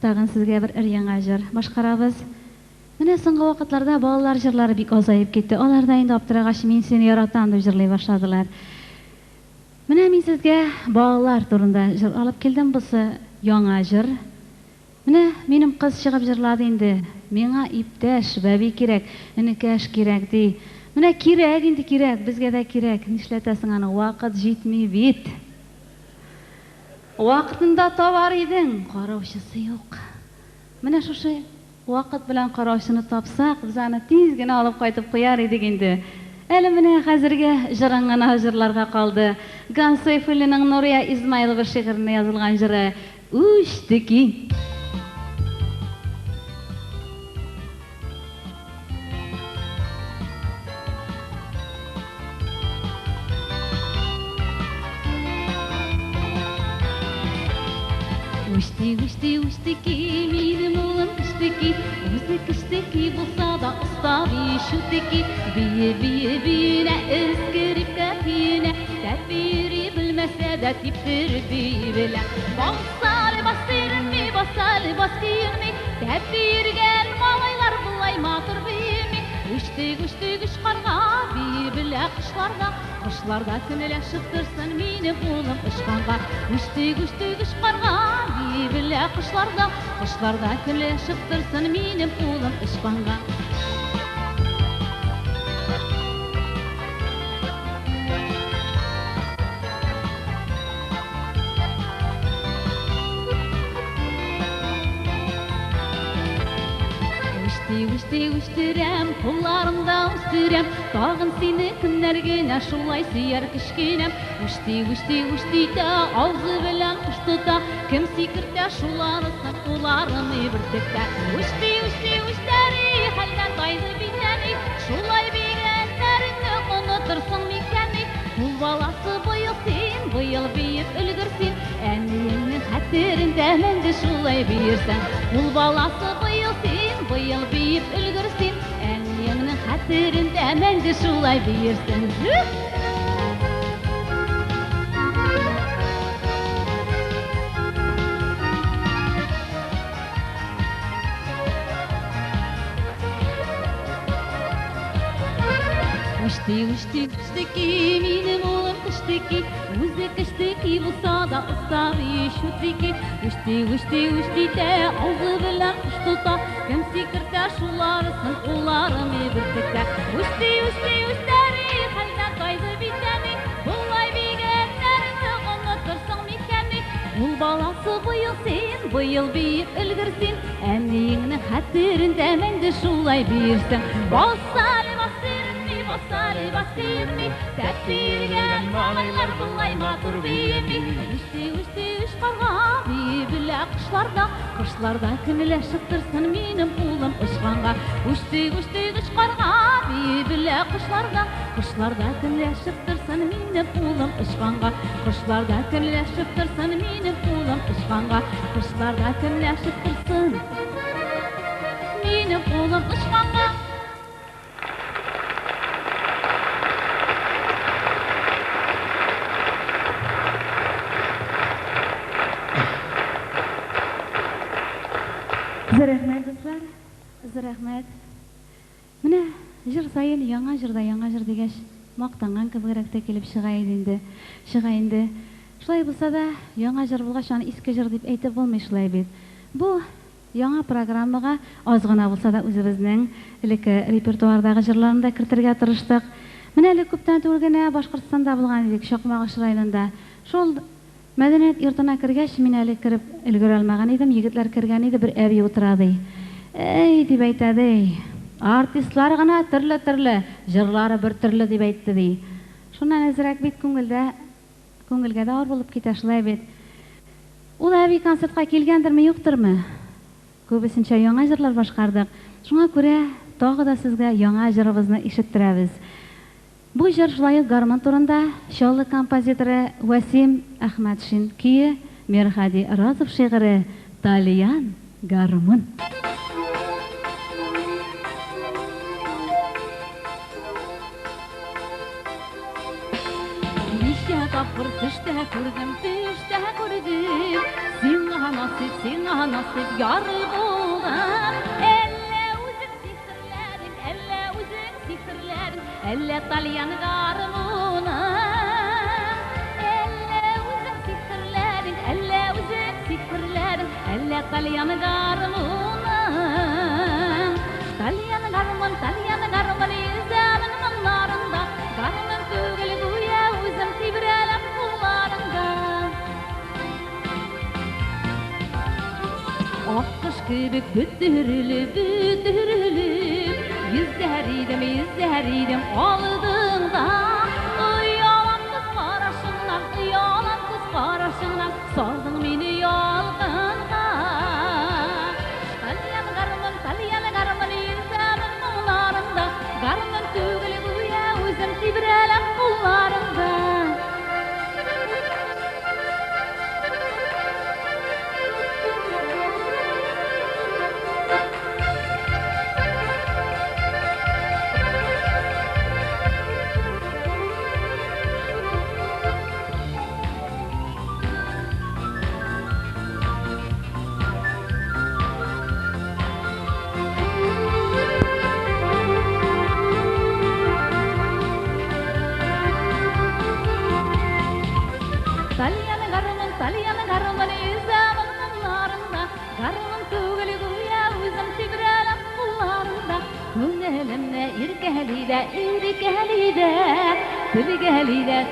Speaker 1: тагын сезгә бер яңа җыр башкарабыз. Менә соңгы вакытларда балалар җырлары бик азаеп китте. Алар да инде аптырагач мин сине яратам дип җырлый башладылар. Менә мин сезгә балалар турында җыр алып килдем, бусы яңа җыр. Менә минем кыз чыгып җырлады инде. Миңа иптәш, бәби кирәк, энекәш кирәк ди. Менә кирәк инде кирәк, безгә дә кирәк. Нишләтәсең аны, вакыт җитми бит. Вакытында табар идең, караучысы юк. Менә шушы вакыт белән караучыны тапсак, без аны тиз генә алып кайтып куяр идек инде. Әле менә хәзергә җырың гына җырларга калды. Ган Сайфуллинның Нурия Измайлова шигыренә язылган җыры "Үчтеки".
Speaker 6: Üşteki benim oğlum üşteki Müzik üşteki bulsa da usta şuteki Biye ıskırıp kapine Tedbiri bilmese de tiptir bile Basar basirmi Tedbir gel malaylar bulay matır bimi Üştük ışkarga bile Kışlarda tüneleşip dursun benim oğlum ışkanға Üştük ışkarga bile Kışlarda tüneleşip dursun benim oğlum ışkanға Üstürem, kollarımda üstürem Dağın seni kimlergine şulay sıyar kişkinem Üstü de ağzı bilen kuştuda Kim sikirte şularısın ularını birtikte Üsteri halden daydı biteni Şulay bilenlerini unutursun mikeni Kul balası bıyıl biyip ülgürsin Enninin hatırında mende şulay birsen Kul balası bıyıl biyip ülgürsin Enninin hatırında mende şulay birsen Üşteki benim oğlum üşteki Müzik üşteki bulsa da usta şuteki Üştü de ağzı bilen kuş tuta Kim sikirte şularısın ularını birtikte Üsteri halden daydı biteni Bulay bigenlerini unutursun mikeni Bul balası bıyıl biyip ülgürsin Enninin hatırında mende şulay birsen Basirmi Tedbir gel malaylar bulay matur biyemi Üstü ışkarga bile Kışlarda kimileşip dursun benim oğlum ışkanға Üstü ışkarga bile Kışlarda kimileşip dursun benim oğlum ışkanға Kışlarda kimileşip dursun benim oğlum ışkanға Kışlarda kimileşip dursun benim oğlum ışkanға
Speaker 1: Rahmet dostlar, rahmet. Mine jır sayın яңа жыр дегеш мактанган кебегрәктә килеп чыга инде. Шулай булса да, яңа жыр булгач аны иске жыр дип әйтеп булмый шулай бит. Бу яңа программага аз гына булса да үзебезнең элекке репертуардагы жырларны да кертергә тырыштык. Менә әле күптән түгел генә Башкортстанда булган идек, Шакмагыш районында. Шул Мәдәният йортына кергәч, мин әле кирип өлгерә алмаган идем. Егетләр кергән иде, бер әби утыра ди. Эй, дип әйтә. Артистлар гына төрле, җырлары бер төрле дип әйтте ди. Шуннан әзрәк бит күңелгә дә авыр булып китә шулай бит. Ул әби концертка килгәндерме, юктырмы? Күбесенчә яңа җырлар башкардык. Шуңа күрә тагы да сезгә яңа җырыбызны ишеттерәбез. Бу җыр шулай гармон турында шаллы композиторы Васим Әхмәтшин кие, Мирхади Разов шигыре Талиян гармон. Ничә тапкыр төштә күрдем, сиңа насыйп яры булган. Әллә Талиян гармуны, әллә үзең сихерләрең, әллә Талиян гармуны. Талиян гармон, изәмен моңнарында, гармон түгел гүя үзем тибрәләп кулларында. Аккош кебек бүтүрүлүп, Yüzlerim aldığında Uyalan kız karşından Saldın beni yalgınla Talyan garmın yüzlemin muğlarında Garmın tügülü güya üzüm tibrelem kullarında
Speaker 6: garmın izamın anlarında, garmın tügülü güya üzüm tibrelem kullarında. Gönlümle irgelide, irgelide,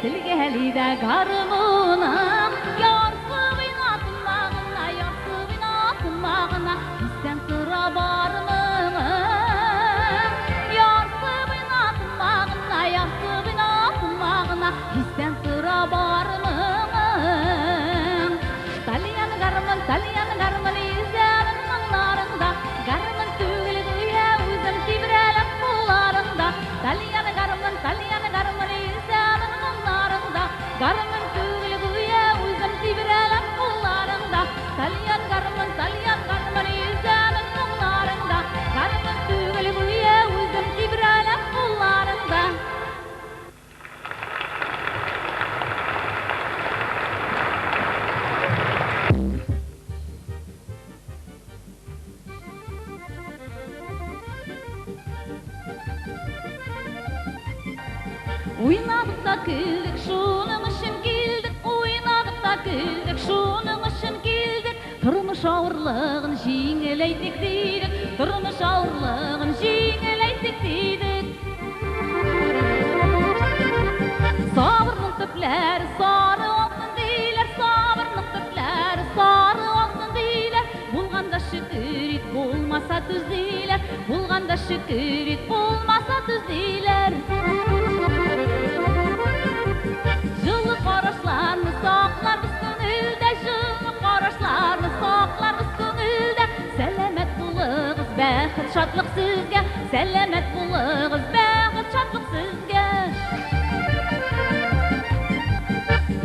Speaker 6: tilgelide, garmınım. Yarsı binatın bizden sıra var mı? Yarsı binatın bizden sıra var mı? Talyan garmın izlerin anlarında, garmın tügülü güya üzüm tibrelem kullarında. Talyan garmın izlerin anlarında, garmın tügülü güya üzüm tibrelem kullarında. Talyan garmın izlerin anlarında, garmın tügülü güya üzüm tibrelem kullarında. Oynadık da güldük, şunun için güldük. Oynadık da güldük, şunun için güldük. Turmuş ağırlığın jingileydik dedik. Turmuş ağırlığın jingileydik dedik. Sabırның töpleri sarı olsun deyler, sabırның töpleri sarı olsun deyler. Bulganda şükür et, bulmasa düz deyler. Bulganda şükür et, bulmasa düz deyler. Жылы қарашларны сақларбыз көңілде, жылы қарашларны сақларбыз көңілде. Сәлемет болыңыз, бақыт шатлық сізге, сәлемет болыңыз, бақыт шатлық сізге.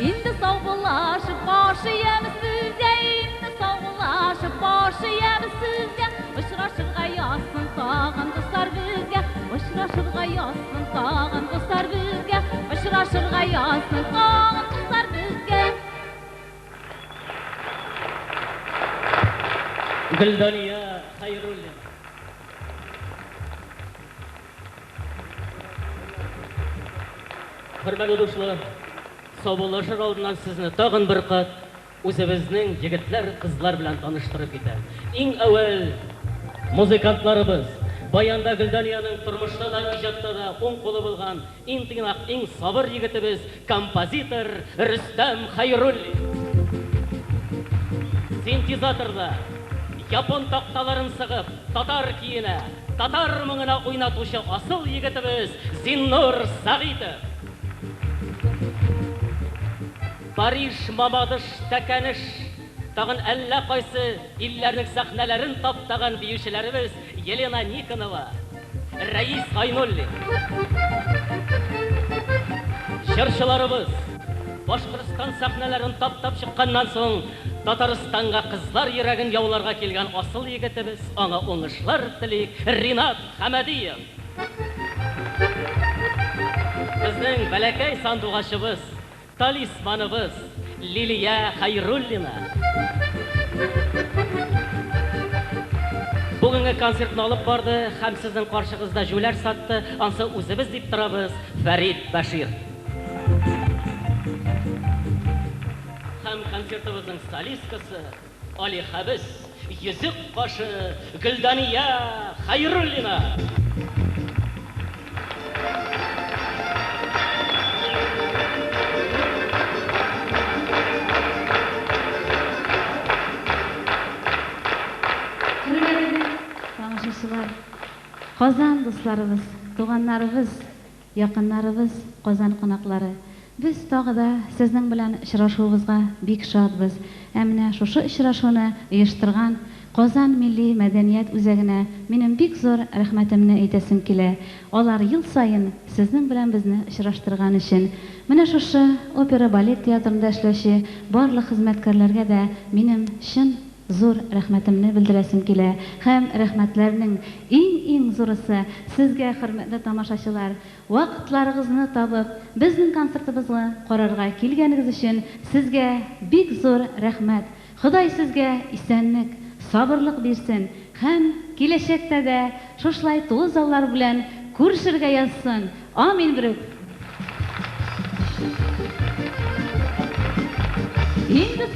Speaker 6: Енді саубылашып қаршы еміз сізге, енді саубылашып қаршы еміз сізге. Ұшырашырға ясын тағын достар бізге, ұшырашырға ясын тағын достар бізге, ұшырашырға ясын тағын достар бізге.
Speaker 2: Güldaniya Hayrulli. Hürmetli dostlar, sağollaşır aldından sizni tağın bir qat o'zimizning yigitlar, qizlar bilan tanıştırıp ketadi. Eng avval muzikantlarimiz, bayanda Güldaniyaning turmushda da ijodda da o'ng qo'li bo'lgan eng tiniq, eng sabr yigitimiz kompozitor Rustam Hayrulli. Sintezatorda yapon taqtalarin sig'ib, tatar kiyine, tatar mingina o'ynatuvchi asıl yigitimiz Zinnur Sag'itov. Parij, Mamadish, Takanish, tag'in alla qaysi illarning sahnalarin toptagan biyuchilarimiz Yelena Nikonova, Rais Aynulli. Shirchilarimiz Boshqirdiston sahnalarin toptab chiqqandan so'ng Tataristonga qizlar yuragin yovlarga kelgan asıl yigitimiz, ona o'ngishlar tilik Rinat Hamadiyev. Bizning balakay sanduqachimiz, talismanimiz Liliya Hayrullina. Bugungi konsertni olib bordi, ham sizning qarshingizda jo'lar satdi, ansa o'zimiz deb turamiz Farid Bashir. Ham konsertimizning solistkasi Ali Habis, yuzuq qoshi Güldaniya Hayrullina.
Speaker 1: Tanışışlar, Qozon do'stlarimiz, tuğanlarimiz, yaqinlarimiz, Qozon qo'noqlari. Biz tog'ida sizning bilan uchrashuvimizga bek shodmiz. Amna shu uchrashuvni uyushtirgan Qozon Milliy madaniyat o'zagina mening bek zo'r rahmatimni aytasim kela. Ular yil sayin sizning bilan bizni uchrashtirgan uchun mana shu opera balet teatrida ishlovchi barliq xizmatkorlarga da mening shin zo'r rahmatimni bildirasim kela. Ham rahmatlarning eng zo'risi sizga, hurmatli tomoshachilar, vaqtlaringizni topib bizning konsertimizga qarorga kelganingiz uchun sizga bek zo'r rahmat. Xudoy sizga isonlik, sabrlik bersin. Ham kelajakda da shoshlay to'zallar bilan ko'rishirga yazsin. Amin birib. Endi